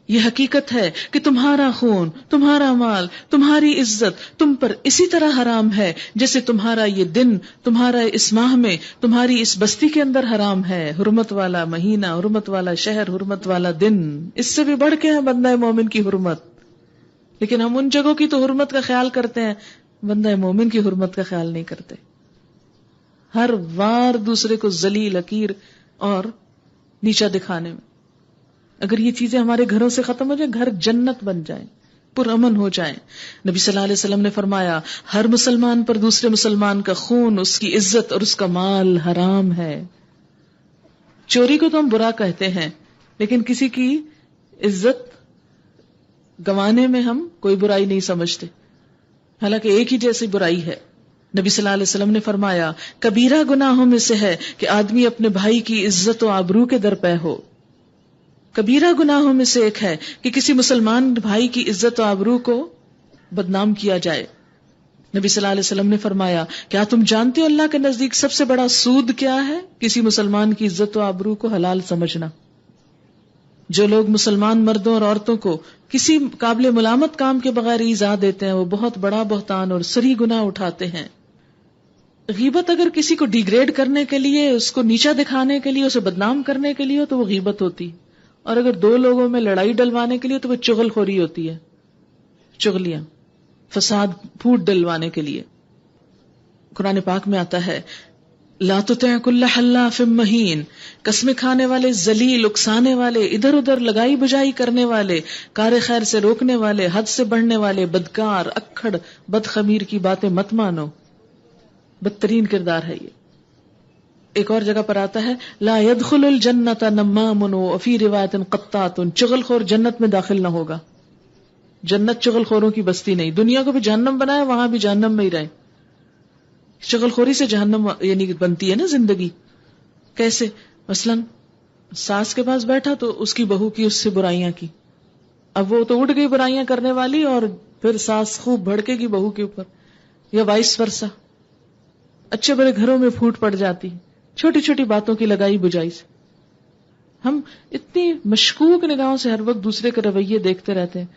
یہ حقیقت ہے کہ تمہارا خون، تمہارا مال، تمہاری عزت تم پر اسی طرح حرام ہے جیسے تمہارا یہ دن، تمہارا اس ماہ میں، تمہاری اس بستی کے اندر حرام ہے. حرمت والا مہینہ، حرمت والا شہر، حرمت والا دن، اس سے بھی بڑھ کے ہے بندہ مومن کی حرمت. لیکن ہم ان جگہوں کی تو حرمت کا خیال کرتے ہیں، بندہ مومن کی حرمت کا خیال نہیں کرتے. ہر وار دوسرے کو ذلیل، حقیر اور نیچا دکھانے میں. اگر یہ چیزیں ہمارے گھروں سے ختم ہو جائیں، گھر جنت بن جائیں. پرامن ہو جائیں. نبی صلی اللہ علیہ وسلم نے فرمایا ہر مسلمان پر دوسرے مسلمان کا خون، اس کی عزت اور اس کا مال حرام ہے. چوری کو تو ہم برا کہتے ہیں، لیکن کسی کی عزت گنوانے میں ہم کوئی برائی نہیں سمجھتے، حالانکہ ایک ہی جیسی برائی ہے. نبی صلی اللہ علیہ وسلم نے فرمایا کبیرہ گناہوں میں سے ہے کہ آدمی اپنے بھائی کی عزت و آبرو کے درپے ہو. کبیرہ گناہوں میں سے ایک ہے کہ کسی مسلمان بھائی کی عزت و آبرو کو بدنام کیا جائے. نبی صلی اللہ علیہ وسلم نے فرمایا کیا تم جانتے ہو اللہ کے نزدیک سب سے بڑا سود کیا ہے؟ کسی مسلمان کی عزت و آبرو کو حلال سمجھنا. جو لوگ مسلمان مردوں اور عورتوں کو کسی قابل ملامت کام کے بغیر ایذا دیتے ہیں وہ بہت بڑا بہتان اور سری گناہ اٹھاتے ہیں. غیبت اگر کسی کو ڈیگریڈ کرنے کے لیے، اس کو نیچا دکھانے کے لیے، اسے بدنام کرنے کے لیے ہو تو وہ غیبت ہوتی، اور اگر دو لوگوں میں لڑائی ڈلوانے کے لیے تو وہ چغل خوری ہوتی ہے، چغلیاں، فساد، پھوٹ ڈلوانے کے لیے. قرآن پاک میں آتا ہے لا تطع کل حلاف مہین، قسمیں کھانے والے، ذلیل، اکسانے والے، ادھر ادھر لگائی بجائی کرنے والے، کار خیر سے روکنے والے، حد سے بڑھنے والے، بدکار، اکھڑ، بد خمیر کی باتیں مت مانو. بدترین کردار ہے یہ. ایک اور جگہ پر آتا ہے لا يدخل الجنت نمام وفی روایت قطات، چغل خور جنت میں داخل نہ ہوگا. جنت چغل خوروں کی بستی نہیں. دنیا کو بھی جہنم بنایا، وہاں بھی جہنم میں ہی رہے. چغل خوری سے جہنم یعنی بنتی ہے نا زندگی. کیسے؟ مثلا ساس کے پاس بیٹھا تو اس کی بہو کی اس سے برائیاں کی، اب وہ تو اٹھ گئی برائیاں کرنے والی، اور پھر ساس خوب بھڑکے گی بہو کے اوپر، یا وائس ورسا. اچھے بڑے گھروں میں پھوٹ پڑ جاتی چھوٹی چھوٹی باتوں کی لگائی بجائی سے. ہم اتنی مشکوک نگاہوں سے ہر وقت دوسرے کے رویے دیکھتے رہتے ہیں.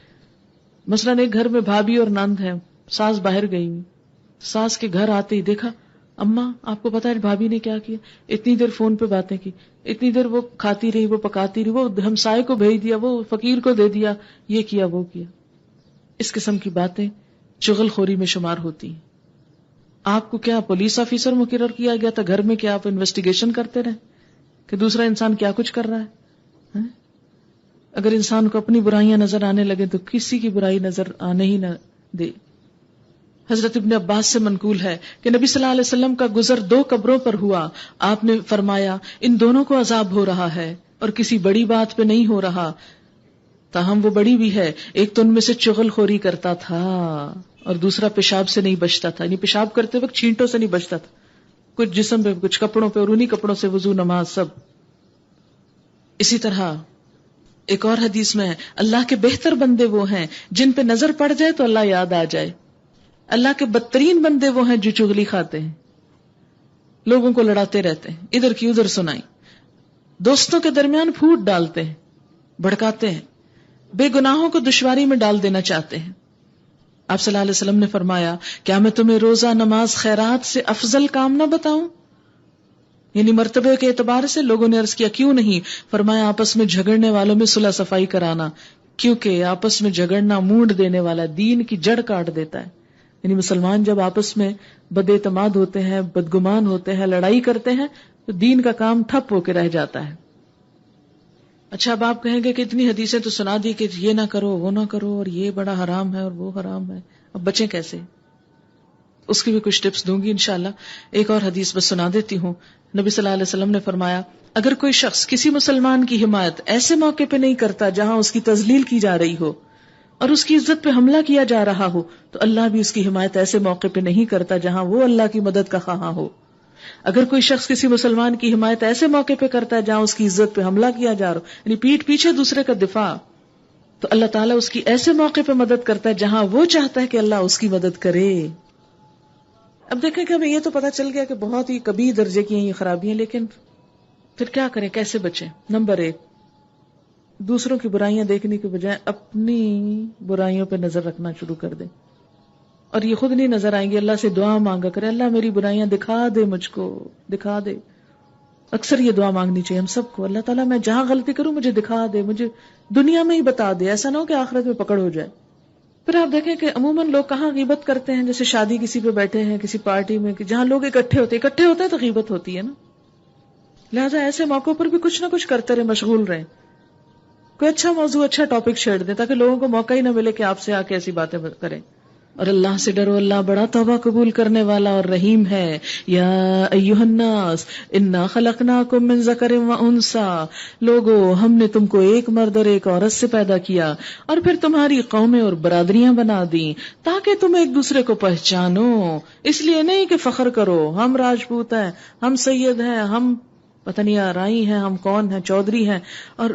مثلا ایک گھر میں بھابھی اور نند ہے، ساس باہر گئی، ساس کے گھر آتے ہی دیکھا اماں آپ کو پتا ہے بھابھی نے کیا کیا، اتنی دیر فون پہ باتیں کی، اتنی دیر وہ کھاتی رہی، وہ پکاتی رہی، وہ ہمسائے کو بھیج دیا، وہ فقیر کو دے دیا، یہ کیا وہ کیا. اس قسم کی باتیں چغل خوری میں شمار ہوتی ہیں. آپ کو کیا پولیس آفیسر مقرر کیا گیا تھا گھر میں کہ آپ انویسٹیگیشن کرتے رہیں کہ دوسرا انسان کیا کچھ کر رہا ہے؟ اگر انسان کو اپنی برائیاں نظر آنے لگے تو کسی کی برائی نظر آنے ہی نہ دے. حضرت ابن عباس سے منقول ہے کہ نبی صلی اللہ علیہ وسلم کا گزر 2 قبروں پر ہوا. آپ نے فرمایا ان دونوں کو عذاب ہو رہا ہے اور کسی بڑی بات پہ نہیں ہو رہا، تاہم وہ بڑی بھی ہے. ایک تو ان میں سے چغل خوری کرتا تھا اور دوسرا پیشاب سے نہیں بچتا تھا، یعنی پیشاب کرتے وقت چھینٹوں سے نہیں بچتا تھا، کچھ جسم پہ کچھ کپڑوں پہ، اور انہی کپڑوں سے وضو، نماز، سب. اسی طرح ایک اور حدیث میں ہے اللہ کے بہتر بندے وہ ہیں جن پہ نظر پڑ جائے تو اللہ یاد آ جائے. اللہ کے بدترین بندے وہ ہیں جو چغلی کھاتے ہیں، لوگوں کو لڑاتے رہتے ہیں، ادھر کی ادھر سنائی، دوستوں کے درمیان پھوٹ ڈالتے ہیں، بھڑکاتے ہیں، بے گناہوں کو دشواری میں ڈال دینا چاہتے ہیں. آپ صلی اللہ علیہ وسلم نے فرمایا کیا میں تمہیں روزہ، نماز، خیرات سے افضل کام نہ بتاؤں؟ یعنی مرتبے کے اعتبار سے. لوگوں نے عرض کیا کیوں نہیں؟ فرمایا آپس میں جھگڑنے والوں میں صلح صفائی کرانا، کیونکہ آپس میں جھگڑنا مونڈ دینے والا، دین کی جڑ کاٹ دیتا ہے. یعنی مسلمان جب آپس میں بد اعتماد ہوتے ہیں، بدگمان ہوتے ہیں، لڑائی کرتے ہیں تو دین کا کام ٹھپ ہو کے رہ جاتا ہے. اچھا اب آپ کہیں گے کہ اتنی حدیثیں تو سنا دی کہ یہ نہ کرو، وہ نہ کرو، اور یہ بڑا حرام ہے اور وہ حرام ہے، اب بچیں کیسے؟ اس کی بھی کچھ ٹپس دوں گی انشاءاللہ. ایک اور حدیث بس سنا دیتی ہوں. نبی صلی اللہ علیہ وسلم نے فرمایا اگر کوئی شخص کسی مسلمان کی حمایت ایسے موقع پہ نہیں کرتا جہاں اس کی تذلیل کی جا رہی ہو اور اس کی عزت پہ حملہ کیا جا رہا ہو، تو اللہ بھی اس کی حمایت ایسے موقع پہ نہیں کرتا جہاں وہ اللہ کی مدد کا خواہاں ہو. اگر کوئی شخص کسی مسلمان کی حمایت ایسے موقع پہ کرتا ہے جہاں اس کی عزت پہ حملہ کیا جا رہا ہو، یعنی پیٹھ پیچھے دوسرے کا دفاع، تو اللہ تعالیٰ اس کی ایسے موقع پہ مدد کرتا ہے جہاں وہ چاہتا ہے کہ اللہ اس کی مدد کرے. اب دیکھیں کہ ہمیں یہ تو پتا چل گیا کہ بہت ہی کبیر درجے کی ہیں یہ خرابیاں، لیکن پھر کیا کریں، کیسے بچیں؟ نمبر 1، دوسروں کی برائیاں دیکھنے کے بجائے اپنی برائیوں پہ نظر رکھنا شروع کر دیں، اور یہ خود نہیں نظر آئیں گے. اللہ سے دعا مانگا کرے اللہ میری برائیاں دکھا دے، مجھ کو دکھا دے. اکثر یہ دعا مانگنی چاہیے ہم سب کو، اللہ تعالیٰ میں جہاں غلطی کروں مجھے دکھا دے، مجھے دنیا میں ہی بتا دے، ایسا نہ ہو کہ آخرت میں پکڑ ہو جائے. پھر آپ دیکھیں کہ عموماً لوگ کہاں غیبت کرتے ہیں، جیسے شادی کسی پہ بیٹھے ہیں کسی پارٹی میں کہ جہاں لوگ اکٹھے ہوتے ہیں تو غیبت ہوتی ہے نا. لہٰذا ایسے موقعوں پر بھی کچھ نہ کچھ کرتے رہے، مشغول رہے. کوئی اچھا موضوع, اچھا ٹاپک چھیڑ دیں تاکہ لوگوں کو موقع ہی نہ ملے کہ آپ سے آ کے ایسی باتیں کریں. اور اللہ سے ڈرو, اللہ بڑا توبہ قبول کرنے والا اور رحیم ہے. یا ایھا الناس انا خلقناکم من ذکر و انثی, لوگو ہم نے تم کو ایک مرد اور ایک عورت سے پیدا کیا اور پھر تمہاری قومیں اور برادریاں بنا دیں تاکہ تم ایک دوسرے کو پہچانو. اس لیے نہیں کہ فخر کرو ہم راجپوت ہیں, ہم سید ہیں, ہم پتہ نہیں آرائی ہیں, ہم کون ہیں, چودھری ہیں. اور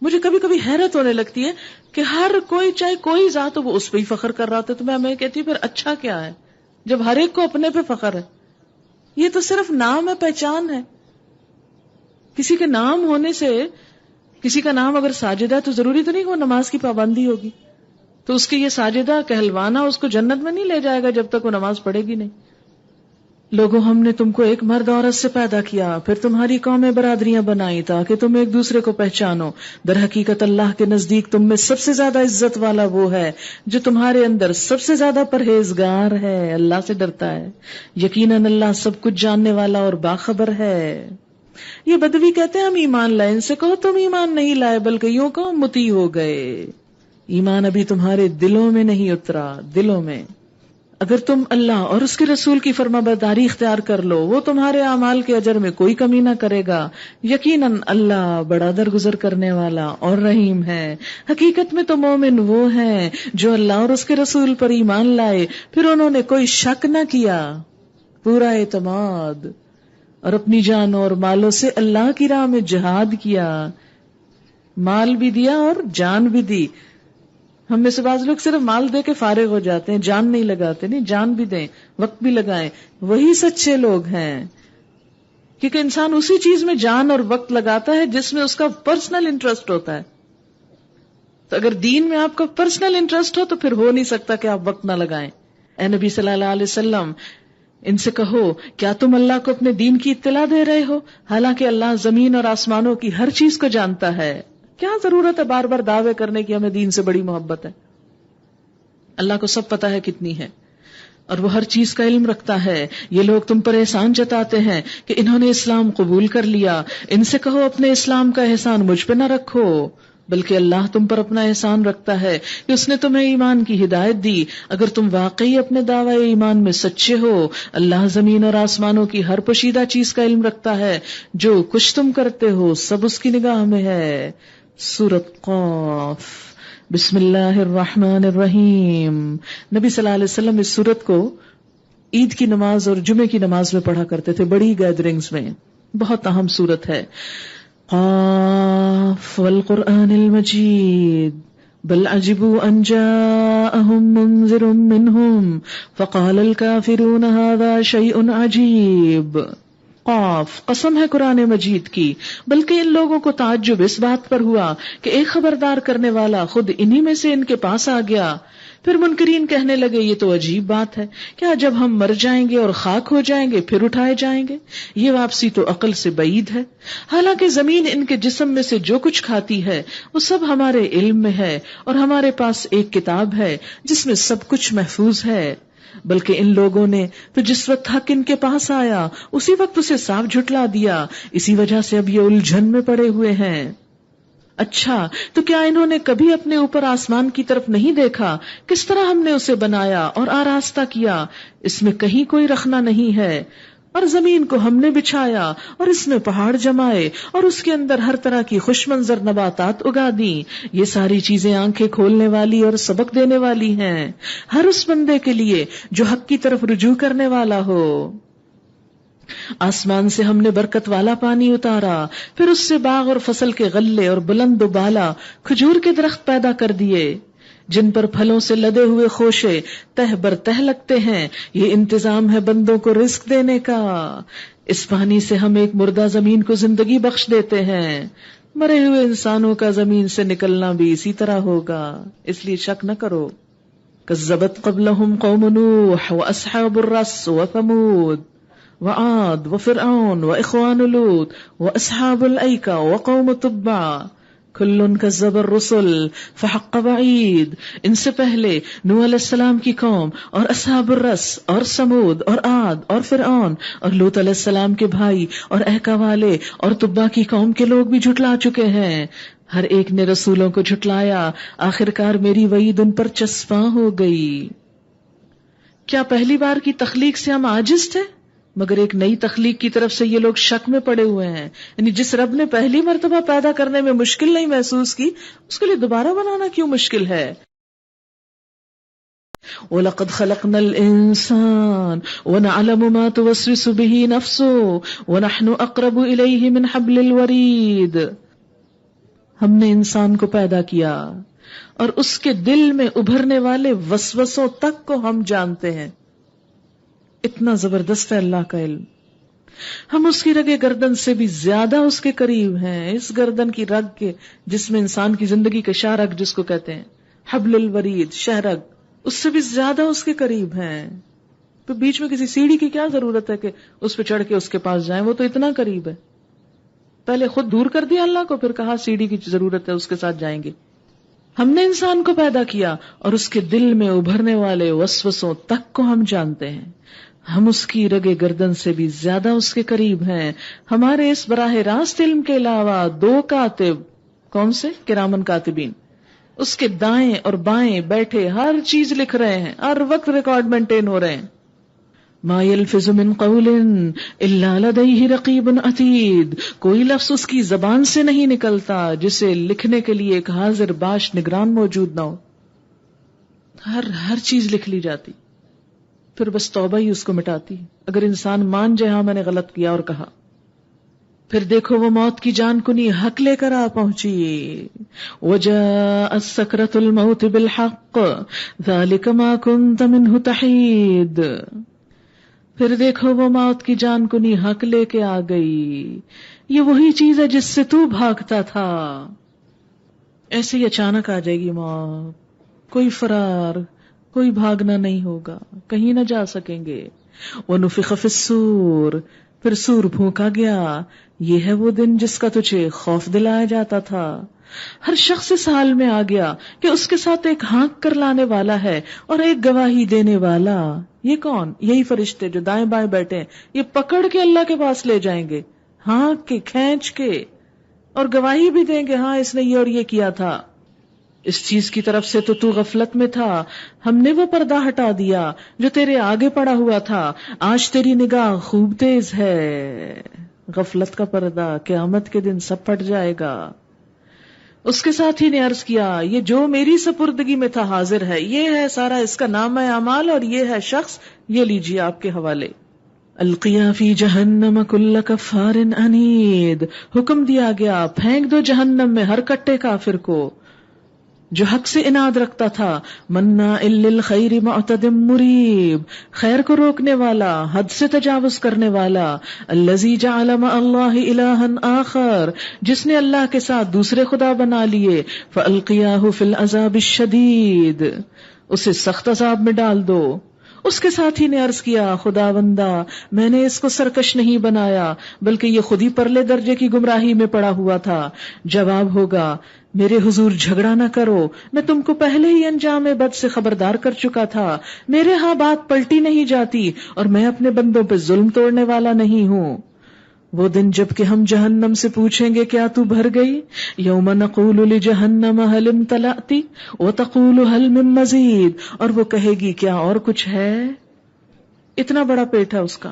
مجھے کبھی کبھی حیرت ہونے لگتی ہے کہ ہر کوئی چاہے کوئی ذات ہو وہ اس پہ ہی فخر کر رہا ہوتا ہے. تو میں کہتی ہوں پھر اچھا کیا ہے جب ہر ایک کو اپنے پہ فخر ہے. یہ تو صرف نام ہے, پہچان ہے. کسی کے نام ہونے سے, کسی کا نام اگر ساجدہ ہے تو ضروری تو نہیں کہ وہ نماز کی پابندی ہوگی, تو اس کی یہ ساجدہ کہلوانا اس کو جنت میں نہیں لے جائے گا جب تک وہ نماز پڑھے گی نہیں. لوگوں ہم نے تم کو ایک مرد عورت سے پیدا کیا پھر تمہاری قومیں برادریاں بنائی تاکہ تم ایک دوسرے کو پہچانو. در حقیقت اللہ کے نزدیک تم میں سب سے زیادہ عزت والا وہ ہے جو تمہارے اندر سب سے زیادہ پرہیزگار ہے, اللہ سے ڈرتا ہے. یقیناً اللہ سب کچھ جاننے والا اور باخبر ہے. یہ بدوی کہتے ہیں ہم ایمان لائے, ان سے کہو تم ایمان نہیں لائے بلکہ یوں کہو مطیع ہو گئے. ایمان ابھی تمہارے دلوں میں نہیں اترا, دلوں میں. اگر تم اللہ اور اس کے رسول کی فرمانبرداری اختیار کر لو وہ تمہارے اعمال کے اجر میں کوئی کمی نہ کرے گا. یقیناً اللہ بڑا درگزر کرنے والا اور رحیم ہے. حقیقت میں تو مومن وہ ہیں جو اللہ اور اس کے رسول پر ایمان لائے پھر انہوں نے کوئی شک نہ کیا, پورا اعتماد, اور اپنی جانوں اور مالوں سے اللہ کی راہ میں جہاد کیا. مال بھی دیا اور جان بھی دی. ہم میں سے بعض لوگ صرف مال دے کے فارغ ہو جاتے ہیں, جان نہیں لگاتے. نہیں, جان بھی دیں, وقت بھی لگائیں, وہی سچے لوگ ہیں. کیونکہ انسان اسی چیز میں جان اور وقت لگاتا ہے جس میں اس کا پرسنل انٹرسٹ ہوتا ہے. تو اگر دین میں آپ کا پرسنل انٹرسٹ ہو تو پھر ہو نہیں سکتا کہ آپ وقت نہ لگائیں. اے نبی صلی اللہ علیہ وسلم ان سے کہو کیا تم اللہ کو اپنے دین کی اطلاع دے رہے ہو حالانکہ اللہ زمین اور آسمانوں کی ہر چیز کو جانتا ہے. کیا ضرورت ہے بار بار دعوے کرنے کی ہمیں دین سے بڑی محبت ہے. اللہ کو سب پتا ہے کتنی ہے اور وہ ہر چیز کا علم رکھتا ہے. یہ لوگ تم پر احسان جتاتے ہیں کہ انہوں نے اسلام قبول کر لیا. ان سے کہو اپنے اسلام کا احسان مجھ پہ نہ رکھو بلکہ اللہ تم پر اپنا احسان رکھتا ہے کہ اس نے تمہیں ایمان کی ہدایت دی. اگر تم واقعی اپنے دعوی ایمان میں سچے ہو اللہ زمین اور آسمانوں کی ہر پوشیدہ چیز کا علم رکھتا ہے. جو کچھ تم کرتے ہو سب اس کی نگاہ میں ہے. سورۃ قاف. بسم اللہ الرحمن الرحیم. نبی صلی اللہ علیہ وسلم اس سورت کو عید کی نماز اور جمعے کی نماز میں پڑھا کرتے تھے, بڑی گیدرنگز میں. بہت اہم سورت ہے. قاف والقرآن المجید بل عجبوا ان جاءهم منذر منهم فقال الكافرون هذا شيء عجيب. قاف, قسم ہے قرآن مجید کی, بلکہ ان لوگوں کو تعجب اس بات پر ہوا کہ ایک خبردار کرنے والا خود انہی میں سے ان کے پاس آ گیا. پھر منکرین کہنے لگے یہ تو عجیب بات ہے, کیا جب ہم مر جائیں گے اور خاک ہو جائیں گے پھر اٹھائے جائیں گے؟ یہ واپسی تو عقل سے بعید ہے. حالانکہ زمین ان کے جسم میں سے جو کچھ کھاتی ہے وہ سب ہمارے علم میں ہے اور ہمارے پاس ایک کتاب ہے جس میں سب کچھ محفوظ ہے. بلکہ ان لوگوں نے تو جس وقت حق ان کے پاس آیا اسی وقت اسے صاف جھٹلا دیا, اسی وجہ سے اب یہ الجھن میں پڑے ہوئے ہیں. اچھا تو کیا انہوں نے کبھی اپنے اوپر آسمان کی طرف نہیں دیکھا کس طرح ہم نے اسے بنایا اور آراستہ کیا, اس میں کہیں کوئی رخنہ نہیں ہے. اور زمین کو ہم نے بچھایا اور اس میں پہاڑ جمائے اور اس کے اندر ہر طرح کی خوش منظر نباتات اگا دیں. یہ ساری چیزیں آنکھیں کھولنے والی اور سبق دینے والی ہیں ہر اس بندے کے لیے جو حق کی طرف رجوع کرنے والا ہو. آسمان سے ہم نے برکت والا پانی اتارا, پھر اس سے باغ اور فصل کے غلے اور بلند و بالا کھجور کے درخت پیدا کر دیے جن پر پھلوں سے لدے ہوئے خوشے تہ بر تہ لگتے ہیں. یہ انتظام ہے بندوں کو رزق دینے کا. اس پانی سے ہم ایک مردہ زمین کو زندگی بخش دیتے ہیں. مرے ہوئے انسانوں کا زمین سے نکلنا بھی اسی طرح ہوگا, اس لیے شک نہ کرو. کذبت قبلہم قوم نوح واصحاب الرس وثمود وعاد وفرعون واخوان لوط واصحاب الایکہ وقوم تبع کل کذب الرسل فحق وعید. ان سے پہلے نوح علیہ السلام کی قوم اور اصحاب الرس اور سمود اور عاد اور فرعون اور لوط علیہ السلام کے بھائی اور ایکا والے اور تبع کی قوم کے لوگ بھی جھٹلا چکے ہیں. ہر ایک نے رسولوں کو جھٹلایا، آخرکار میری وعید ان پر چسپاں ہو گئی۔ کیا پہلی بار کی تخلیق سے ہم عاجز تھے؟ مگر ایک نئی تخلیق کی طرف سے یہ لوگ شک میں پڑے ہوئے ہیں، یعنی جس رب نے پہلی مرتبہ پیدا کرنے میں مشکل نہیں محسوس کی، اس کے لیے دوبارہ بنانا کیوں مشکل ہے؟ وَلَقَدْ خَلَقْنَا الْإِنسَانَ وَنَعْلَمُ مَا تُوَسْوِسُ بِهِ نَفْسُهُ وَنَحْنُ أَقْرَبُ إِلَيْهِ مِنْ حَبْلِ الْوَرِيدِ۔ ہم نے انسان کو پیدا کیا اور اس کے دل میں ابھرنے والے وسوسوں تک کو ہم جانتے ہیں۔ اتنا زبردست ہے اللہ کا علم۔ ہم اس کی رگ گردن سے بھی زیادہ اس کے قریب ہیں، اس گردن کی رگ کے جس میں انسان کی زندگی کے شاہ رگ جس کو کہتے ہیں، حبل الورید، شاہ رگ، اس سے بھی زیادہ اس کے قریب ہیں۔ تو بیچ میں کسی سیڑھی کی کیا ضرورت ہے کہ اس پہ چڑھ کے اس کے پاس جائیں، وہ تو اتنا قریب ہے۔ پہلے خود دور کر دیا اللہ کو، پھر کہا سیڑھی کی ضرورت ہے اس کے ساتھ جائیں گے۔ ہم نے انسان کو پیدا کیا اور اس کے دل میں ابھرنے والے وسوسوں تک کو ہم جانتے ہیں۔ ہم اس کی رگ گردن سے بھی زیادہ اس کے قریب ہیں۔ ہمارے اس براہ راست علم کے علاوہ 2 کاتب، کون سے؟ کرامن کاتبین، اس کے دائیں اور بائیں بیٹھے ہر چیز لکھ رہے ہیں، ہر وقت ریکارڈ مینٹین ہو رہے ہیں۔ ما یلفظ من قول الا لدیہ رقیب عتید، کوئی لفظ اس کی زبان سے نہیں نکلتا جسے لکھنے کے لیے ایک حاضر باش نگران موجود نہ ہو۔ ہر چیز لکھ لی جاتی، پھر بس توبہ ہی اس کو مٹاتی۔ اگر انسان مان جائے ہاں میں نے غلط کیا اور کہا، پھر دیکھو وہ موت کی جان کنی حق لے کر آ پہنچی۔ وجاءت سکرۃ الموت بالحق ذلک ما کنت منہ تحید، پھر دیکھو وہ موت کی جان کنی حق لے کے آ گئی، یہ وہی چیز ہے جس سے تو بھاگتا تھا۔ ایسے ہی اچانک آ جائے گی موت، کوئی فرار، کوئی بھاگنا نہیں ہوگا، کہیں نہ جا سکیں گے۔ وَنُفِخَ فِي الصُّورِ، پھر سور پھونکا گیا، یہ ہے وہ دن جس کا تجھے خوف دلایا جاتا تھا۔ ہر شخص اس حال میں آ گیا کہ اس کے ساتھ ایک ہانک کر لانے والا ہے اور ایک گواہی دینے والا۔ یہ کون؟ یہی فرشتے جو دائیں بائیں بیٹھے ہیں، یہ پکڑ کے اللہ کے پاس لے جائیں گے، ہانک کے، کھینچ کے، اور گواہی بھی دیں گے، ہاں اس نے یہ اور یہ کیا تھا، اس چیز کی طرف سے تو غفلت میں تھا، ہم نے وہ پردہ ہٹا دیا جو تیرے آگے پڑا ہوا تھا، آج تیری نگاہ خوب تیز ہے۔ غفلت کا پردہ قیامت کے دن سب پھٹ جائے گا۔ اس کے ساتھی نے عرض کیا، یہ جو میری سپردگی میں تھا حاضر ہے، یہ ہے سارا اس کا نامہ اعمال اور یہ ہے شخص، یہ لیجیے آپ کے حوالے۔ القیا فی جہنم کل کفار عنید، حکم دیا گیا پھینک دو جہنم میں ہر کٹے کافر کو جو حق سے اناد رکھتا تھا، مناع للخیر معتد مریب، خیر کو روکنے والا، حد سے تجاوز کرنے والا، الذی جعل مع اللہ الہا آخر، جس نے اللہ کے ساتھ دوسرے خدا بنا لیے، فالقیاہ فی العذاب الشدید، اسے سخت عذاب میں ڈال دو۔ اس کے ساتھی نے عرض کیا، خدا بندہ میں نے اس کو سرکش نہیں بنایا بلکہ یہ خود ہی پرلے درجے کی گمراہی میں پڑا ہوا تھا۔ جواب ہوگا، میرے حضور جھگڑا نہ کرو، میں تم کو پہلے ہی انجام بد سے خبردار کر چکا تھا، میرے ہاں بات پلٹی نہیں جاتی اور میں اپنے بندوں پہ ظلم توڑنے والا نہیں ہوں۔ وہ دن جب کہ ہم جہنم سے پوچھیں گے کیا تو بھر گئی، یوم نقول لجہنم هل امتلأت وتقول هل من مزید، اور وہ کہے گی کیا اور کچھ ہے؟ اتنا بڑا پیٹ ہے اس کا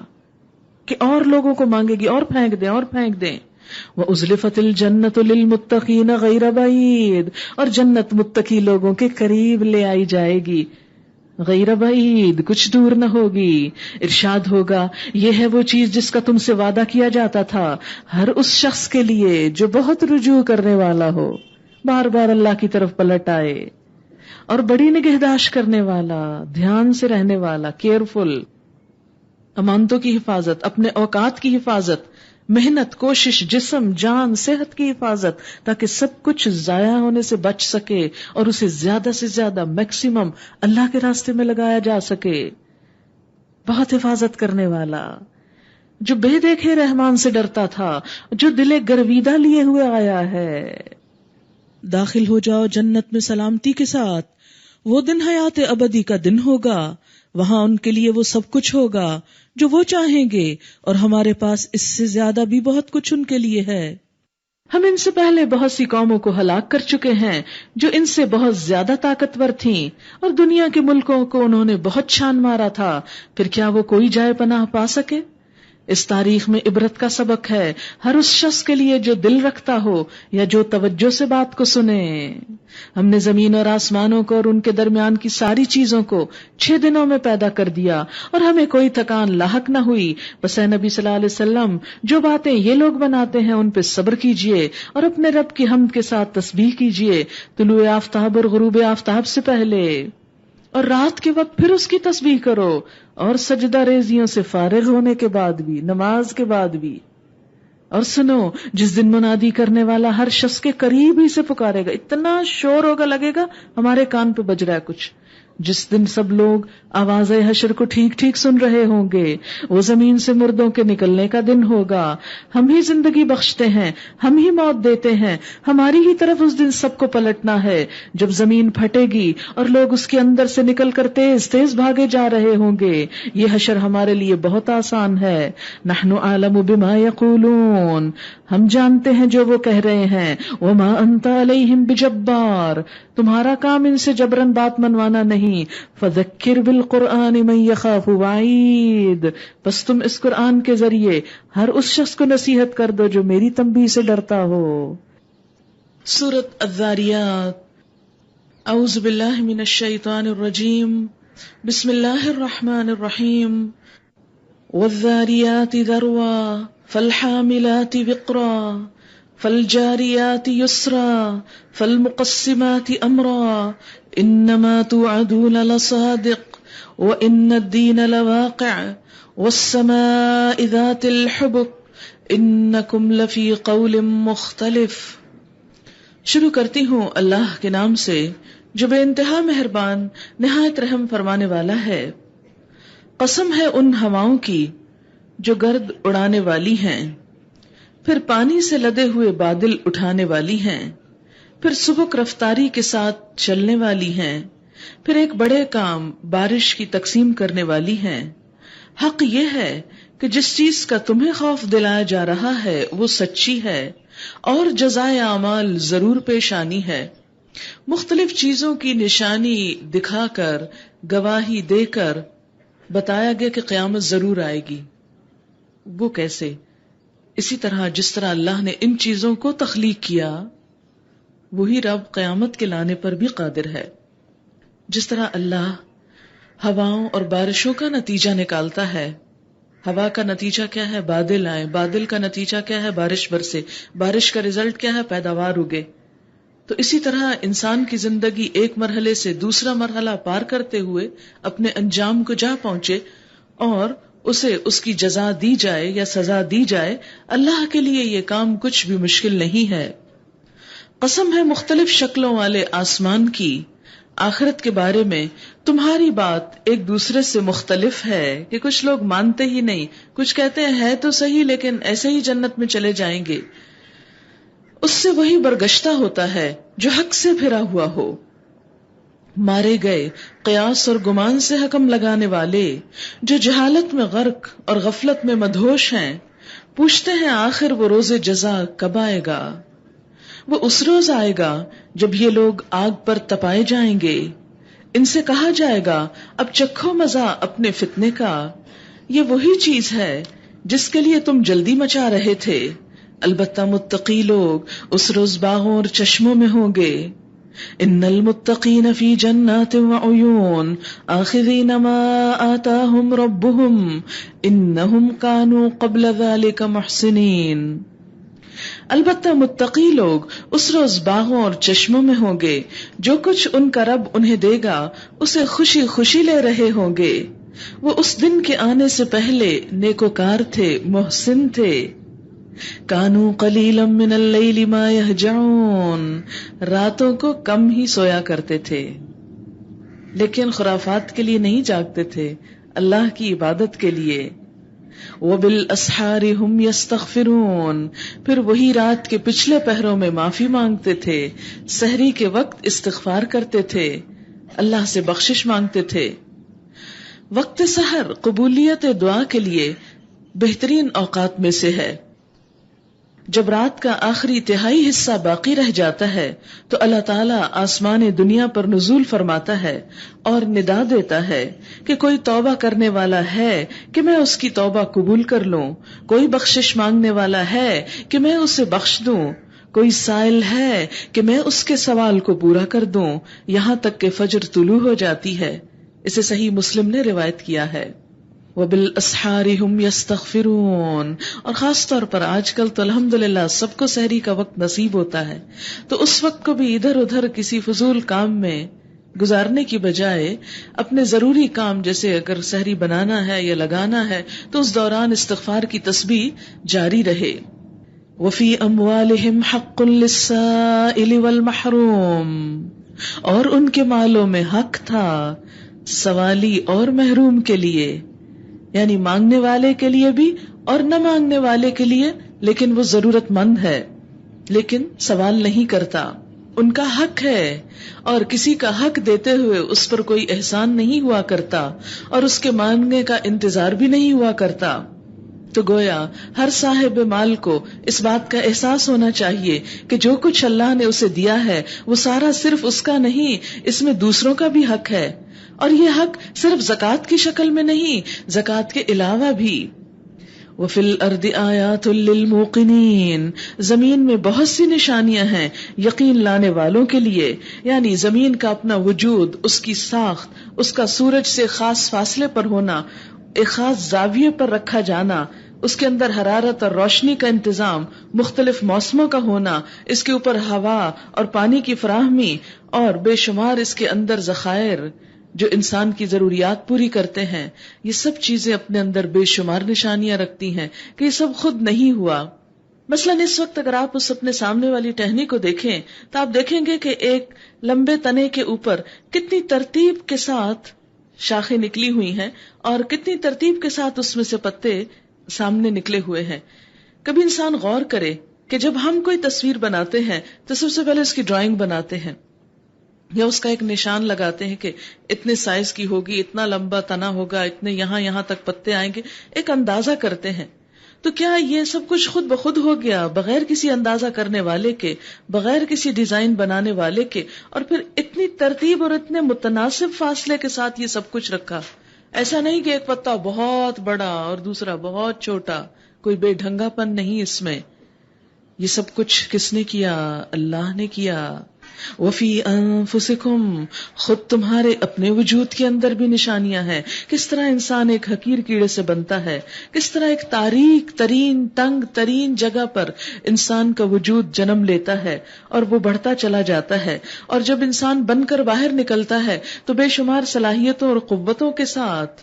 کہ اور لوگوں کو مانگے گی، اور پھینک دیں اور پھینک دیں۔ وَأُزْلِفَتِ الْجَنَّةُ لِلْمُتَّقِينَ غَيْرَ بَعِيدٍ، اور جنت متقی لوگوں کے قریب لے آئی جائے گی، غیر بعید، کچھ دور نہ ہوگی۔ ارشاد ہوگا، یہ ہے وہ چیز جس کا تم سے وعدہ کیا جاتا تھا، ہر اس شخص کے لیے جو بہت رجوع کرنے والا ہو، بار بار اللہ کی طرف پلٹ آئے، اور بڑی نگہداشت کرنے والا، دھیان سے رہنے والا، کیئرفل، امانتوں کی حفاظت، اپنے اوقات کی حفاظت، محنت، کوشش، جسم، جان، صحت کی حفاظت، تاکہ سب کچھ ضائع ہونے سے بچ سکے اور اسے زیادہ سے زیادہ میکسیمم اللہ کے راستے میں لگایا جا سکے۔ بہت حفاظت کرنے والا، جو بے دیکھے رحمان سے ڈرتا تھا، جو دل گرویدہ لیے ہوئے آیا ہے۔ داخل ہو جاؤ جنت میں سلامتی کے ساتھ، وہ دن حیات ابدی کا دن ہوگا، وہاں ان کے لیے وہ سب کچھ ہوگا جو وہ چاہیں گے، اور ہمارے پاس اس سے زیادہ بھی بہت کچھ ان کے لیے ہے۔ ہم ان سے پہلے بہت سی قوموں کو ہلاک کر چکے ہیں جو ان سے بہت زیادہ طاقتور تھیں، اور دنیا کے ملکوں کو انہوں نے بہت چھان مارا تھا، پھر کیا وہ کوئی جائے پناہ پا سکے؟ اس تاریخ میں عبرت کا سبق ہے ہر اس شخص کے لیے جو دل رکھتا ہو یا جو توجہ سے بات کو سنے۔ ہم نے زمین اور آسمانوں کو اور ان کے درمیان کی ساری چیزوں کو 6 دنوں میں پیدا کر دیا، اور ہمیں کوئی تکان لاحق نہ ہوئی۔ بس اے نبی صلی اللہ علیہ وسلم، جو باتیں یہ لوگ بناتے ہیں ان پہ صبر کیجئے اور اپنے رب کی حمد کے ساتھ تسبیح کیجئے، طلوع آفتاب اور غروب آفتاب سے پہلے، اور رات کے وقت پھر اس کی تسبیح کرو، اور سجدہ ریزیوں سے فارغ ہونے کے بعد بھی، نماز کے بعد بھی۔ اور سنو، جس دن منادی کرنے والا ہر شخص کے قریب ہی سے پکارے گا، اتنا شور ہوگا لگے گا ہمارے کان پہ بج رہا ہے کچھ۔ جس دن سب لوگ آواز حشر کو ٹھیک ٹھیک سن رہے ہوں گے، وہ زمین سے مردوں کے نکلنے کا دن ہوگا۔ ہم ہی زندگی بخشتے ہیں، ہم ہی موت دیتے ہیں، ہماری ہی طرف اس دن سب کو پلٹنا ہے، جب زمین پھٹے گی اور لوگ اس کے اندر سے نکل کر تیز تیز بھاگے جا رہے ہوں گے۔ یہ حشر ہمارے لیے بہت آسان ہے۔ نحن اعلم بما یقولون، ہم جانتے ہیں جو وہ کہہ رہے ہیں۔ وما انت علیہم بجبار، تمہارا کام ان سے جبرن بات منوانا نہیں۔ فذکر بالقرآن من یخاف وعید، بس تم اس قرآن کے ذریعے ہر اس شخص کو نصیحت کر دو جو میری تنبیہ سے ڈرتا ہو۔ سورۃ الذاریات۔ اعوذ باللہ من الشیطان الرجیم، بسم اللہ الرحمن الرحیم۔ والذاریات ذروا فالحاملات وقرا فالجاریات یسرا فالمقسمات امرا انما توعدون لصادق وان الدین لواقع والسماء ذات الحبک انکم لفی قول مختلف۔ شروع کرتی ہوں اللہ کے نام سے جو بے انتہا مہربان نہایت رحم فرمانے والا ہے۔ قسم ہے ان ہواؤں کی جو گرد اڑانے والی ہیں، پھر پانی سے لدے ہوئے بادل اٹھانے والی ہیں، پھر سبک رفتاری کے ساتھ چلنے والی ہیں، پھر ایک بڑے کام بارش کی تقسیم کرنے والی ہیں۔ حق یہ ہے کہ جس چیز کا تمہیں خوف دلایا جا رہا ہے وہ سچی ہے، اور جزائے اعمال ضرور پیش آنی ہے۔ مختلف چیزوں کی نشانی دکھا کر، گواہی دے کر بتایا گیا کہ قیامت ضرور آئے گی۔ وہ کیسے؟ اسی طرح جس طرح اللہ نے ان چیزوں کو تخلیق کیا، وہی رب قیامت کے لانے پر بھی قادر ہے۔ جس طرح اللہ ہواؤں اور بارشوں کا نتیجہ نکالتا ہے، ہوا کا نتیجہ کیا ہے؟ بادل آئے، بادل کا نتیجہ کیا ہے؟ بارش برسے، بارش کا رزلٹ کیا ہے؟ پیداوار اگے۔ تو اسی طرح انسان کی زندگی ایک مرحلے سے دوسرا مرحلہ پار کرتے ہوئے اپنے انجام کو جا پہنچے اور اسے اس کی جزا دی جائے یا سزا دی جائے، اللہ کے لیے یہ کام کچھ بھی مشکل نہیں ہے۔ قسم ہے مختلف شکلوں والے آسمان کی، آخرت کے بارے میں تمہاری بات ایک دوسرے سے مختلف ہے کہ کچھ لوگ مانتے ہی نہیں، کچھ کہتے ہیں ہے تو صحیح لیکن ایسے ہی جنت میں چلے جائیں گے۔ اس سے وہی برگشتہ ہوتا ہے جو حق سے پھرا ہوا ہو۔ مارے گئے قیاس اور گمان سے حکم لگانے والے جو جہالت میں غرق اور غفلت میں مدہوش ہیں، پوچھتے ہیں آخر وہ روز جزا کب آئے گا؟ وہ اس روز آئے گا جب یہ لوگ آگ پر تپائے جائیں گے۔ ان سے کہا جائے گا اب چکھو مزہ اپنے فتنے کا، یہ وہی چیز ہے جس کے لیے تم جلدی مچا رہے تھے۔ البتہ متقی لوگ اس روز باغوں اور چشموں میں ہوں گے۔ ان المتقین فی جنات وعیون آخذین ما آتاہم ربہم انہم کانوا قبل ذلک محسنین۔ البتہ متقی لوگ اس روز باغوں اور چشموں میں ہوں گے، جو کچھ ان کا رب انہیں دے گا اسے خوشی خوشی لے رہے ہوں گے۔ وہ اس دن کے آنے سے پہلے نیکوکار تھے، محسن تھے۔ کانوا قلیلا من اللیل ما یہجعون، راتوں کو کم ہی سویا کرتے تھے، لیکن خرافات کے لیے نہیں جاگتے تھے، اللہ کی عبادت کے لیے۔ وبالاسحار ہم یستغفرون، پھر وہی رات کے پچھلے پہروں میں معافی مانگتے تھے، سحری کے وقت استغفار کرتے تھے، اللہ سے بخشش مانگتے تھے۔ وقت سحر قبولیت دعا کے لیے بہترین اوقات میں سے ہے۔ جب رات کا آخری تہائی حصہ باقی رہ جاتا ہے تو اللہ تعالیٰ آسمان دنیا پر نزول فرماتا ہے اور ندا دیتا ہے کہ کوئی توبہ کرنے والا ہے کہ میں اس کی توبہ قبول کر لوں، کوئی بخشش مانگنے والا ہے کہ میں اسے بخش دوں، کوئی سائل ہے کہ میں اس کے سوال کو پورا کر دوں، یہاں تک کہ فجر طلوع ہو جاتی ہے۔ اسے صحیح مسلم نے روایت کیا ہے۔ وَبِالْأَسْحَارِ هُمْ يَسْتَغْفِرُونَ، اور خاص طور پر آج کل تو الحمدللہ سب کو سحری کا وقت نصیب ہوتا ہے، تو اس وقت کو بھی ادھر ادھر کسی فضول کام میں گزارنے کی بجائے اپنے ضروری کام جیسے اگر سحری بنانا ہے یا لگانا ہے تو اس دوران استغفار کی تسبیح جاری رہے۔ وَفِي أَمْوَالِهِمْ حَقٌّ لِلسَّائِلِ وَالْمَحْرُومِ، اور ان کے مالوں میں حق تھا سوالی اور محروم کے لیے، یعنی مانگنے والے کے لیے بھی اور نہ مانگنے والے کے لیے، لیکن وہ ضرورت مند ہے لیکن سوال نہیں کرتا، ان کا حق ہے اور کسی کا حق دیتے ہوئے اس پر کوئی احسان نہیں ہوا کرتا اور اس کے مانگنے کا انتظار بھی نہیں ہوا کرتا۔ تو گویا ہر صاحب مال کو اس بات کا احساس ہونا چاہیے کہ جو کچھ اللہ نے اسے دیا ہے وہ سارا صرف اس کا نہیں، اس میں دوسروں کا بھی حق ہے، اور یہ حق صرف زکوٰۃ کی شکل میں نہیں، زکوٰۃ کے علاوہ بھی۔ وَفِي الْأَرْضِ آيَاتٌ لِّلْمُوقِنِينَ، زمین میں بہت سی نشانیاں ہیں یقین لانے والوں کے لیے، یعنی زمین کا اپنا وجود، اس کی ساخت، اس کا سورج سے خاص فاصلے پر ہونا، ایک خاص زاویے پر رکھا جانا، اس کے اندر حرارت اور روشنی کا انتظام، مختلف موسموں کا ہونا، اس کے اوپر ہوا اور پانی کی فراہمی، اور بے شمار اس کے اندر ذخائر جو انسان کی ضروریات پوری کرتے ہیں، یہ سب چیزیں اپنے اندر بے شمار نشانیاں رکھتی ہیں کہ یہ سب خود نہیں ہوا۔ مثلاً اس وقت اگر آپ اس اپنے سامنے والی ٹہنی کو دیکھیں تو آپ دیکھیں گے کہ ایک لمبے تنے کے اوپر کتنی ترتیب کے ساتھ شاخیں نکلی ہوئی ہیں اور کتنی ترتیب کے ساتھ اس میں سے پتے سامنے نکلے ہوئے ہیں۔ کبھی انسان غور کرے کہ جب ہم کوئی تصویر بناتے ہیں تو سب سے پہلے اس کی ڈرائنگ بناتے ہیں یا اس کا ایک نشان لگاتے ہیں کہ اتنے سائز کی ہوگی، اتنا لمبا تنا ہوگا، اتنے یہاں تک پتے آئیں گے، ایک اندازہ کرتے ہیں۔ تو کیا یہ سب کچھ خود بخود ہو گیا بغیر کسی اندازہ کرنے والے کے، بغیر کسی ڈیزائن بنانے والے کے، اور پھر اتنی ترتیب اور اتنے متناسب فاصلے کے ساتھ یہ سب کچھ رکھا؟ ایسا نہیں کہ ایک پتا بہت بڑا اور دوسرا بہت چھوٹا، کوئی بے ڈھنگا پن نہیں اس میں۔ یہ سب کچھ کس نے کیا؟ اللہ نے کیا۔ وفی انفسکم، خود تمہارے اپنے وجود کے اندر بھی نشانیاں ہیں، کس طرح انسان ایک حقیر کیڑے سے بنتا ہے، کس طرح ایک تاریک ترین تنگ ترین جگہ پر انسان کا وجود جنم لیتا ہے اور وہ بڑھتا چلا جاتا ہے، اور جب انسان بن کر باہر نکلتا ہے تو بے شمار صلاحیتوں اور قوتوں کے ساتھ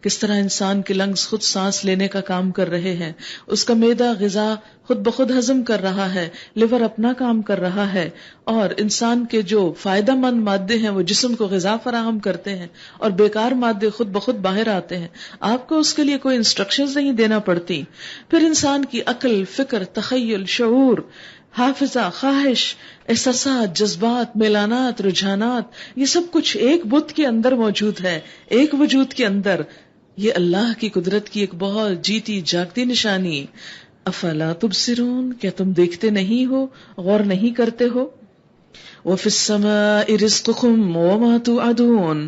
کس طرح انسان کے لنگز خود سانس لینے کا کام کر رہے ہیں، اس کا معدہ غذا خود بخود ہضم کر رہا ہے، لیور اپنا کام کر رہا ہے، اور انسان کے جو فائدہ مند مادے ہیں وہ جسم کو غذا فراہم کرتے ہیں اور بیکار مادے خود بخود باہر آتے ہیں۔ آپ کو اس کے لیے کوئی انسٹرکشنز نہیں دینا پڑتی۔ پھر انسان کی عقل، فکر، تخیل، شعور، حافظہ، خواہش، احساسات، جذبات، میلانات، رجحانات، یہ سب کچھ ایک بت کے اندر موجود ہے، ایک وجود کے اندر۔ یہ اللہ کی قدرت کی ایک بہت جیتی جاگتی نشانی۔ افلا تبصرون، کیا تم دیکھتے نہیں ہو، غور نہیں کرتے ہو؟ وفی السماء رزقکم وما توعدون،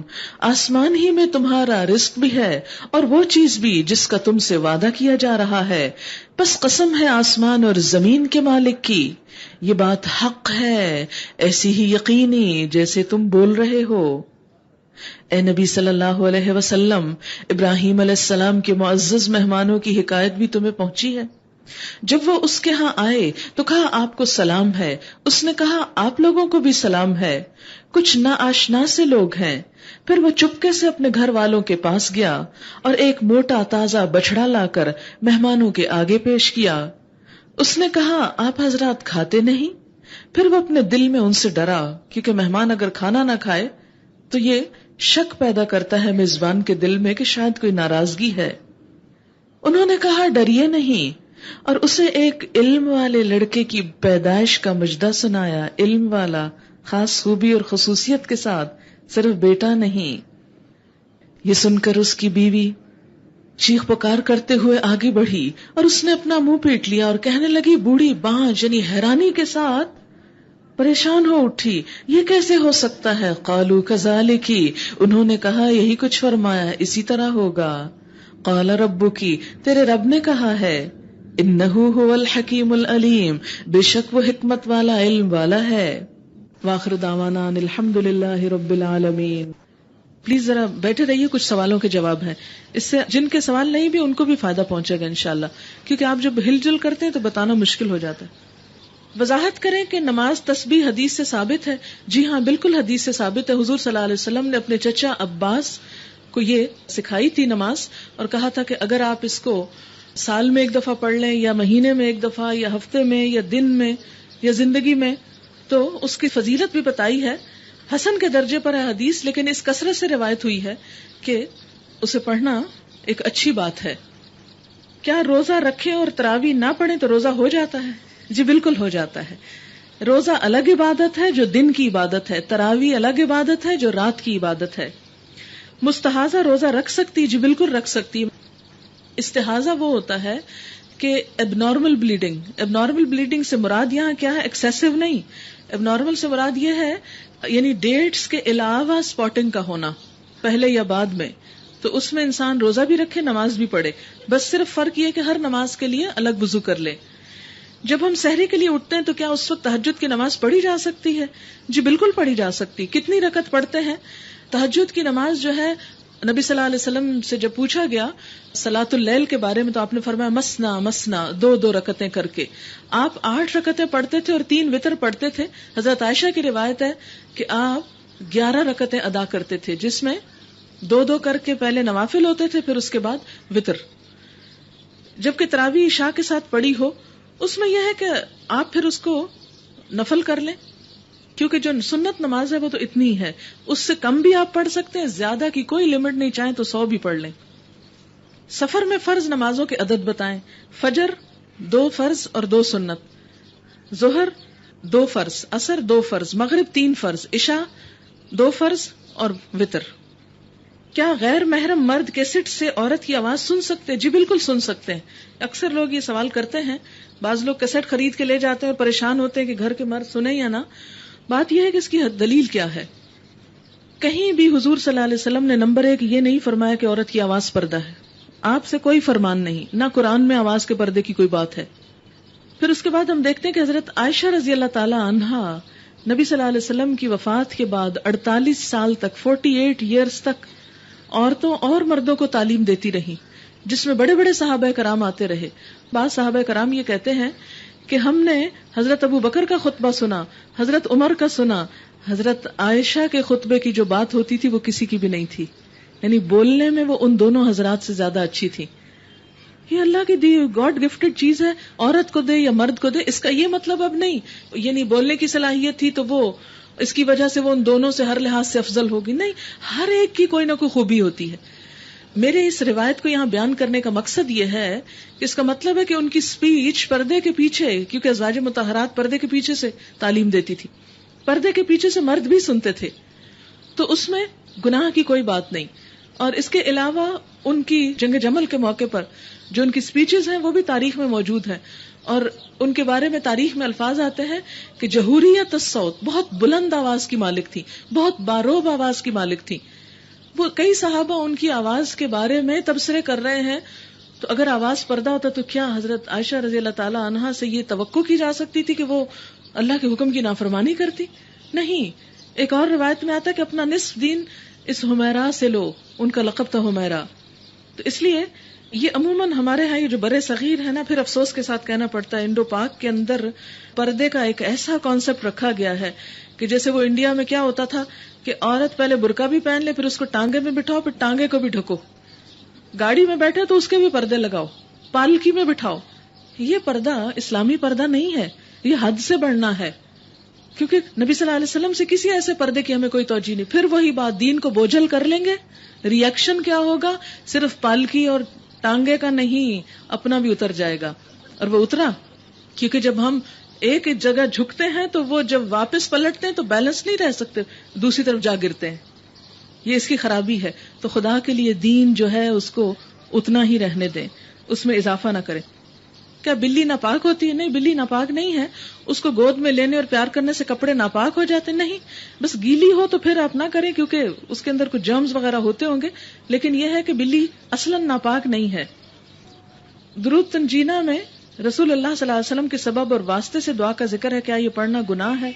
آسمان ہی میں تمہارا رزق بھی ہے اور وہ چیز بھی جس کا تم سے وعدہ کیا جا رہا ہے، بس قسم ہے آسمان اور زمین کے مالک کی، یہ بات حق ہے ایسی ہی یقینی جیسے تم بول رہے ہو۔ اے نبی صلی اللہ علیہ وسلم، ابراہیم علیہ السلام کے معزز مہمانوں کی حکایت بھی تمہیں پہنچی ہے۔ جب وہ اس کے ہاں آئے تو کہا آپ کو سلام ہے، اس نے کہا آپ لوگوں کو بھی سلام ہے، کچھ نا آشنا سے لوگ ہیں۔ پھر وہ چپکے سے اپنے گھر والوں کے پاس گیا اور ایک موٹا تازہ بچڑا لا کر مہمانوں کے آگے پیش کیا۔ اس نے کہا آپ حضرات کھاتے نہیں؟ پھر وہ اپنے دل میں ان سے ڈرا، کیونکہ مہمان اگر کھانا نہ کھائے تو یہ شک پیدا کرتا ہے میزبان کے دل میں کہ شاید کوئی ناراضگی ہے۔ انہوں نے کہا ڈریے نہیں، اور اسے ایک علم والے لڑکے کی پیدائش کا مجدہ سنایا، علم والا، خاص خوبی اور خصوصیت کے ساتھ، صرف بیٹا نہیں۔ یہ سن کر اس کی بیوی چیخ پکار کرتے ہوئے آگے بڑھی اور اس نے اپنا منہ پیٹ لیا اور کہنے لگی بوڑھی بانجھ، یعنی حیرانی کے ساتھ پریشان ہو اٹھی، یہ کیسے ہو سکتا ہے؟ قالوا کذالکی، انہوں نے کہا یہی کچھ فرمایا، اسی طرح ہوگا۔ قال ربکی، تیرے رب نے کہا ہے، انہ هو الحکیم العلیم، بے شک وہ حکمت والا، علم والا ہے۔ وآخر دعوانا ان الحمد للہ رب العالمین۔ پلیز ذرا بیٹھے رہیے، کچھ سوالوں کے جواب ہیں، اس سے جن کے سوال نہیں بھی ان کو بھی فائدہ پہنچے گا انشاءاللہ، کیونکہ آپ جب ہل جل کرتے ہیں تو بتانا مشکل ہو جاتا ہے۔ وضاحت کریں کہ نماز تسبیح حدیث سے ثابت ہے؟ جی ہاں، بالکل حدیث سے ثابت ہے۔ حضور صلی اللہ علیہ وسلم نے اپنے چچا عباس کو یہ سکھائی تھی نماز، اور کہا تھا کہ اگر آپ اس کو سال میں ایک دفعہ پڑھ لیں، یا مہینے میں ایک دفعہ، یا ہفتے میں، یا دن میں، یا زندگی میں، تو اس کی فضیلت بھی بتائی ہے۔ حسن کے درجے پر ہے حدیث، لیکن اس کثرت سے روایت ہوئی ہے کہ اسے پڑھنا ایک اچھی بات ہے۔ کیا روزہ رکھیں اور تراویح نہ پڑھیں تو روزہ ہو جاتا ہے؟ جی بالکل ہو جاتا ہے۔ روزہ الگ عبادت ہے جو دن کی عبادت ہے، تراویح الگ عبادت ہے جو رات کی عبادت ہے۔ مستحاضہ روزہ رکھ سکتی؟ جی بالکل رکھ سکتی۔ استحاضہ وہ ہوتا ہے کہ اب نارمل بلیڈنگ سے مراد یہاں کیا ہے؟ ایکسیسو نہیں، اب نارمل سے مراد یہ ہے یعنی ڈیٹس کے علاوہ سپاٹنگ کا ہونا پہلے یا بعد میں، تو اس میں انسان روزہ بھی رکھے، نماز بھی پڑھے، بس صرف فرق یہ کہ ہر نماز کے لیے الگ وضو کر لے۔ جب ہم سحری کے لیے اٹھتے ہیں تو کیا اس وقت تہجد کی نماز پڑھی جا سکتی ہے؟ جی بالکل پڑھی جا سکتی۔ کتنی رکعت پڑھتے ہیں؟ تہجد کی نماز جو ہے، نبی صلی اللہ علیہ وسلم سے جب پوچھا گیا صلاۃ اللیل کے بارے میں تو آپ نے فرمایا مسنا مسنا، دو رکعتیں کر کے۔ آپ 8 رکعتیں پڑھتے تھے اور 3 وتر پڑھتے تھے۔ حضرت عائشہ کی روایت ہے کہ آپ 11 رکعتیں ادا کرتے تھے، جس میں 2 کر کے پہلے نوافل ہوتے تھے، پھر اس کے بعد وتر۔ جبکہ تراویح عشاء کے ساتھ پڑھی ہو، اس میں یہ ہے کہ آپ پھر اس کو نفل کر لیں، کیونکہ جو سنت نماز ہے وہ تو اتنی ہے، اس سے کم بھی آپ پڑھ سکتے ہیں، زیادہ کی کوئی لمٹ نہیں، چاہیں تو 100 بھی پڑھ لیں۔ سفر میں فرض نمازوں کے عدد بتائیں۔ فجر 2 فرض اور 2 سنت، ظہر 2 فرض، عصر 2 فرض، مغرب 3 فرض، عشاء 2 فرض اور وتر۔ کیا غیر محرم مرد کیسٹ سے عورت کی آواز سن سکتے؟ جی بالکل سن سکتے ہیں۔ اکثر لوگ یہ سوال کرتے ہیں، بعض لوگ کیسٹ خرید کے لے جاتے ہیں اور پریشان ہوتے ہیں کہ گھر کے مرد سنیں یا نہ۔ بات یہ ہے کہ اس کی دلیل کیا ہے؟ کہیں بھی حضور صلی اللہ علیہ وسلم نے نمبر 1 یہ نہیں فرمایا کہ عورت کی آواز پردہ ہے، آپ سے کوئی فرمان نہیں، نہ قرآن میں آواز کے پردے کی کوئی بات ہے۔ پھر اس کے بعد ہم دیکھتے ہیں کہ حضرت عائشہ رضی اللہ تعالی عنہا نبی صلی اللہ علیہ وسلم کی وفات کے بعد 48 سال تک 48 ایئرز تک عورتوں اور مردوں کو تعلیم دیتی رہی، جس میں بڑے بڑے صحابہ کرام آتے رہے۔ بعض صحابہ کرام یہ کہتے ہیں کہ ہم نے حضرت ابو بکر کا خطبہ سنا، حضرت عمر کا سنا، حضرت عائشہ کے خطبے کی جو بات ہوتی تھی وہ کسی کی بھی نہیں تھی، یعنی بولنے میں وہ ان دونوں حضرات سے زیادہ اچھی تھی۔ یہ اللہ کی دی گاڈ گفٹڈ چیز ہے، عورت کو دے یا مرد کو دے، اس کا یہ مطلب اب نہیں یعنی بولنے کی صلاحیت تھی تو وہ اس کی وجہ سے وہ ان دونوں سے ہر لحاظ سے افضل ہوگی، نہیں، ہر ایک کی کوئی نہ کوئی خوبی ہوتی ہے۔ میرے اس روایت کو یہاں بیان کرنے کا مقصد یہ ہے کہ اس کا مطلب ہے کہ ان کی سپیچ پردے کے پیچھے، کیونکہ ازواج مطہرات پردے کے پیچھے سے تعلیم دیتی تھی، پردے کے پیچھے سے مرد بھی سنتے تھے، تو اس میں گناہ کی کوئی بات نہیں۔ اور اس کے علاوہ ان کی جنگ جمل کے موقع پر جو ان کی سپیچز ہیں وہ بھی تاریخ میں موجود ہیں، اور ان کے بارے میں تاریخ میں الفاظ آتے ہیں کہ جہوریت الصوت، بہت بلند آواز کی مالک تھی، بہت باروب آواز کی مالک تھی۔ وہ کئی صحابہ ان کی آواز کے بارے میں تبصرے کر رہے ہیں، تو اگر آواز پردہ ہوتا تو کیا حضرت عائشہ رضی اللہ تعالی عنہا سے یہ توقع کی جا سکتی تھی کہ وہ اللہ کے حکم کی نافرمانی کرتی؟ نہیں۔ ایک اور روایت میں آتا ہے کہ اپنا نصف دین اس حمیرہ سے لو، ان کا لقب تھا حمیرہ۔ تو اس لیے یہ عموماً ہمارے ہاں یہ جو برے صغیر ہے نا، پھر افسوس کے ساتھ کہنا پڑتا ہے، انڈو پاک کے اندر پردے کا ایک ایسا کانسیپٹ رکھا گیا ہے کہ جیسے وہ انڈیا میں کیا ہوتا تھا کہ عورت پہلے برقع بھی پہن لے، پھر اس کو ٹانگے میں بٹھاؤ، پھر ٹانگے کو بھی ڈھکو، گاڑی میں بیٹھے تو اس کے بھی پردے لگاؤ، پالکی میں بٹھاؤ۔ یہ پردہ اسلامی پردہ نہیں ہے، یہ حد سے بڑھنا ہے، کیونکہ نبی صلی اللہ علیہ وسلم سے کسی ایسے پردے کی ہمیں کوئی توجہ نہیں۔ پھر وہی بات، دین کو بوجھل کر لیں گے، ری ایکشن کیا ہوگا؟ صرف پالکی اور ٹانگے کا نہیں، اپنا بھی اتر جائے گا۔ اور وہ اترا، کیونکہ جب ہم ایک جگہ جھکتے ہیں تو وہ جب واپس پلٹتے ہیں تو بیلنس نہیں رہ سکتے، دوسری طرف جا گرتے ہیں، یہ اس کی خرابی ہے۔ تو خدا کے لیے دین جو ہے اس کو اتنا ہی رہنے دیں، اس میں اضافہ نہ کریں. کیا بلی ناپاک ہوتی ہے؟ نہیں، بلی ناپاک نہیں ہے. اس کو گود میں لینے اور پیار کرنے سے کپڑے ناپاک ہو جاتے؟ نہیں، بس گیلی ہو تو پھر آپ نہ کریں کیونکہ اس کے اندر کچھ جرمز وغیرہ ہوتے ہوں گے، لیکن یہ ہے کہ بلی اصلاً ناپاک نہیں ہے. درود تنجینہ میں رسول اللہ صلی اللہ علیہ وسلم کے سبب اور واسطے سے دعا کا ذکر ہے. کیا یہ پڑھنا گناہ ہے؟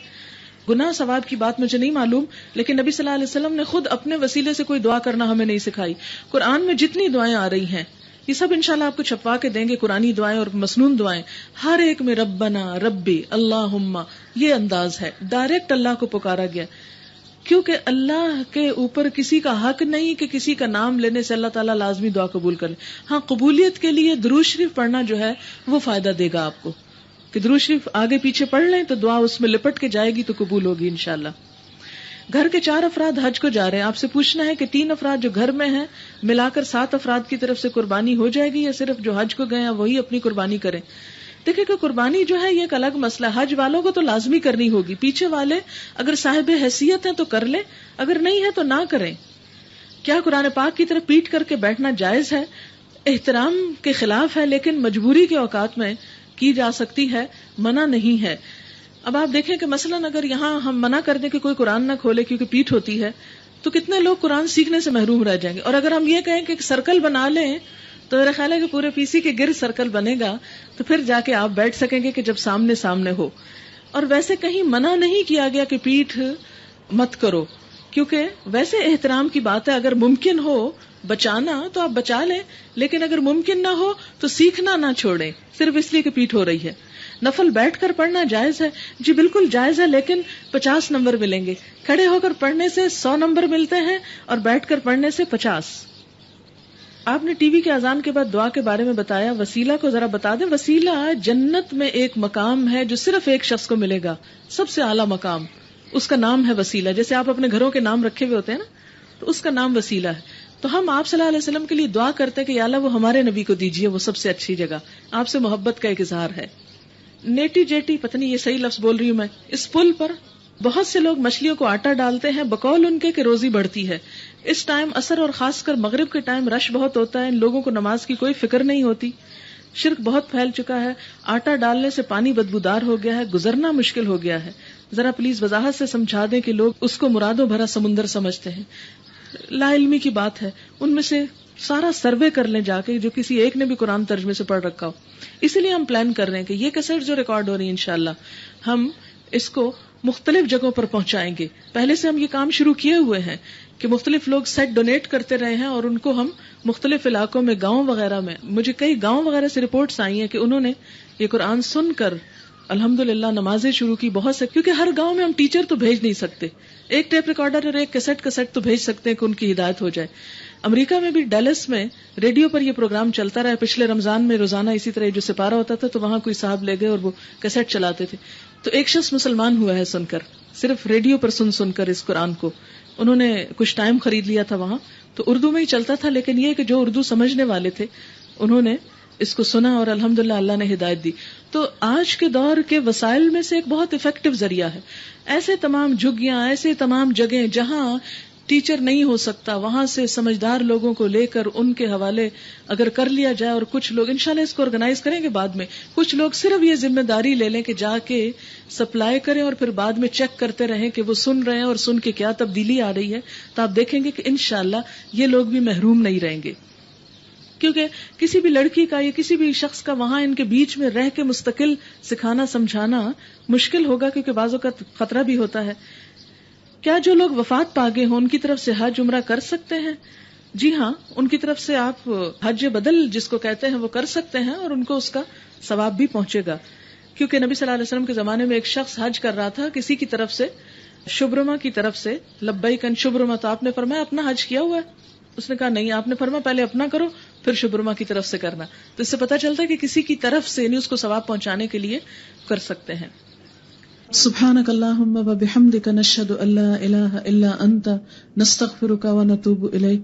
گناہ ثواب کی بات مجھے نہیں معلوم، لیکن نبی صلی اللہ علیہ وسلم نے خود اپنے وسیلے سے کوئی دعا کرنا ہمیں نہیں سکھائی. قرآن میں جتنی دعائیں آ رہی ہیں یہ سب انشاءاللہ آپ کو چھپوا کے دیں گے. قرآنی دعائیں اور مسنون دعائیں ہر ایک میں ربنا ربی اللہم، یہ انداز ہے، ڈائریکٹ اللہ کو پکارا گیا، کیونکہ اللہ کے اوپر کسی کا حق نہیں کہ کسی کا نام لینے سے اللہ تعالیٰ لازمی دعا قبول کرے. ہاں، قبولیت کے لیے درود شریف پڑھنا جو ہے وہ فائدہ دے گا آپ کو، کہ درود شریف آگے پیچھے پڑھ لیں تو دعا اس میں لپٹ کے جائے گی تو قبول ہوگی انشاءاللہ. گھر کے 4 افراد حج کو جا رہے ہیں، آپ سے پوچھنا ہے کہ 3 افراد جو گھر میں ہیں ملا کر 7 افراد کی طرف سے قربانی ہو جائے گی یا صرف جو حج کو گئے ہیں وہی اپنی قربانی کریں؟ دیکھیں کہ قربانی جو ہے یہ ایک الگ مسئلہ ہے. حج والوں کو تو لازمی کرنی ہوگی، پیچھے والے اگر صاحب حیثیت ہیں تو کر لیں، اگر نہیں ہے تو نہ کریں. کیا قرآن پاک کی طرف پیٹ کر کے بیٹھنا جائز ہے؟ احترام کے خلاف ہے، لیکن مجبوری کے اوقات میں کی جا سکتی ہے، منع نہیں ہے. اب آپ دیکھیں کہ مثلاً اگر یہاں ہم منع کر دیں کہ کوئی قرآن نہ کھولے کیونکہ پیٹھ ہوتی ہے تو کتنے لوگ قرآن سیکھنے سے محروم رہ جائیں گے. اور اگر ہم یہ کہیں کہ سرکل بنا لیں تو میرا خیال ہے کہ پورے پی سی کے گرد سرکل بنے گا تو پھر جا کے آپ بیٹھ سکیں گے کہ جب سامنے سامنے ہو. اور ویسے کہیں منع نہیں کیا گیا کہ پیٹھ مت کرو، کیونکہ ویسے احترام کی بات ہے. اگر ممکن ہو بچانا تو آپ بچا لیں، لیکن اگر ممکن نہ ہو تو سیکھنا نہ چھوڑیں صرف اس لیے کہ پیٹھ ہو رہی ہے. نفل بیٹھ کر پڑھنا جائز ہے؟ جی بالکل جائز ہے، لیکن 50 نمبر ملیں گے. کھڑے ہو کر پڑھنے سے 100 نمبر ملتے ہیں اور بیٹھ کر پڑھنے سے 50. آپ نے ٹی وی کے اذان کے بعد دعا کے بارے میں بتایا، وسیلہ کو ذرا بتا دیں. وسیلہ جنت میں ایک مقام ہے جو صرف ایک شخص کو ملے گا، سب سے اعلیٰ مقام، اس کا نام ہے وسیلہ. جیسے آپ اپنے گھروں کے نام رکھے ہوئے ہوتے ہیں نا، تو اس کا نام وسیلہ ہے. تو ہم آپ صلی اللہ علیہ وسلم کے لیے دعا کرتے ہیں کہ یا اللہ وہ ہمارے نبی کو دیجیے، وہ سب سے اچھی جگہ، آپ سے محبت کا ایک اظہار ہے. نیٹی جیٹی، پتہ نہیں یہ صحیح لفظ بول رہی ہوں میں، اس پل پر بہت سے لوگ مچھلیوں کو آٹا ڈالتے ہیں بقول ان کے کہ روزی بڑھتی ہے. اس ٹائم عصر اور خاص کر مغرب کے ٹائم رش بہت ہوتا ہے، ان لوگوں کو نماز کی کوئی فکر نہیں ہوتی. شرک بہت پھیل چکا ہے، آٹا ڈالنے سے پانی بدبودار ہو گیا ہے، گزرنا مشکل ہو گیا ہے. ذرا پلیز وضاحت سے سمجھا دیں کہ لوگ اس کو مرادوں بھرا سمندر سمجھتے ہیں. لا علمی کی بات ہے. ان میں سے سارا سروے کر لیں جا کے جو کسی ایک نے بھی قرآن ترجمے سے پڑھ رکھا ہو. اسی لیے ہم پلان کر رہے ہیں کہ یہ کیسٹ جو ریکارڈ ہو رہی ہے انشاءاللہ ہم اس کو مختلف جگہوں پر پہنچائیں گے. پہلے سے ہم یہ کام شروع کیے ہوئے ہیں کہ مختلف لوگ سیٹ ڈونیٹ کرتے رہے ہیں اور ان کو ہم مختلف علاقوں میں، گاؤں وغیرہ میں، مجھے کئی گاؤں وغیرہ سے رپورٹس آئی ہیں کہ انہوں نے یہ قرآن سن کر الحمدللہ نمازیں شروع کی. بہت سے، کیونکہ ہر گاؤں میں ہم ٹیچر تو بھیج نہیں سکتے، ایک ٹیپ ریکارڈر اور ایک کیسٹ تو بھیج سکتے ہیں کہ ان کی ہدایت ہو جائے. امریکہ میں بھی ڈیلس میں ریڈیو پر یہ پروگرام چلتا رہا. پچھلے رمضان میں روزانہ اسی طرح جو سپارہ ہوتا تھا تو وہاں کوئی صاحب لے گئے اور وہ کیسٹ چلاتے تھے. تو ایک شخص مسلمان ہوا ہے سن کر، صرف ریڈیو پر سن کر اس قرآن کو. انہوں نے کچھ ٹائم خرید لیا تھا وہاں، تو اردو میں ہی چلتا تھا، لیکن یہ کہ جو اردو سمجھنے والے تھے انہوں نے اس کو سنا اور الحمدللہ اللہ نے ہدایت دی. تو آج کے دور کے وسائل میں سے ایک بہت افیکٹو ذریعہ ہے. ایسے تمام جھگیاں، ایسے تمام جگہیں جہاں ٹیچر نہیں ہو سکتا، وہاں سے سمجھدار لوگوں کو لے کر ان کے حوالے اگر کر لیا جائے، اور کچھ لوگ انشاءاللہ اس کو آرگنائز کریں گے بعد میں، کچھ لوگ صرف یہ ذمہ داری لے لیں کہ جا کے سپلائی کریں اور پھر بعد میں چیک کرتے رہیں کہ وہ سن رہے ہیں اور سن کے کیا تبدیلی آ رہی ہے، تو آپ دیکھیں گے کہ انشاءاللہ یہ لوگ بھی محروم نہیں رہیں گے. کیونکہ کسی بھی لڑکی کا یا کسی بھی شخص کا وہاں ان کے بیچ میں رہ کے مستقل سکھانا سمجھانا مشکل ہوگا، کیونکہ بعضوں کا خطرہ بھی ہوتا ہے. کیا جو لوگ وفات پا گئے ہوں ان کی طرف سے حج عمرہ کر سکتے ہیں؟ جی ہاں، ان کی طرف سے آپ حج بدل جس کو کہتے ہیں وہ کر سکتے ہیں اور ان کو اس کا ثواب بھی پہنچے گا. کیونکہ نبی صلی اللہ علیہ وسلم کے زمانے میں ایک شخص حج کر رہا تھا کسی کی طرف سے، شبرمہ کی طرف سے، لبیک ان شبرمہ، تو آپ نے فرمایا اپنا حج کیا ہوا ہے؟ اس نے کہا نہیں. آپ نے فرمایا پہلے اپنا کرو پھر شبرمہ کی طرف سے کرنا. تو اس سے پتہ چلتا ہے کہ کسی کی طرف سے یعنی اس کو ثواب پہنچانے کے لیے کر سکتے ہیں. سبحانک اللہم و بحمدک نشہد ان لا الہ الا انت نستغفرک و نتوب الیک.